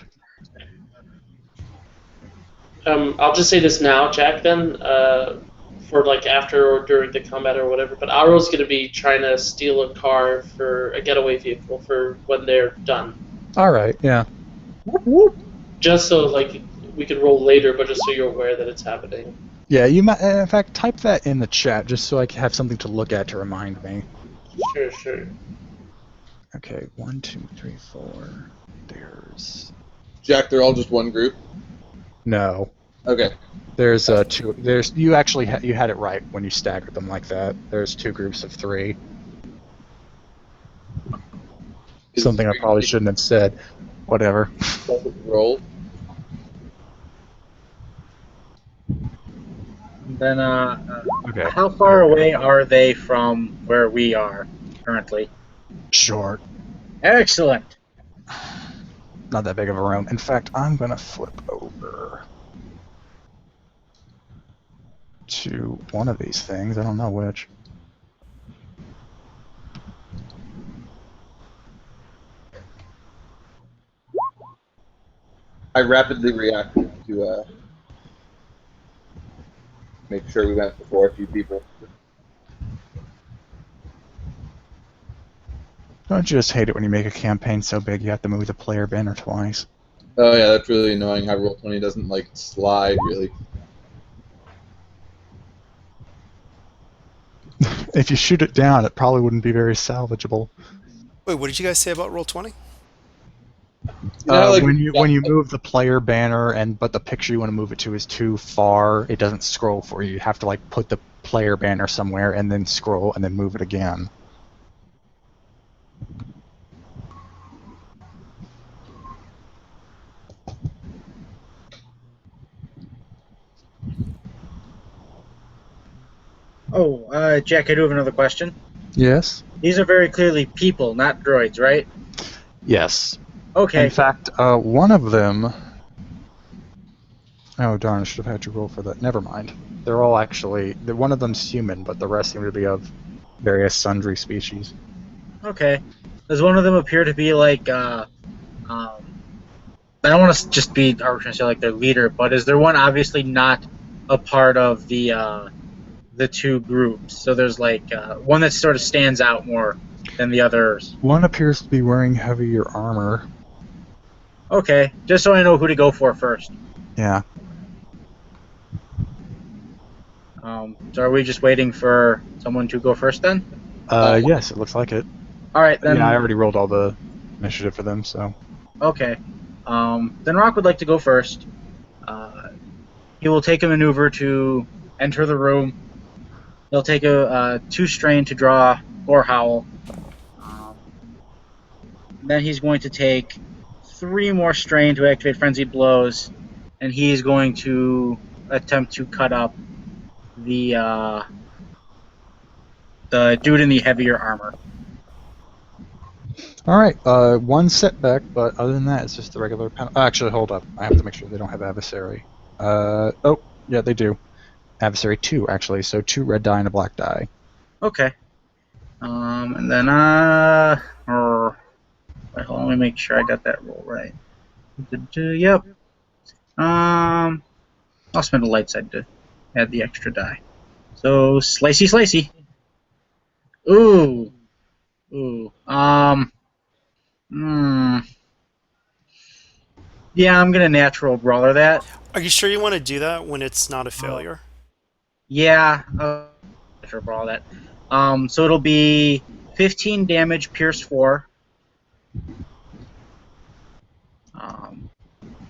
I'll just say this now, Jack. Then, for like after or during the combat or whatever. But Auro's going to be trying to steal a car for a getaway vehicle for when they're done. All right, yeah. Just so like we can roll later, but just so you're aware that it's happening. Yeah, you might, in fact, type that in the chat just so I can have something to look at to remind me. Sure. Okay, 1, 2, 3, 4. There's Jack, they're all just one group? no. Okay. There's two. There's you actually you had it right when you staggered them like that. There's 2 groups of 3. Something I probably shouldn't have said. Whatever. Roll. Then, Okay. how far away are they from where we are currently? Short. Excellent. Not that big of a room. In fact, I'm gonna flip over to one of these things. I don't know which. I rapidly reacted to make sure we went before a few people. Don't you just hate it when you make a campaign so big you have to move the player banner twice? Oh yeah, that's really annoying how Roll20 doesn't like slide really. If you shoot it down, it probably wouldn't be very salvageable. Wait, what did you guys say about Roll20? When you move the player banner but the picture you want to move it to is too far, it doesn't scroll for you. You have to like put the player banner somewhere and then scroll and then move it again. Oh, Jack, I do have another question. Yes. These are very clearly people, not droids, right? Yes. Okay. In fact, one of them. Oh darn! I should have had you roll for that. Never mind. They're all actually. One of them's human, but the rest seem to be of various sundry species. Okay. Does one of them appear to be like, I don't want to just be arbitrary, say like their leader, but is there one obviously not a part of the 2 groups? So there's like one that sort of stands out more than the others. One appears to be wearing heavier armor. Okay, just so I know who to go for first. Yeah. So are we just waiting for someone to go first then? Yes, it looks like it. All right then. Yeah, I already rolled all the initiative for them, so. Okay. Then Rock would like to go first. He will take a maneuver to enter the room. He'll take a 2 strain to draw Gore Howl. Then he's going to take 3 more strain to activate Frenzied Blows, and he's going to attempt to cut up the dude in the heavier armor. All right. One setback, but other than that, it's just the regular penalty. Actually, hold up. I have to make sure they don't have adversary. Oh, yeah, they do. Adversary 2, actually. So 2 red die and a black die. Okay. And then wait, hold on, let me make sure I got that roll right. Yep. I'll spend a light side to add the extra die. So slicey. Ooh. Yeah, I'm gonna natural brawler that. Are you sure you want to do that when it's not a failure? Yeah, natural brawl that. So it'll be 15 damage, pierce 4.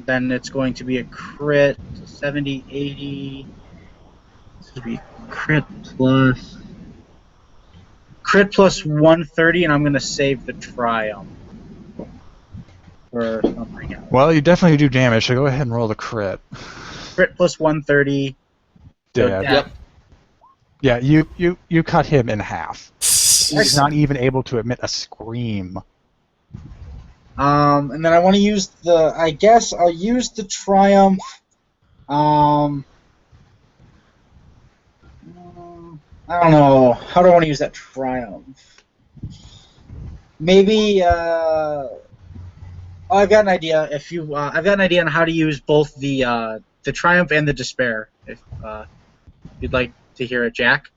Then it's going to be a crit, 70, 80. This would be crit plus 130, and I'm going to save the triumph for something else. Well, you definitely do damage, so go ahead and roll the crit. Crit plus 130. So Dead. death. Yeah, you cut him in half. He's not even able to emit a scream. And then I want to use I guess I'll use the triumph. I don't know. How do I want to use that triumph? Maybe. Oh, I've got an idea. I've got an idea on how to use both the triumph and the despair. If you'd like to hear it, Jack.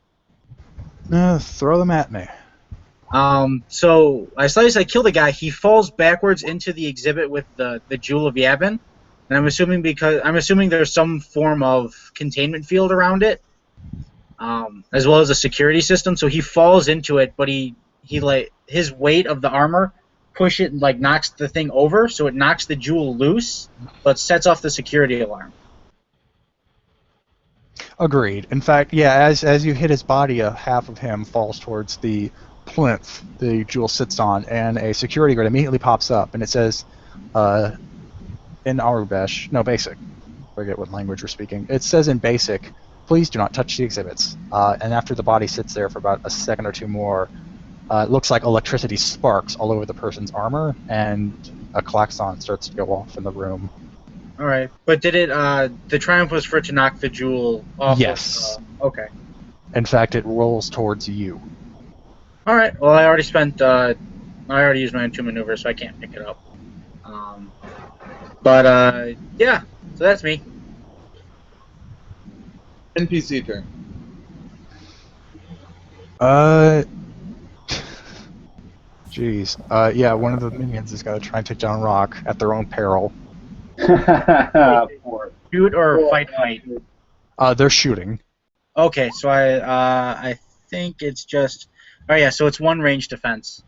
Throw them at me. So I kill the guy. He falls backwards into the exhibit with the Jewel of Yavin, and I'm assuming there's some form of containment field around it, as well as a security system. So he falls into it, but he like his weight of the armor knocks the thing over, so it knocks the jewel loose, but sets off the security alarm. Agreed. In fact, yeah, as you hit his body, half of him falls towards the plinth the jewel sits on, and a security guard immediately pops up, and it says, in Arubesh, no, Basic. Forget what language we're speaking. It says in Basic, please do not touch the exhibits. And after the body sits there for about a second or two more, it looks like electricity sparks all over the person's armor, and a klaxon starts to go off in the room. All right, but did it? The triumph was for it to knock the jewel off. Yes. Okay. In fact, it rolls towards you. All right. Well, I already used my 2 maneuvers, so I can't pick it up. Yeah. So that's me. NPC turn. Jeez. Yeah, one of the minions is going to try and take down Rock at their own peril. Poor. Shoot or fight? They're shooting. Okay, so I think it's just. Oh yeah, so it's one range defense.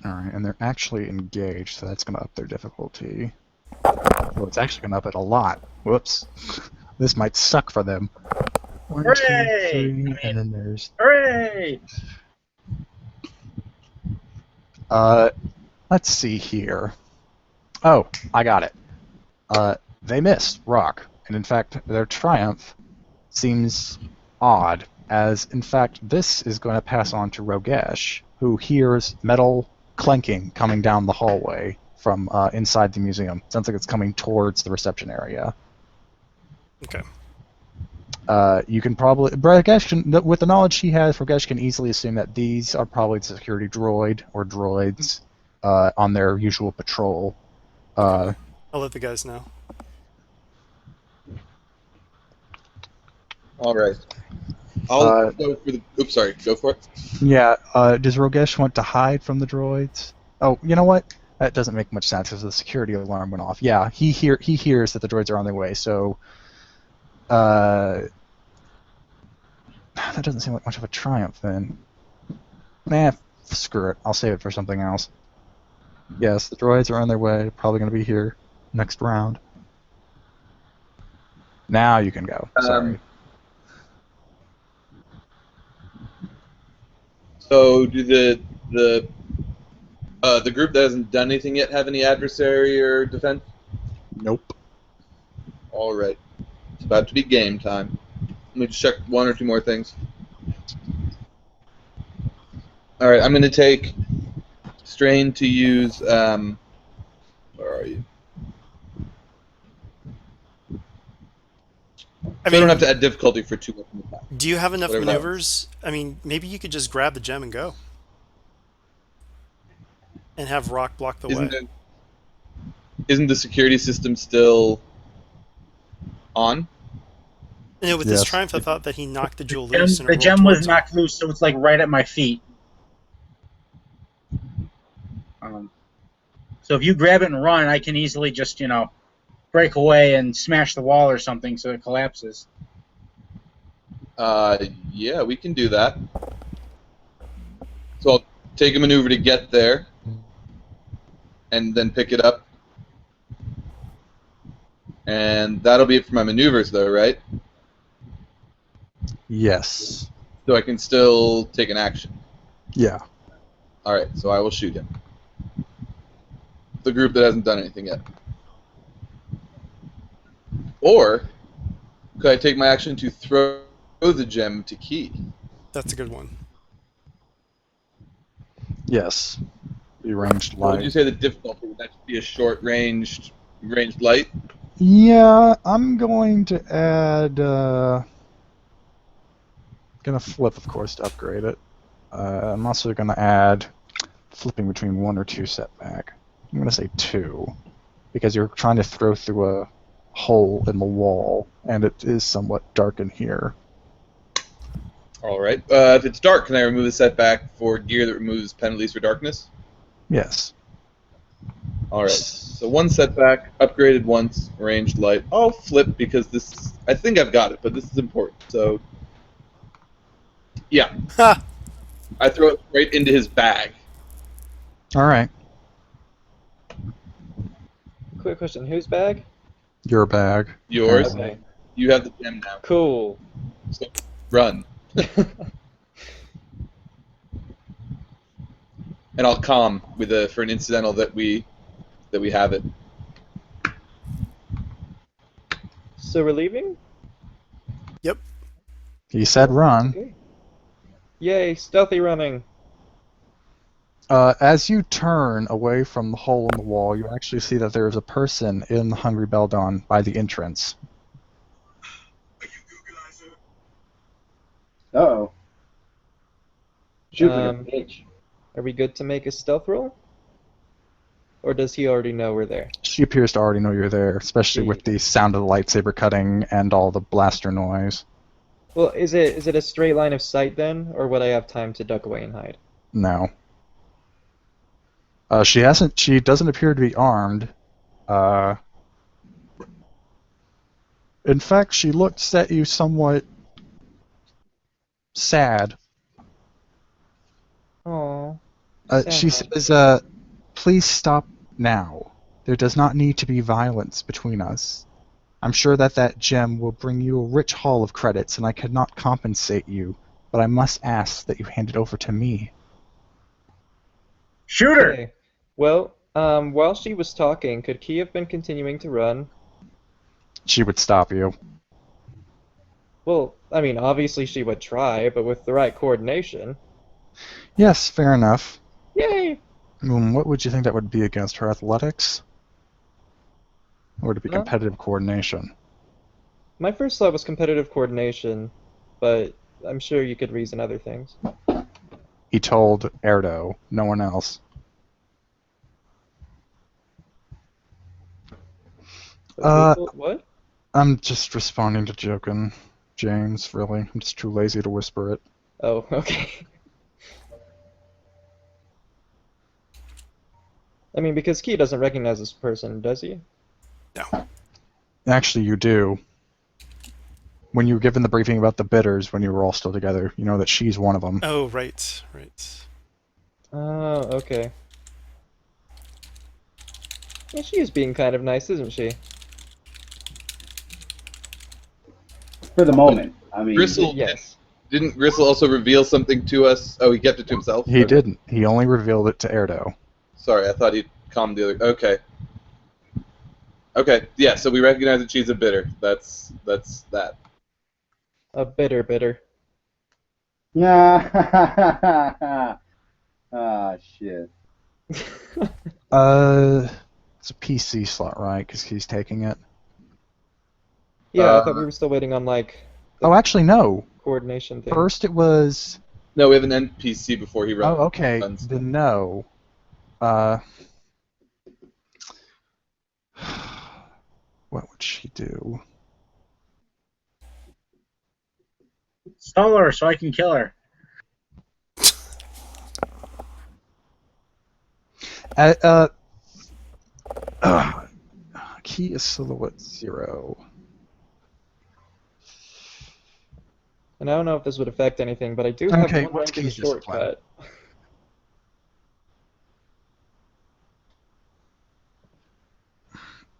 Alright, and they're actually engaged, so that's going to up their difficulty. Well, it's actually going to up it a lot. Whoops. This might suck for them. 1, 2, Hooray! 3, and then there's... Hooray! Let's see here. Oh, I got it. They missed Rock, and in fact, their triumph seems odd, as in fact, this is going to pass on to Rogesh, who hears metal clanking coming down the hallway from inside the museum. Sounds like it's coming towards the reception area. Okay. You can probably... Rogesh can, with the knowledge he has, Rogesh can easily assume that these are probably the security droid or droids on their usual patrol. I'll let the guys know. All right. I'll go for the... Oops, sorry. Go for it. Yeah, does Rogesh want to hide from the droids? Oh, you know what? That doesn't make much sense because the security alarm went off. Yeah, he hears that the droids are on their way, so... that doesn't seem like much of a triumph, then. Nah, screw it. I'll save it for something else. Yes, the droids are on their way. Probably going to be here next round. Now you can go. Sorry. So, do the group that hasn't done anything yet have any adversary or defense? Nope. All right. It's about to be game time. Let me just check 1 or 2 more things. All right, I'm going to take strain to use. Where are you? I don't have to add difficulty for 2 weapon attack. Do you have enough Whatever that maneuvers? I mean, maybe you could just grab the gem and go. And have Rock block the way. Isn't the security system still on? You know, with Yes. this triumph, I thought that he knocked the jewel loose. And it The rolled gem was towards knocked loose, so it's like right at my feet. So if you grab it and run, I can easily just, break away and smash the wall or something so it collapses. Yeah, we can do that. So I'll take a maneuver to get there, and then pick it up. And that'll be it for my maneuvers, though, right? Yes. So I can still take an action. Yeah. Alright, so I will shoot him. The group that hasn't done anything yet. Or, could I take my action to throw throw the gem to Key. That's a good one. Yes. Be ranged What would you light. say the difficulty would that just be a short ranged light? Yeah, I'm going to add. Gonna flip, of course, to upgrade it. I'm also gonna add flipping between 1 or 2 setback. I'm gonna say 2 because you're trying to throw through a hole in the wall, and it is somewhat dark in here. All right. If it's dark, can I remove the setback for gear that removes penalties for darkness? Yes. All right. So 1 setback, upgraded once, ranged light. I'll flip because this. I think I've got it, but this is important. So, yeah, Ha! I throw it right into his bag. All right. Quick question: whose bag? Your bag. Yours. apparently. Okay. You have the gem now. Cool. So run, and I'll calm with for an incidental that we have it. So we're leaving? Yep. He said run. Okay. Yay, stealthy running. As you turn away from the hole in the wall, you actually see that there is a person in the Hungry Beldon by the entrance. Uh-oh. Shoot like a Um, bitch. Are we good to make a stealth roll? Or does he already know we're there? She appears to already know you're there, especially with the sound of the lightsaber cutting and all the blaster noise. Well, is it a straight line of sight then, or would I have time to duck away and hide? No. She doesn't appear to be armed. In fact, she looks at you somewhat sad. Oh, She sad. says, please stop now. There does not need to be violence between us. I'm sure that gem will bring you a rich haul of credits, and I cannot compensate you, but I must ask that you hand it over to me. Shoot her! Okay. Well, while she was talking, could Key have been continuing to run? She would stop you. Well, I mean, obviously she would try, but with the right coordination. Yes, fair enough. Yay! What would you think that would be against her athletics? Or would it be Huh? competitive coordination? My first thought was competitive coordination, but I'm sure you could reason other things. He told Erdo, no one else. What? I'm just responding to joking, James, really. I'm just too lazy to whisper it. Oh, okay. I mean, because Key doesn't recognize this person, does he? No. Actually, you do. When you were given the briefing about the bidders when you were all still together, you know that she's one of them. Oh, right, right. Oh, okay. Yeah, she is being kind of nice, isn't she? For the moment. I mean, Gristle Yes. didn't Gristle also reveal something to us? Oh, he kept it to himself. He Okay. didn't. He only revealed it to Erdo. Sorry, I thought he'd calmed the other. Okay. Okay. Yeah. So we recognize that she's a bidder. That's that. A bitter. yeah. Ah, shit. It's a PC slot, right? Because he's taking it. Yeah, I thought we were still waiting on, like, Oh, actually, no. coordination thing. First it was... No, we have an NPC before he runs. Oh, okay. Then no. What would she do? Stall her so I can kill her. Key is silhouette 0. And I don't know if this would affect anything, but I do have Okay, one what's rank in the Key's discipline? shortcut.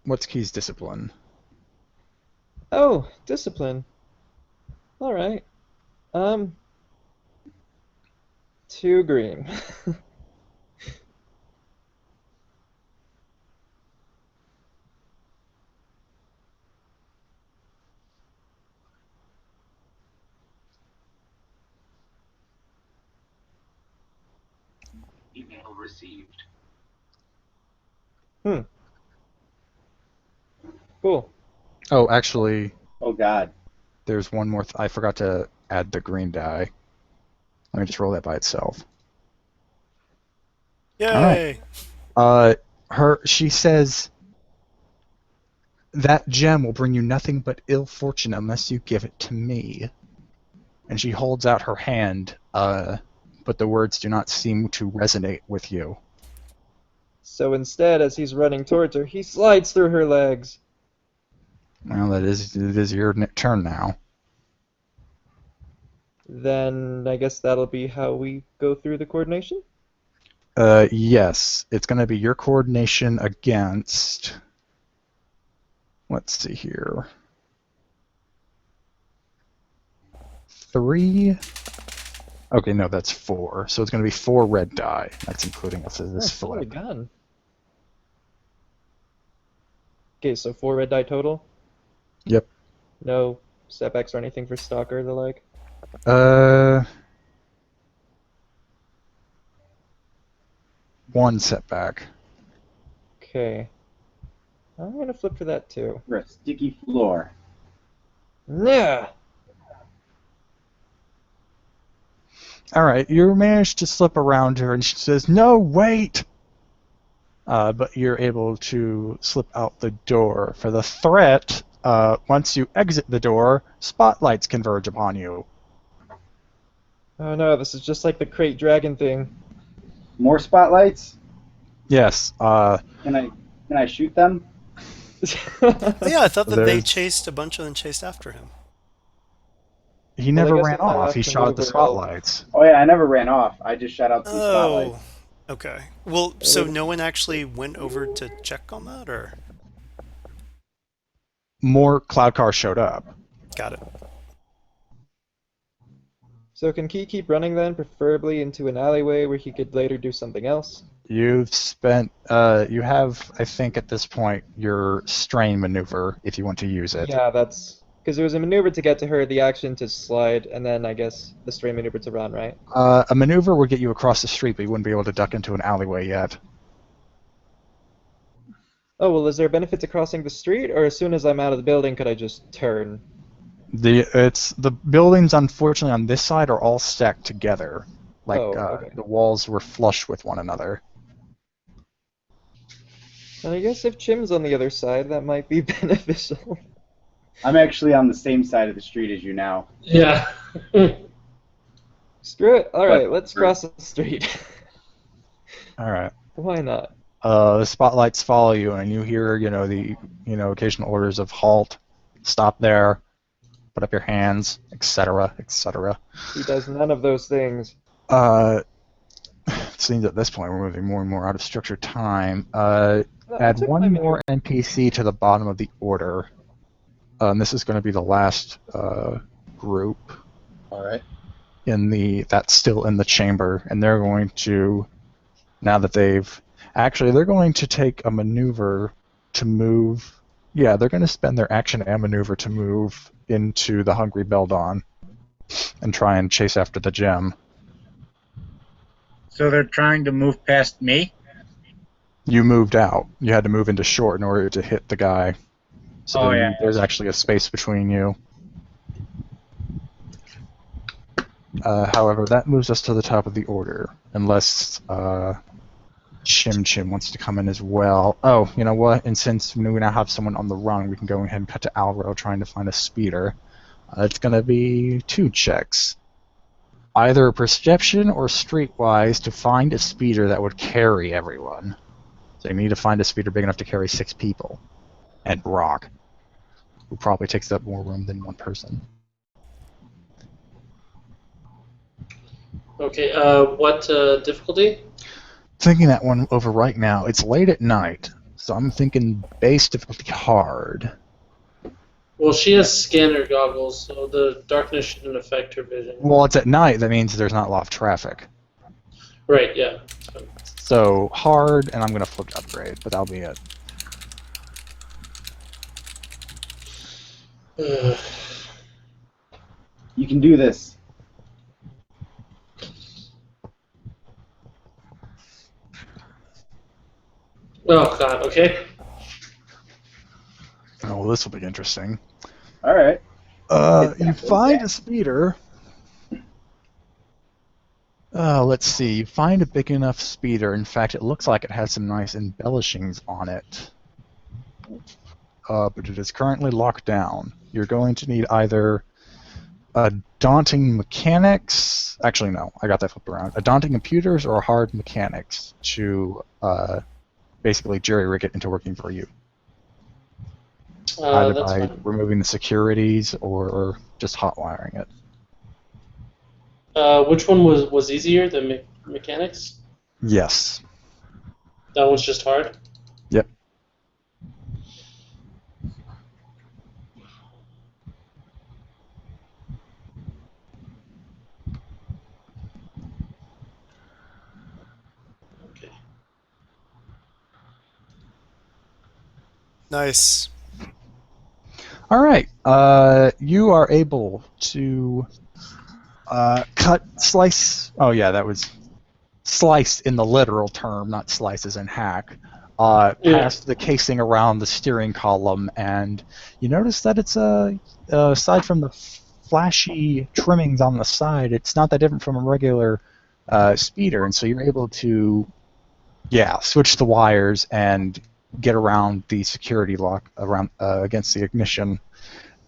What's Key's discipline? Oh, discipline. Alright. 2 green. received. Cool. Oh, actually, Oh God. there's one more. I forgot to add the green die. Let me just roll that by itself. Yay! She says that gem will bring you nothing but ill fortune unless you give it to me. And she holds out her hand, but the words do not seem to resonate with you. So instead, as he's running towards her, he slides through her legs. Well, it is your turn now. Then I guess that'll be how we go through the coordination? Yes, it's going to be your coordination against. Let's see here. 3. Okay, no, that's 4. So it's going to be 4 red die. That's including this Oh my flip. god. Okay, so 4 red die total? Yep. No setbacks or anything for Stalker or the like? One setback. Okay. I'm gonna flip for that too. For a sticky floor. Yeah! All right, you managed to slip around her, and she says, "No, wait!" But you're able to slip out the door. For the threat, once you exit the door, spotlights converge upon you. Oh no, this is just like the crate dragon thing. More spotlights? Yes. Can I shoot them? Oh, yeah, I thought that they There's- chased a bunch of them chased after him. He Well, I never guess ran if my off. He last shot at the maneuver, I'll- spotlights. Oh yeah, I never ran off. I just shot out 2 spotlights. Oh, okay. Well, so no one actually went over to check on that, or? More cloud cars showed up. Got it. So can Key keep running then, preferably into an alleyway where he could later do something else? You've spent. You have, I think, at this point, your strain maneuver if you want to use it. Yeah, that's... Because there was a maneuver to get to her, the action to slide, and then I guess the stray maneuver to run, right? A maneuver would get you across the street, but you wouldn't be able to duck into an alleyway yet. Oh, well, is there a benefit to crossing the street, or as soon as I'm out of the building, could I just turn? The buildings, unfortunately, on this side are all stacked together. Like Oh, okay. the walls were flush with one another. And I guess if Chim's on the other side, that might be beneficial. I'm actually on the same side of the street as you now. Yeah. Screw it. Alright, But- let's cross the street. All right. Why not? The spotlights follow you, and you hear, the occasional orders of halt, stop there, put up your hands, etc., etc. He does none of those things. It seems at this point we're moving more and more out of structured time. I Add took one my more NPC to the bottom of the order. And this is going to be the last group All right. that's still in the chamber, and they're going to, now that they're going to take a maneuver to move. Yeah, they're going to spend their action and maneuver to move into the Hungry Beldon and try and chase after the gem. So they're trying to move past me? You moved out. You had to move into short in order to hit the guy. So Oh, yeah. there's actually a space between you. However, that moves us to the top of the order, unless Chim wants to come in as well. Oh, you know what? And since we now have someone on the run, we can go ahead and cut to Alro trying to find a speeder. It's going to be 2 checks. Either perception or streetwise to find a speeder that would carry everyone. So you need to find a speeder big enough to carry 6 people. And Brock, who probably takes up more room than one person. Okay, what difficulty? Thinking that one over right now. It's late at night, so I'm thinking base difficulty hard. Well, she has scanner goggles, so the darkness shouldn't affect her vision. Well, it's at night. That means there's not a lot of traffic. Right, yeah. So hard, and I'm gonna flip to upgrade, but that'll be it. You can do this. Oh God. Okay. Oh, well, this will be interesting. All right. You find a speeder. Let's see. You find a big enough speeder. In fact, it looks like it has some nice embellishings on it. But it is currently locked down. You're going to need either a daunting mechanics. Actually, no, I got that flipped around. A daunting computers or a hard mechanics to basically jerry-rig it into working for you. Either That's by fine. removing the securities or just hot wiring it. Which one was easier? The mechanics? Yes. That one's just hard. Yep. Okay. Nice. All right. You are able to slice. Oh yeah, that was slice in the literal term, not slice as in hack. Past the casing around the steering column, and you notice that it's aside from the flashy trimmings on the side, it's not that different from a regular speeder, and so you're able to, switch the wires and get around the security lock around against the ignition,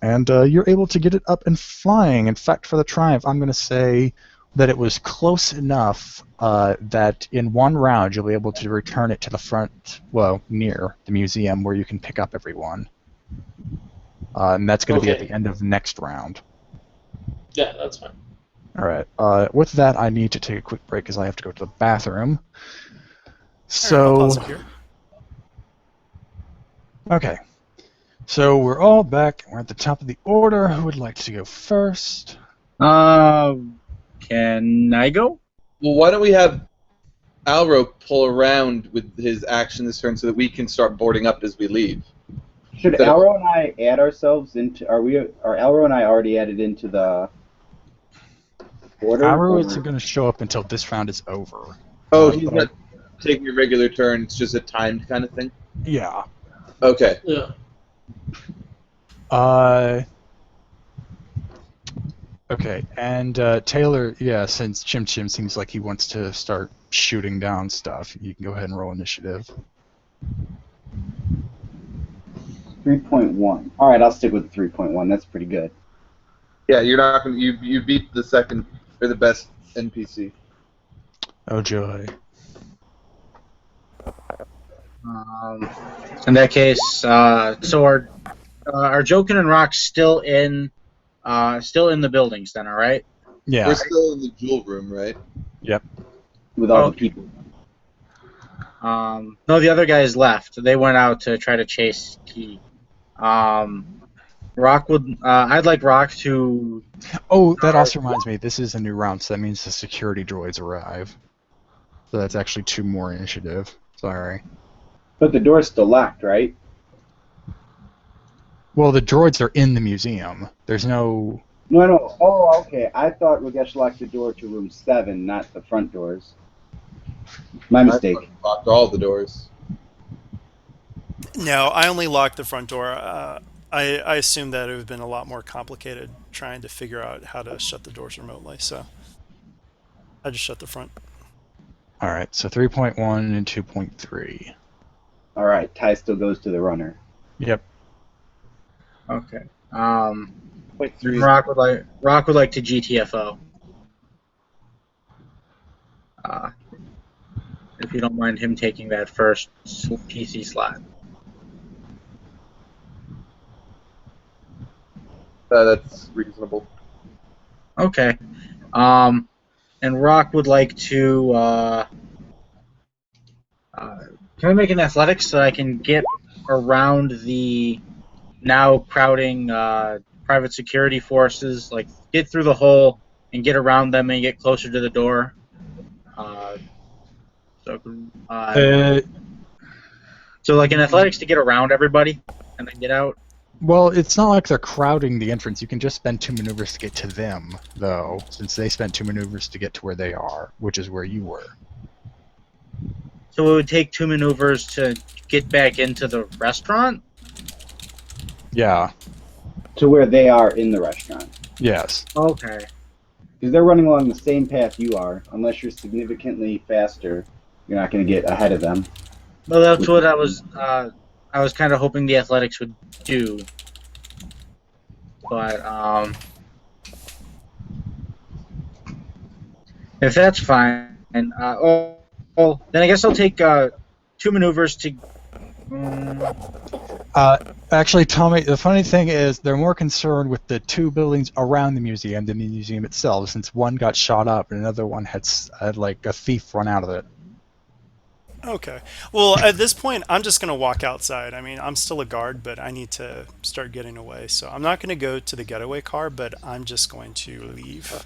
and you're able to get it up and flying. In fact, for the Triumph, I'm going to say that it was close enough that in one round you'll be able to return it to the front, near the museum where you can pick up everyone. And that's going to be at the end of the next round. Yeah, that's fine. All right. With that, I need to take a quick break because I have to go to the bathroom. So, I'll pause it here. Okay. So we're all back. We're at the top of the order. Who would like to go first? Can I go? Well, why don't we have Alro pull around with his action this turn so that we can start boarding up as we leave? Should Alro and I add ourselves into? Are Alro and I already added into the order? Alro isn't going to show up until this round is over. Oh, he's not taking a regular turn. It's just a timed kind of thing. Yeah. Okay. Yeah. Okay, and Taylor, since Chim Chim seems like he wants to start shooting down stuff, you can go ahead and roll initiative. 3.1. All right, I'll stick with 3.1. That's pretty good. Yeah, you're not gonna. You beat the second or the best NPC. Oh joy. In that case, so are Jokin and Rock still in the buildings then? All right. Yeah. We're still in the jewel room, right? Yep. With all the people. No, the other guys left. They went out to try to chase Key. Rock would. I'd like Rock to. Oh, that also reminds me. This is a new round, so that means the security droids arrive. So that's actually 2 more initiative. Sorry. But the door's still locked, right? Well, the droids are in the museum. There's no... No. Oh, okay. I thought Ragesh locked the door to room 7, not the front doors. My mistake. I locked all the doors. No, I only locked the front door. I assumed that it would have been a lot more complicated trying to figure out how to shut the doors remotely, so I just shut the front. All right, so 3.1 and 2.3. All right, tie still goes to the runner. Yep. Okay. Point 3. Rock would like to GTFO. If you don't mind him taking that first PC slot. That's reasonable. Okay. And Rock would like to. Can I make an athletics so I can get around the now crowding private security forces, like get through the hole and get around them and get closer to the door? So like an athletics to get around everybody and then get out? Well, it's not like they're crowding the entrance. You can just spend 2 maneuvers to get to them, though, since they spent 2 maneuvers to get to where they are, which is where you were. So it would take 2 maneuvers to get back into the restaurant? Yeah. To where they are in the restaurant. Yes. Okay. Because they're running along the same path you are. Unless you're significantly faster, you're not going to get ahead of them. Well, that's what I was kind of hoping the athletics would do. But, if that's fine, then I guess I'll take 2 maneuvers to. Actually, Tommy, the funny thing is they're more concerned with the 2 buildings around the museum than the museum itself, since one got shot up and another one had like a thief run out of it. Okay. Well, at this point, I'm just going to walk outside. I mean, I'm still a guard, but I need to start getting away. So I'm not going to go to the getaway car, but I'm just going to leave.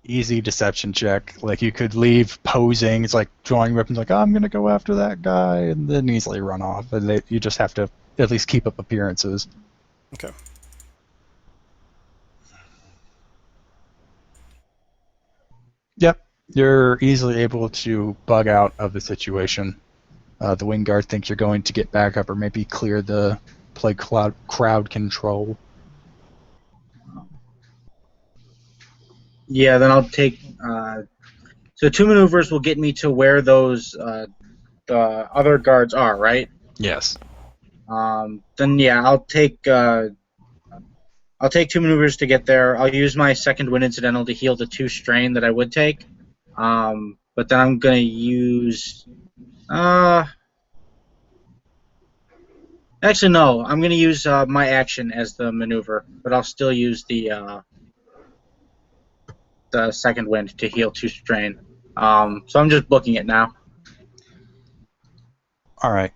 Easy deception check. Like, you could leave posing. It's like drawing weapons, like, oh, I'm going to go after that guy, and then easily run off. And you just have to at least keep up appearances. Okay. Yep. You're easily able to bug out of the situation. The wing guard thinks you're going to get back up or maybe clear the play crowd control. Yeah, then I'll take. So 2 maneuvers will get me to where those the other guards are, right? Yes. Then yeah, I'll take 2 maneuvers to get there. I'll use my second wind incidental to heal the 2 strain that I would take. But then I'm gonna use. Actually, no. I'm gonna use my action as the maneuver, but I'll still use the second wind to heal 2 strain. So I'm just booking it now. All right.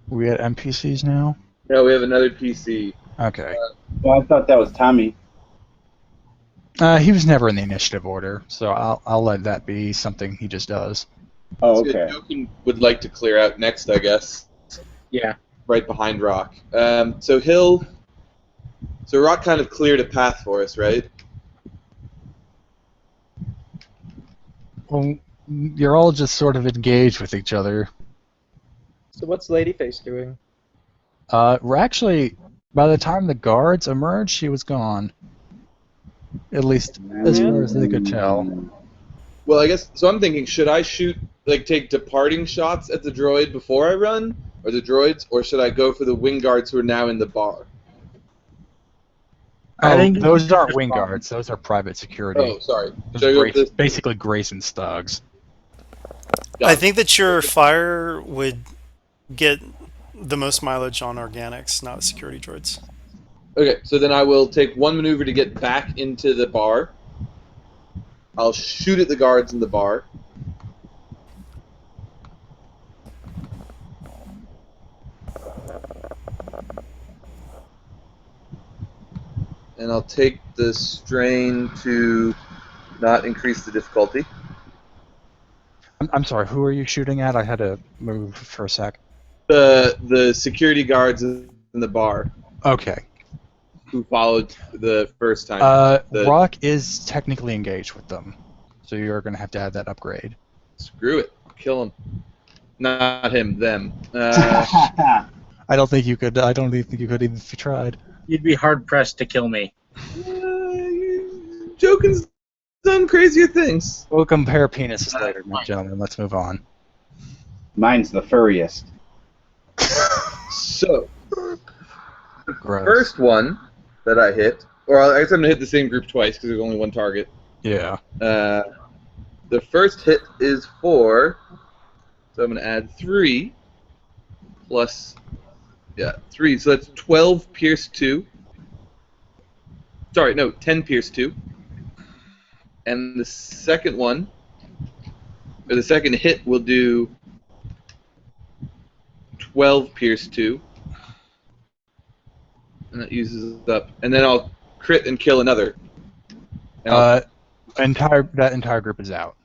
We at NPCs now? No, we have another PC. Okay. Well, I thought that was Tommy. He was never in the initiative order, so I'll let that be something he just does. Oh, So okay. Jokin would like to clear out next, I guess. Yeah. Right behind Rock. So Rock kind of cleared a path for us, right? Well, you're all just sort of engaged with each other. So what's Ladyface doing? We're actually, by the time the guards emerged, she was gone. At least as far as they could tell. Well, I guess, so I'm thinking, should I take departing shots at the droid before I run? Or the droids? Or should I go for the wing guards who are now in the bar? I think those aren't wing guards. Those are private security. Oh, sorry. Those Should I are go for this? basically Grayson's thugs. I think that your fire would get the most mileage on organics, not security droids. Okay, so then I will take 1 maneuver to get back into the bar. I'll shoot at the guards in the bar. And I'll take the strain to not increase the difficulty. I'm sorry, who are you shooting at? I had to move for a sec. The security guards in the bar Okay. who followed the first time. Rock is technically engaged with them, so you're going to have to add that upgrade. Screw it. Kill him. Not him, them. I don't think you could. I don't even think you could even if you tried. You'd be hard pressed to kill me. Jokin's done crazier things. We'll compare penises later, gentlemen. Let's move on. Mine's the furriest. So, Gross. first one that I hit, or I guess I'm going to hit the same group twice because there's only one target. Yeah. The first hit is 4, so I'm going to add 3 plus, 3, so that's 12 pierce 2. Sorry, no, 10 pierce 2. And the second one, or the second hit will do 12 pierce 2. And that uses it up. And then I'll crit and kill another. And that entire group is out.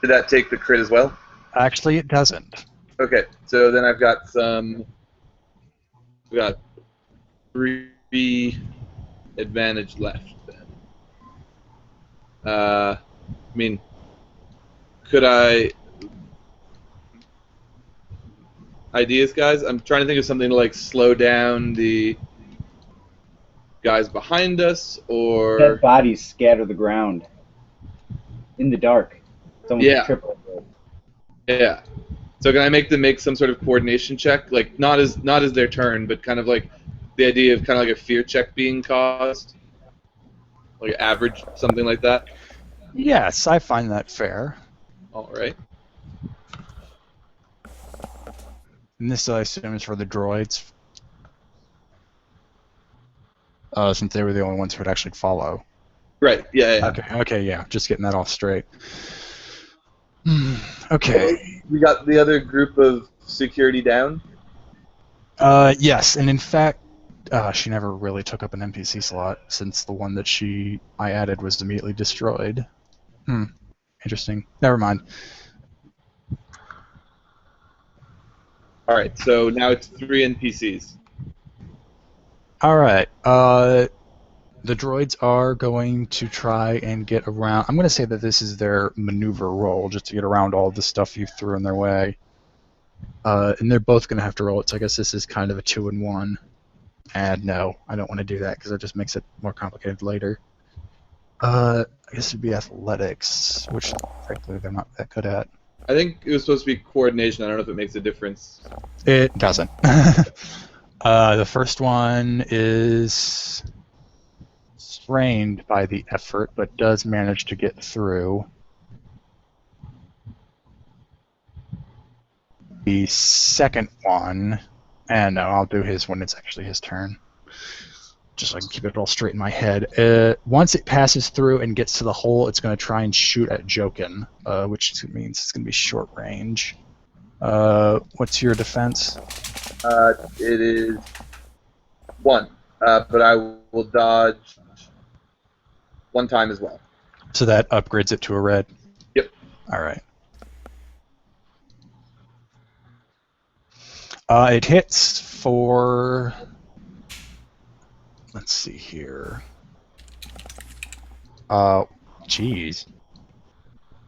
did that take the crit as well? Actually, it doesn't. Okay, so then I've got we got 3 3 advantage left then. I mean, could I... Ideas, guys? I'm trying to think of something to like slow down the guys behind us, or... Dead bodies scatter the ground in the dark. Someone Yeah. could trip over it. Yeah. So can I make them make some sort of coordination check? Like, not as their turn, but kind of like the idea of kind of like a fear check being caused? Like average, something like that? Yes, I find that fair. Alright. And this, I assume, is for the droids. Since they were the only ones who would actually follow. Right, yeah. Okay, yeah. Just getting that all straight. Okay. We got the other group of security down? Yes, and in fact, she never really took up an NPC slot, since the one that I added was immediately destroyed. Interesting. Never mind. Alright, so now it's 3 NPCs. Alright, the droids are going to try and get around... I'm going to say that this is their maneuver roll, just to get around all the stuff you threw in their way. And they're both going to have to roll it, so I guess this is kind of a 2-in-1. And no, I don't want to do that, because it just makes it more complicated later. I guess it'd be athletics, which frankly they're not that good at. I think it was supposed to be coordination. I don't know if it makes a difference. It doesn't. The first one is strained by the effort, but does manage to get through. The second one, and no, I'll do his when it's actually his turn, just so I can keep it all straight in my head. Once it passes through and gets to the hole, it's going to try and shoot at Jokin, which means it's going to be short range. What's your defense? It is 1, but I will dodge 1 time as well. So that upgrades it to a red? Yep. Alright. It hits for... Let's see here. Jeez.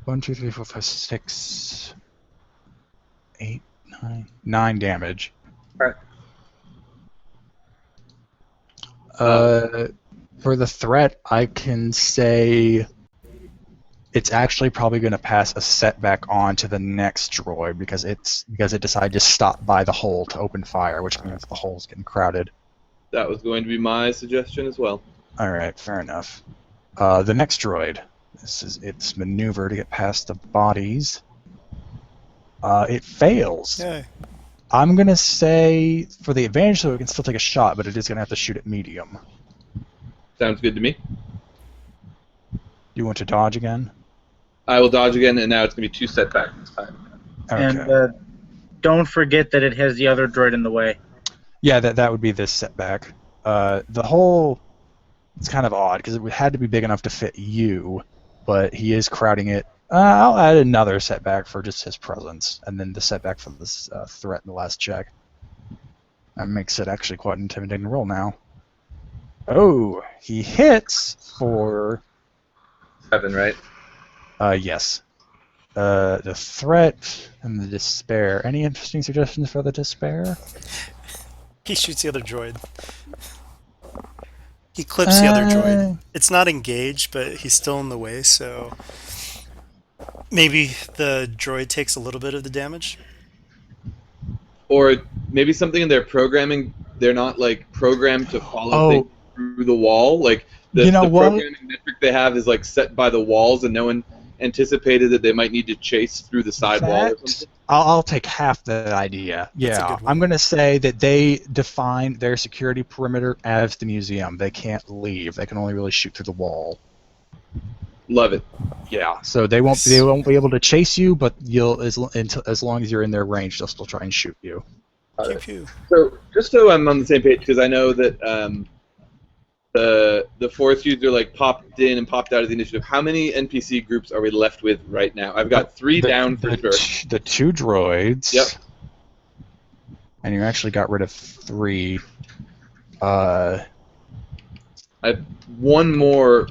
1, 2, 3, 4, 5, 6, 8, 9 damage. Alright. For the threat, I can say it's actually probably going to pass a setback on to the next droid because it decided to stop by the hole to open fire, which means the hole's getting crowded. That was going to be my suggestion as well. Alright, fair enough. The next droid, this is its maneuver to get past the bodies. It fails. Yay. I'm going to say, for the advantage, so it can still take a shot, but it is going to have to shoot at medium. Sounds good to me. Do you want to dodge again? I will dodge again, and now it's going to be 2 setbacks this time. Okay. And don't forget that it has the other droid in the way. Yeah, that would be this setback. The hole, it's kind of odd, because it had to be big enough to fit you, but he is crowding it. I'll add another setback for just his presence, and then the setback for this threat in the last check. That makes it actually quite an intimidating roll now. Oh, he hits for... 7, right? Yes. The threat and the despair. Any interesting suggestions for the despair? He shoots the other droid. He clips the other droid. It's not engaged, but he's still in the way, so... Maybe the droid takes a little bit of the damage? Or maybe something in their programming, they're not like programmed to follow things through the wall. Like the programming metric they have is like set by the walls, and no one anticipated that they might need to chase through the side wall or something. I'll take half that idea. Yeah, I'm going to say that they define their security perimeter as the museum. They can't leave. They can only really shoot through the wall. Love it. Yeah, so they won't be able to chase you, but you'll as long as you're in their range, they'll still try and shoot you. Pew pew. So just so I'm on the same page, because I know that the force user like popped in and popped out of the initiative. How many NPC groups are we left with right now? I've got 3 down for sure. The 2 droids. Yep. And you actually got rid of 3. I have one more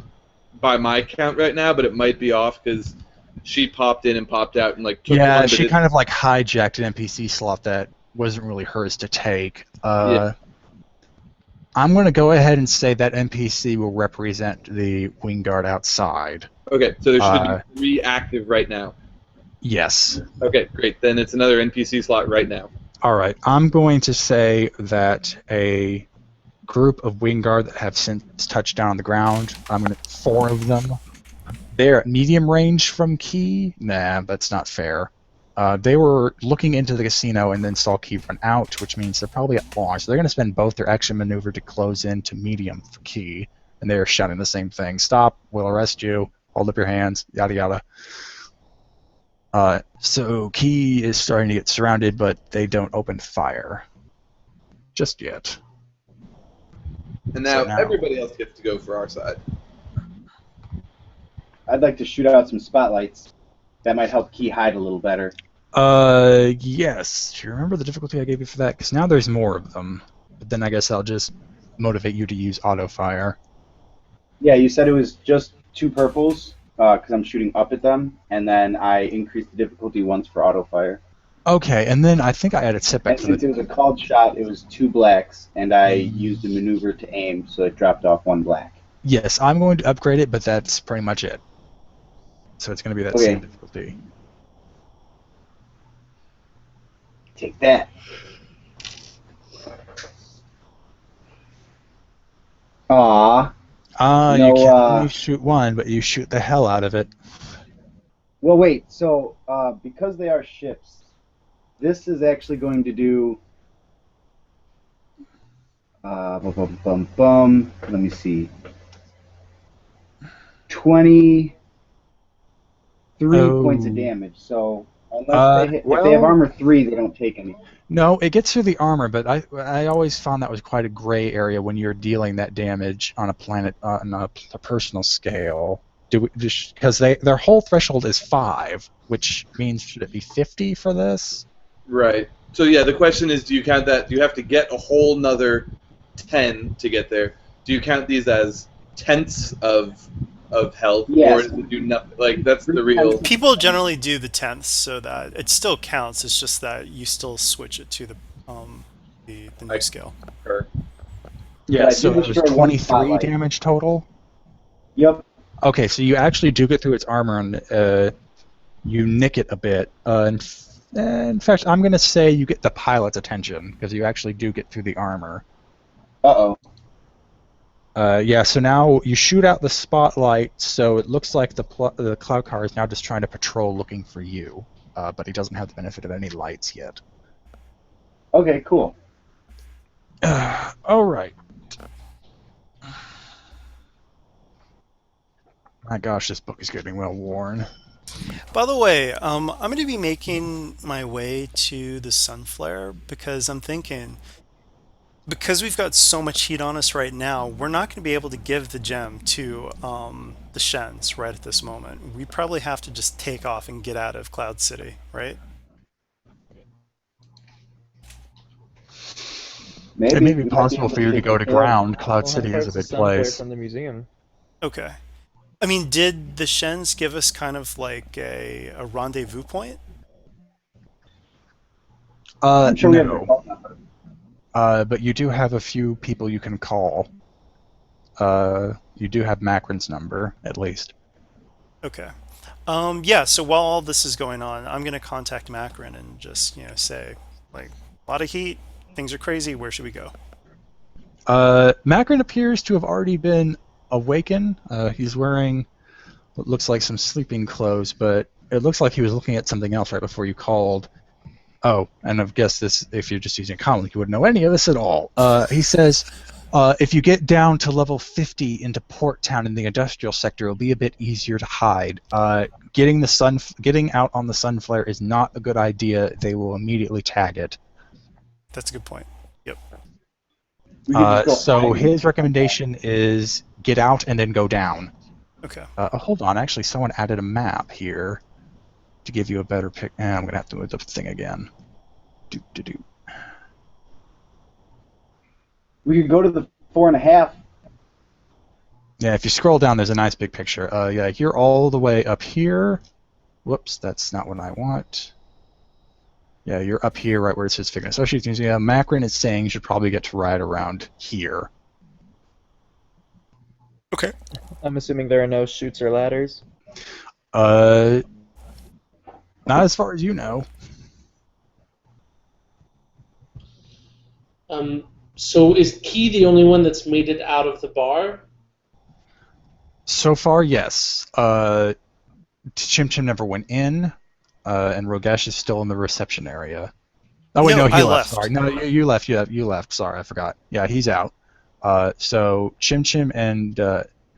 by my count right now, but it might be off because she popped in and popped out and like took Yeah, one. But she kind of like hijacked an NPC slot that wasn't really hers to take. Yeah. I'm going to go ahead and say that NPC will represent the wing guard outside. Okay, so there should be 3 active right now. Yes. Okay, great. Then it's another NPC slot right now. All right. I'm going to say that a group of wing guard that have since touched down on the ground. 4 of them. They're at medium range from Key. Nah, that's not fair. They were looking into the casino and then saw Key run out, which means they're probably at long. So they're going to spend both their action maneuver to close in to medium for Key. And they're shouting the same thing. Stop, we'll arrest you, hold up your hands, yada yada. So Key is starting to get surrounded, but they don't open fire. Just yet. And now, So now- everybody else gets to go for our side. I'd like to shoot out some spotlights. That might help Key hide a little better. Yes. Do you remember the difficulty I gave you for that? Because now there's more of them. But then I guess I'll just motivate you to use auto fire. Yeah, you said it was just 2 purples, because I'm shooting up at them, and then I increased the difficulty once for auto fire. Okay, and then I think I added setback And for since it the... was a called shot, it was 2 blacks, and I used a maneuver to aim, so it dropped off 1 black. Yes, I'm going to upgrade it, but that's pretty much it. So it's going to be that Okay. same difficulty. Take that. Aw. You No, can only shoot 1, but you shoot the hell out of it. Well, wait. So, because they are ships, this is actually going to do. Let me see. 23 points of damage. So, unless if they have armor 3, they don't take any. No, it gets through the armor, but I always found that was quite a gray area when you're dealing that damage on a planet on a personal scale. Because their whole threshold is 5, which means should it be 50 for this? Right. So yeah, the question is, do you count that? Do you have to get a whole nother 10 to get there? Do you count these as tenths of health, Yes. or does it do nothing? Like that's the real. People generally do the tenths so that it still counts. It's just that you still switch it to the new scale. Yeah, Yeah, so do it was destroy one 23 spotlight. damage total. Yep. Okay, so you actually do get through its armor and you nick it a bit. In fact, I'm going to say you get the pilot's attention because you actually do get through the armor. Uh-oh. Yeah, so now you shoot out the spotlight, so it looks like the cloud car is now just trying to patrol looking for you, but he doesn't have the benefit of any lights yet. Okay, cool. All right. My gosh, this book is getting well worn. By the way, I'm going to be making my way to the sun flare because I'm thinking, because we've got so much heat on us right now, we're not going to be able to give the gem to the Shens right at this moment. We probably have to just take off and get out of Cloud City, right? Maybe. It may be We might possible able for you to take go to the fort. ground. Cloud Well, City how is far's a the big sun flare place. from the museum? Okay. I mean, did the Shens give us kind of like a rendezvous point? I'm sure we have No. your phone number. But you do have a few people you can call. You do have Macron's number, at least. Okay. Yeah, so while all this is going on, I'm going to contact Macron and just, say, like, a lot of heat, things are crazy, where should we go? Macron appears to have already been awakened. He's wearing what looks like some sleeping clothes, but it looks like he was looking at something else right before you called. Oh, and I guess this, if you're just using a common link, you wouldn't know any of this at all. He says, if you get down to level 50 into Port Town in the industrial sector, it'll be a bit easier to hide. Getting out on the sun flare is not a good idea. They will immediately tag it. That's a good point. Yep. We could just go So hide. his recommendation is get out and then go down. Okay. Hold on, actually, someone added a map here to give you a better pic. I'm gonna have to move the thing again. We could go to the 4.5. Yeah, if you scroll down, there's a nice big picture. Yeah, you're all the way up here. Whoops, that's not what I want. Yeah, you're up here, right where it says Figg Associates Museum. Macron is saying you should probably get to right around here. Okay. I'm assuming there are no chutes or ladders. Not as far as you know. So is Key the only one that's made it out of the bar? So far, yes. Chim Chim never went in, and Rogesh is still in the reception area. Oh wait, No, he I left. left. Sorry, no, you left. You left. Sorry, I forgot. Yeah, he's out. So Chim Chim and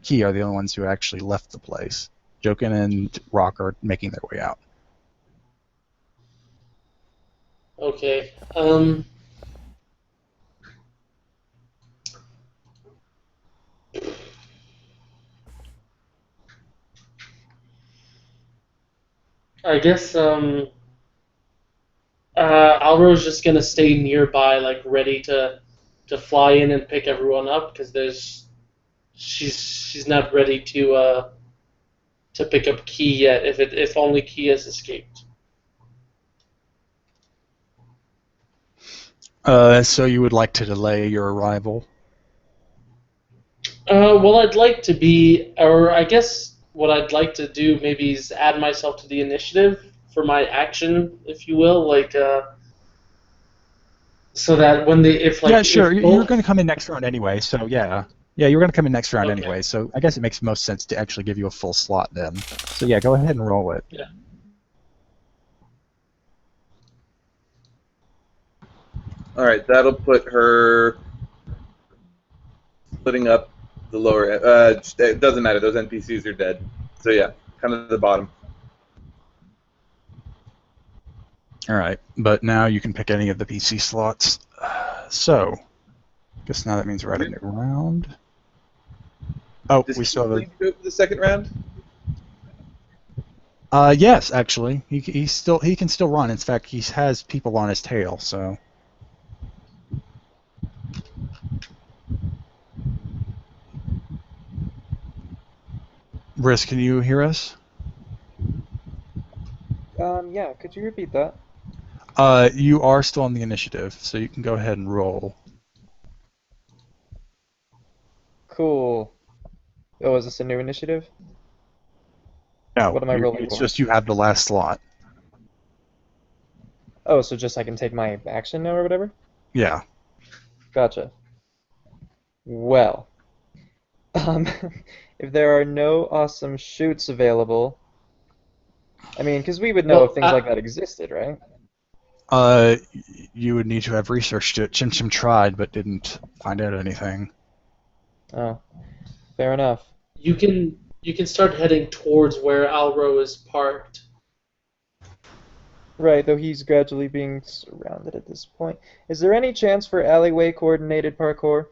Key are the only ones who actually left the place. Jokin and Rock are making their way out. Okay. I guess Alro's just gonna stay nearby, like ready to fly in and pick everyone up, because she's not ready to pick up Key yet. If only Key has escaped. So you would like to delay your arrival? Well, I'd like to be, or I guess what I'd like to do maybe is add myself to the initiative for my action, if you will, like so that when they, if like, Yeah, sure. if You're both, going to come in next round anyway, so yeah. Yeah, you're going to come in next round Okay. anyway, so I guess it makes most sense to actually give you a full slot then. So yeah, go ahead and roll it. Yeah. All right, that'll put her splitting up the lower. It doesn't matter; those NPCs are dead. So yeah, kind of the bottom. Alright, but now you can pick any of the PC slots. So, guess now that means we're at a new round. Oh, Does we he still have go for the second round? yes, actually. He can still run. In fact, he has people on his tail, so. Briss, can you hear us? Yeah, could you repeat that? You are still on the initiative, so you can go ahead and roll. Cool. Oh, is this a new initiative? No, What am I rolling it's for? just you have the last slot. Oh, so just I can take my action now or whatever? Yeah. Gotcha. Well, if there are no awesome chutes available, I mean, because we would know Well, if things like that existed, right? You would need to have researched it. Chim Chim tried, but didn't find out anything. Oh, fair enough. you can start heading towards where Alro is parked. Right, though he's gradually being surrounded at this point. Is there any chance for alleyway coordinated parkour?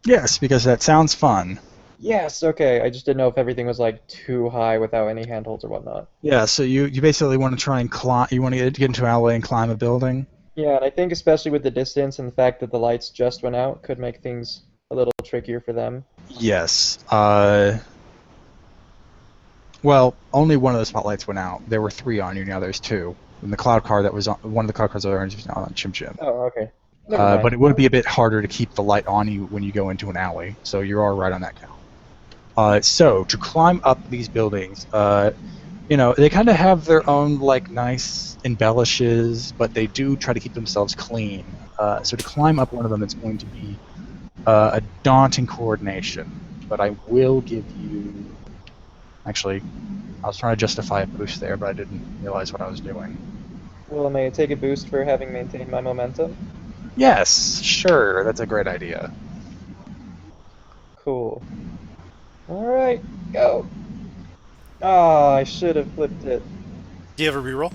Yes, because that sounds fun. Yes, okay. I just didn't know if everything was like too high without any handholds or whatnot. Yeah, so you basically want to try and climb. You want to get into an alleyway and climb a building. Yeah, and I think especially with the distance and the fact that the lights just went out could make things a little trickier for them. Yes. Well, only one of the spotlights went out. There were 3 on you. Now there's 2. And the cloud car that was on one of the cloud cars that was orange is now on Chim Chim. Oh, okay. Never mind. But it would be a bit harder to keep the light on you when you go into an alley. So you are right on that count. So to climb up these buildings, they kind of have their own like nice embellishes, but they do try to keep themselves clean. So to climb up one of them, it's going to be a daunting coordination. But I will give you. Actually, I was trying to justify a boost there, but I didn't realize what I was doing. Well, may I take a boost for having maintained my momentum? Yes, sure, that's a great idea. Cool. Alright, go. Ah, I should have flipped it. Do you have a reroll?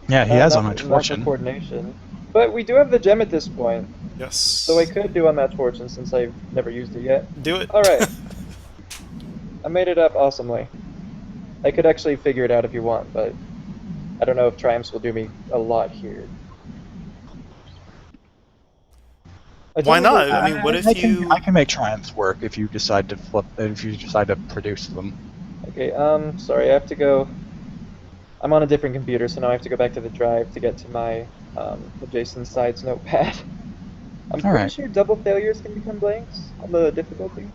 Yeah, he has Not on my for fortune. coordination. But we do have the gem at this point, Yes. so I could do unmatched fortune since I've never used it yet. Do it. Alright. I made it up awesomely. I could actually figure it out if you want, but I don't know if triumphs will do me a lot here. I Why totally not? get- I mean, what if you? I can make triumphs work if you decide to flip. If you decide to produce them. Okay, sorry, I have to go. I'm on a different computer, so now I have to go back to the drive to get to my adjacent sides notepad. I'm All pretty right. sure double failures can become blanks on the difficulty.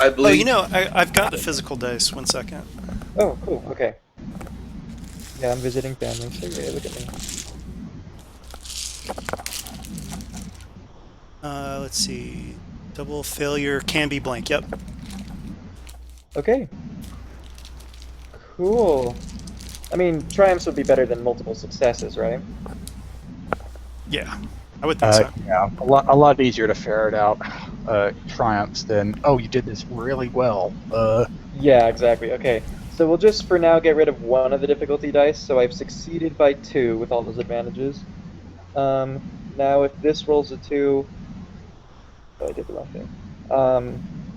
I Oh, believe. I've got the physical dice. 1 second. Oh, cool. Okay. Yeah, I'm visiting family, so yeah, look at me. Let's see. Double failure can be blank. Yep. Okay. Cool. I mean, triumphs would be better than multiple successes, right? Yeah, I would think so. Yeah, a lot easier to ferret out triumphs than you did this really well. Yeah, exactly. Okay. So we'll just for now get rid of one of the difficulty dice. So I've succeeded by 2 with all those advantages. Now if this rolls a 2, oh, I did the wrong thing.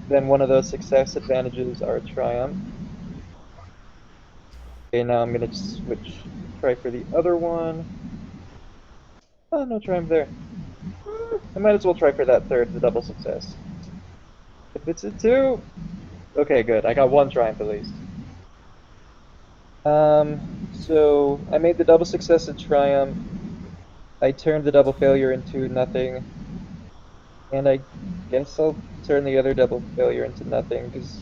Then one of those success advantages are a triumph. Okay, now I'm gonna switch, try for the other one. Oh, no triumph there. I might as well try for that third, the double success. If it's a 2, okay, good. I got 1 triumph at least. So I made the double success a triumph. I turned the double failure into nothing. And I guess I'll turn the other double failure into nothing, because...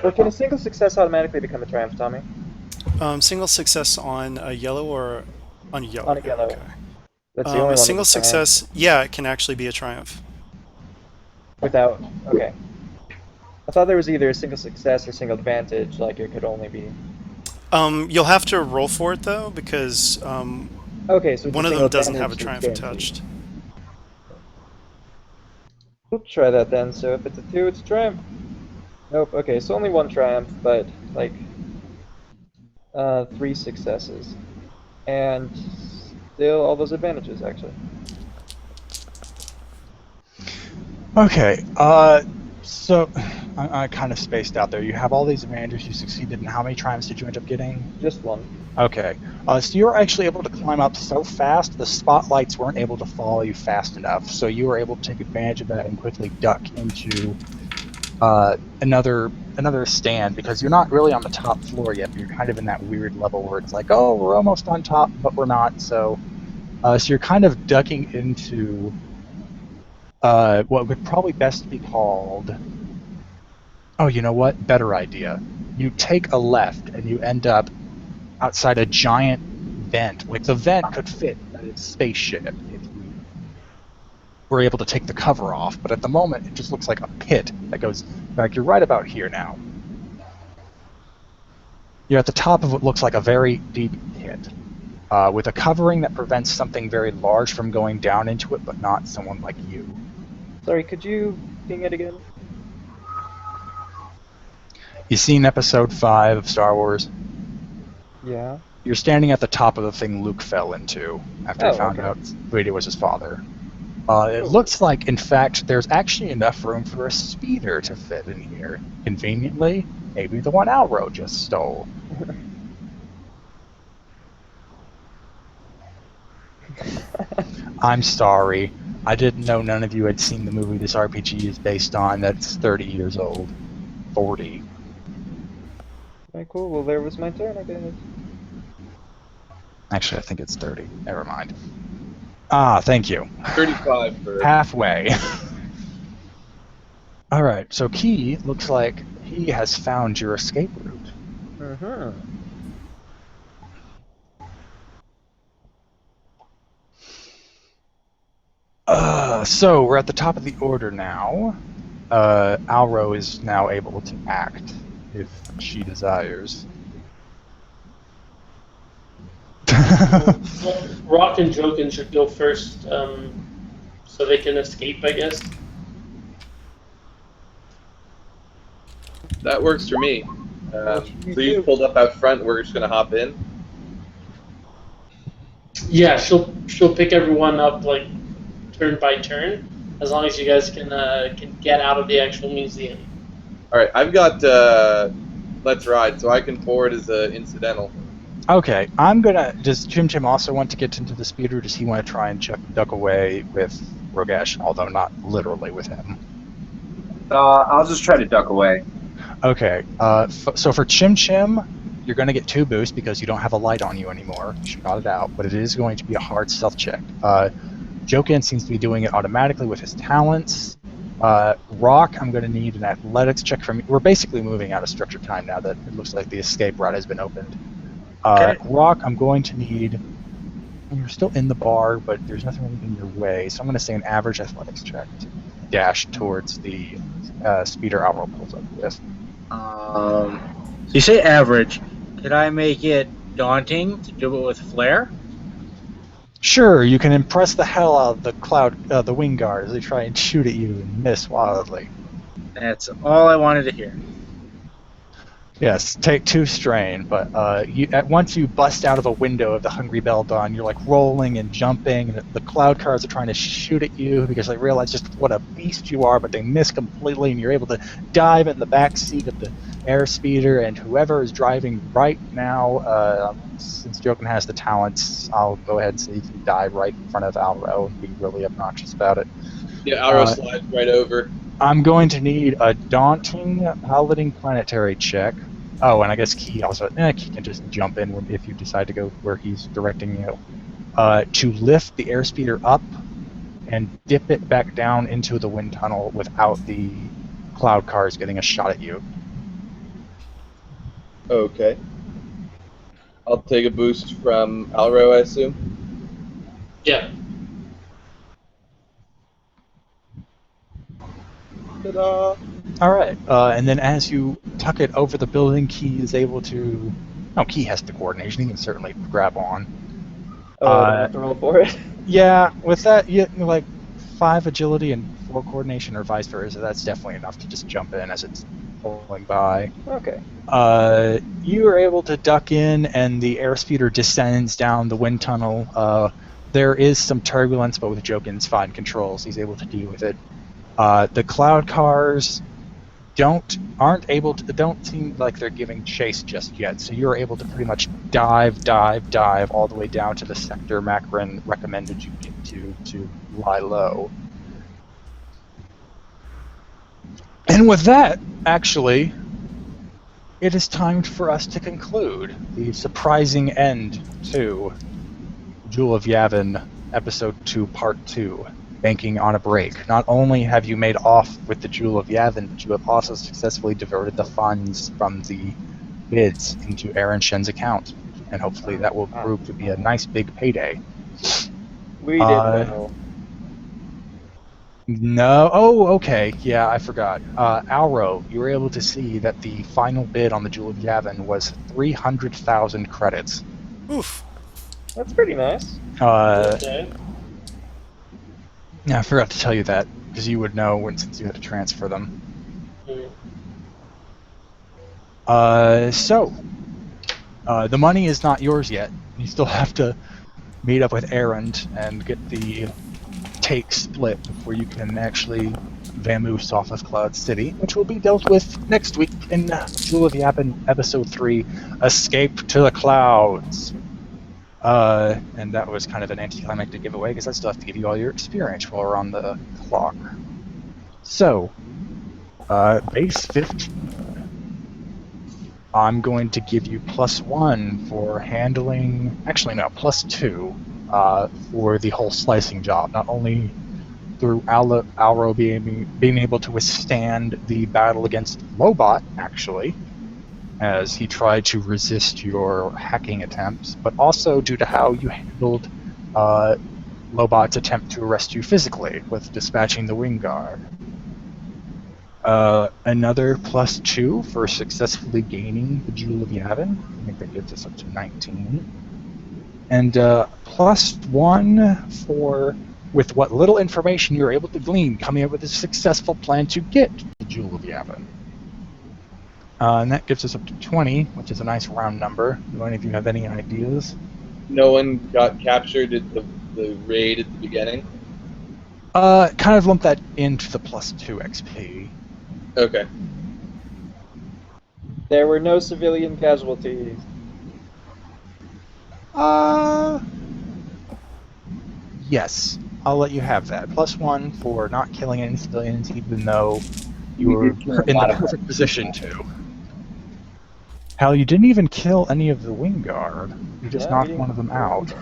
Or can a single success automatically become a triumph, Tommy? Single success on a yellow or on yellow. On a yellow. Okay. That's the only A one single that's a triumph. success, yeah, it can actually be a triumph. Without... Okay. I thought there was either a single success or single advantage, like it could only be... You'll have to roll for it though, because Okay, so it's one a of single them doesn't have a advantage, triumph it's guaranteed. attached. We'll try that then. So if it's a 2, it's a triumph. Nope. Okay, so only 1 triumph, but like 3 successes, and still all those advantages actually. Okay. So I kind of spaced out there. You have all these advantages. You succeeded. And how many triumphs did you end up getting? Just 1. Okay. So you were actually able to climb up so fast, the spotlights weren't able to follow you fast enough. So you were able to take advantage of that and quickly duck into another stand, because you're not really on the top floor yet. But you're kind of in that weird level where it's like, oh, we're almost on top, but we're not. So you're kind of ducking into what would probably best be called... Oh, you know what? Better idea. You take a left and you end up outside a giant vent. Like, the vent could fit a spaceship if you were able to take the cover off, but at the moment it just looks like a pit that goes... Like, you're right about here now. You're at the top of what looks like a very deep pit, with a covering that prevents something very large from going down into it, but not someone like you. Sorry, could you ping it again? You seen episode 5 of Star Wars? Yeah. You're standing at the top of the thing Luke fell into after he found okay. out Vader was his father. It looks like, in fact, there's actually enough room for a speeder to fit in here. Conveniently, maybe the one Alro just stole. I'm sorry. I didn't know none of you had seen the movie this RPG is based on that's 30 years old. 40. Alright, cool. Well, there was my turn, I guess. Actually, I think it's 30. Never mind. Ah, thank you. 35 for... Halfway. Alright, so Key looks like he has found your escape route. Mm-hmm. So we're at the top of the order now. Alro is now able to act if she desires. Rock and Jokin should go first, so they can escape, I guess. That works for me. So Me you too. pulled up out front. We're just gonna hop in. Yeah, she'll pick everyone up like turn by turn, as long as you guys can get out of the actual museum. All right, I've got Let's Ride, so I can forward as a incidental. Okay, I'm gonna... Does Chim Chim also want to get into the speeder, or does he want to try and duck away with Rogesh, although not literally with him. I'll just try to duck away. Okay, so for Chim Chim, you're going to get 2 boosts because you don't have a light on you anymore. You got it out, but it is going to be a hard stealth check. Jokin seems to be doing it automatically with his talents. Rock, I'm going to need an athletics check from you. We're basically moving out of structured time now that it looks like the escape route has been opened. Okay. Rock, I'm going to need... You're still in the bar, but there's nothing really in your way, so I'm going to say an average athletics check to dash towards the speeder Alro pulls up with. So you say average. Could I make it daunting to do it with flare? Sure, you can impress the hell out of the wing guard as they try and shoot at you and miss wildly. That's all I wanted to hear. Yes, take 2 strain, but once you bust out of a window of the Hungry Bell Dawn, you're like rolling and jumping, and the cloud cars are trying to shoot at you because they realize just what a beast you are, but they miss completely, and you're able to dive in the back seat of the air speeder, and whoever is driving right now, since Jokin has the talents, I'll go ahead and say you can dive right in front of Alro and be really obnoxious about it. Yeah, Alro slides right over. I'm going to need a daunting piloting planetary check. Oh, and I guess Key also. Key can just jump in if you decide to go where he's directing you. To lift the airspeeder up and dip it back down into the wind tunnel without the cloud cars getting a shot at you. Okay. I'll take a boost from Alro, I assume. Yeah. Ta-da! All right, and then as you tuck it over the building, Key is able to. No, Key has the coordination. He can certainly grab on. Oh, I don't have to roll for it. Yeah, with that, like 5 agility and 4 coordination, or vice versa. That's definitely enough to just jump in as it's pulling by. Okay. You are able to duck in, and the airspeeder descends down the wind tunnel. There is some turbulence, but with Jokin's fine controls, he's able to deal with it. The cloud cars don't seem like they're giving chase just yet, so you're able to pretty much dive all the way down to the sector Macron recommended you get to lie low. And with that, actually, it is time for us to conclude the surprising end to Jewel of Yavin, Episode 2, Part 2. Banking on a break. Not only have you made off with the Jewel of Yavin, but you have also successfully diverted the funds from the bids into Aaron Shen's account, and hopefully that will prove to be a nice big payday. We did well. No. Oh, okay. Yeah, I forgot. Alro, you were able to see that the final bid on the Jewel of Yavin was 300,000 credits. Oof. That's pretty nice. Okay. Yeah, I forgot to tell you that, because you would know since you had to transfer them. The money is not yours yet. You still have to meet up with Aaron and get the take split before you can actually vamoose off of Cloud City, which will be dealt with next week in Jewel of Yavin Episode 3, Escape to the Clouds. And that was kind of an anticlimactic giveaway because I still have to give you all your experience while we're on the clock. So, base 15. I'm going to give you +1 for handling. Actually, no, +2 for the whole slicing job. Not only through Alro being able to withstand the battle against Lobot, actually, as he tried to resist your hacking attempts, but also due to how you handled Lobot's attempt to arrest you physically with dispatching the wing guard. Another +2 for successfully gaining the Jewel of Yavin. I think that gets us up to 19. And +1 for, with what little information you're able to glean, coming up with a successful plan to get the Jewel of Yavin. And that gives us up to 20, which is a nice round number. Do any of you have any ideas? No one got captured at the raid at the beginning? Kind of lump that into the +2 XP. Okay. There were no civilian casualties. Yes. I'll let you have that. +1 for not killing any civilians, even though you We were did kill a in the lot of perfect position to. Hell, you didn't even kill any of the wing guard. You just Yeah, we knocked didn't- one of them out.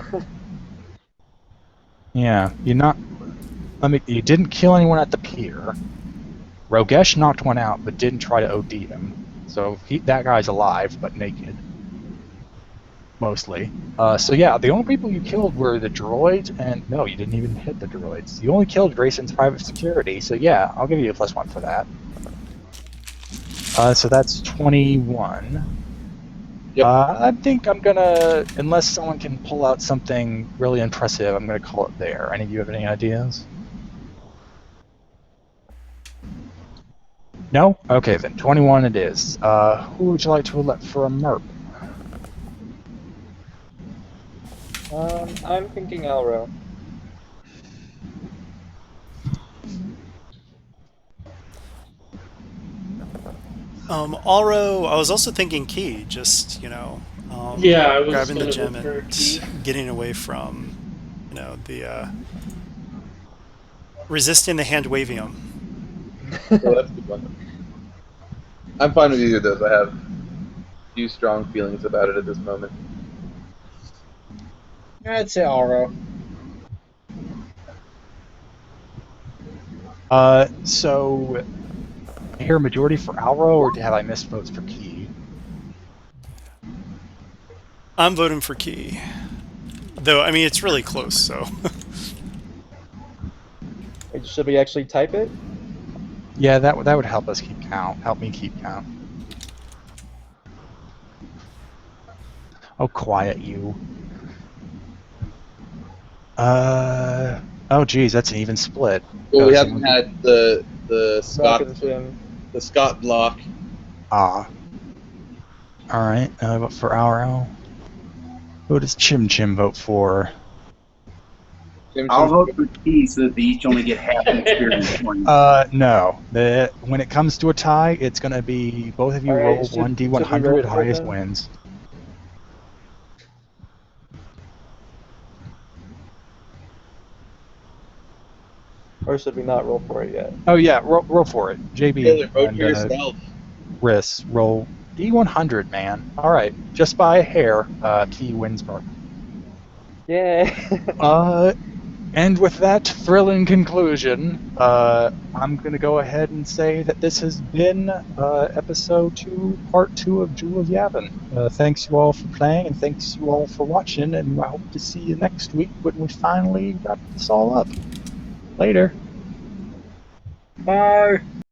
Yeah, you didn't kill anyone at the pier. Rogesh knocked one out, but didn't try to OD him. So that guy's alive, but naked. Mostly. So yeah, the only people you killed were the droids, and no, you didn't even hit the droids. You only killed Grayson's private security, so yeah, I'll give you a +1 for that. So that's 21. Yep. I think I'm gonna, unless someone can pull out something really impressive, I'm gonna call it there. Any of you have any ideas? No? Okay then, 21 it is. Who would you like to elect for a MERP? I'm thinking Alro. Alro, I was also thinking Key, just, Yeah, I was grabbing the gonna gem go for and Key. getting away from, the resisting the hand wavium. So that's a good one. I'm fine with either of those. I have a few strong feelings about it at this moment. I'd say Alro. So I hear a majority for Alro, or have I missed votes for Key? I'm voting for Key. Though, I mean, it's really close, so. Wait, should we actually type it? Yeah, that would help us keep count. Help me keep count. Oh, quiet you. Oh, geez, that's an even split. Well, we Oh, haven't had the Scott Rock and Jim. the Scott block. All right. Vote for Alro. Who does Chim Chim vote for? I'll vote for T so that they each only get half an experience point. No. When it comes to a tie, it's gonna be both of you All right, roll should we 1d100. roll for it Highest then? wins. Or should we not roll for it yet? Oh yeah, roll for it. JB Taylor, vote and for yourself. Riss, roll D100, man. All right, just by a hair, Key wins Merc. Yay! And with that thrilling conclusion, I'm going to go ahead and say that this has been episode 2, part 2 of Jewel of Yavin. Thanks you all for playing, and thanks you all for watching, and I hope to see you next week when we finally got this all up. Later. Bye.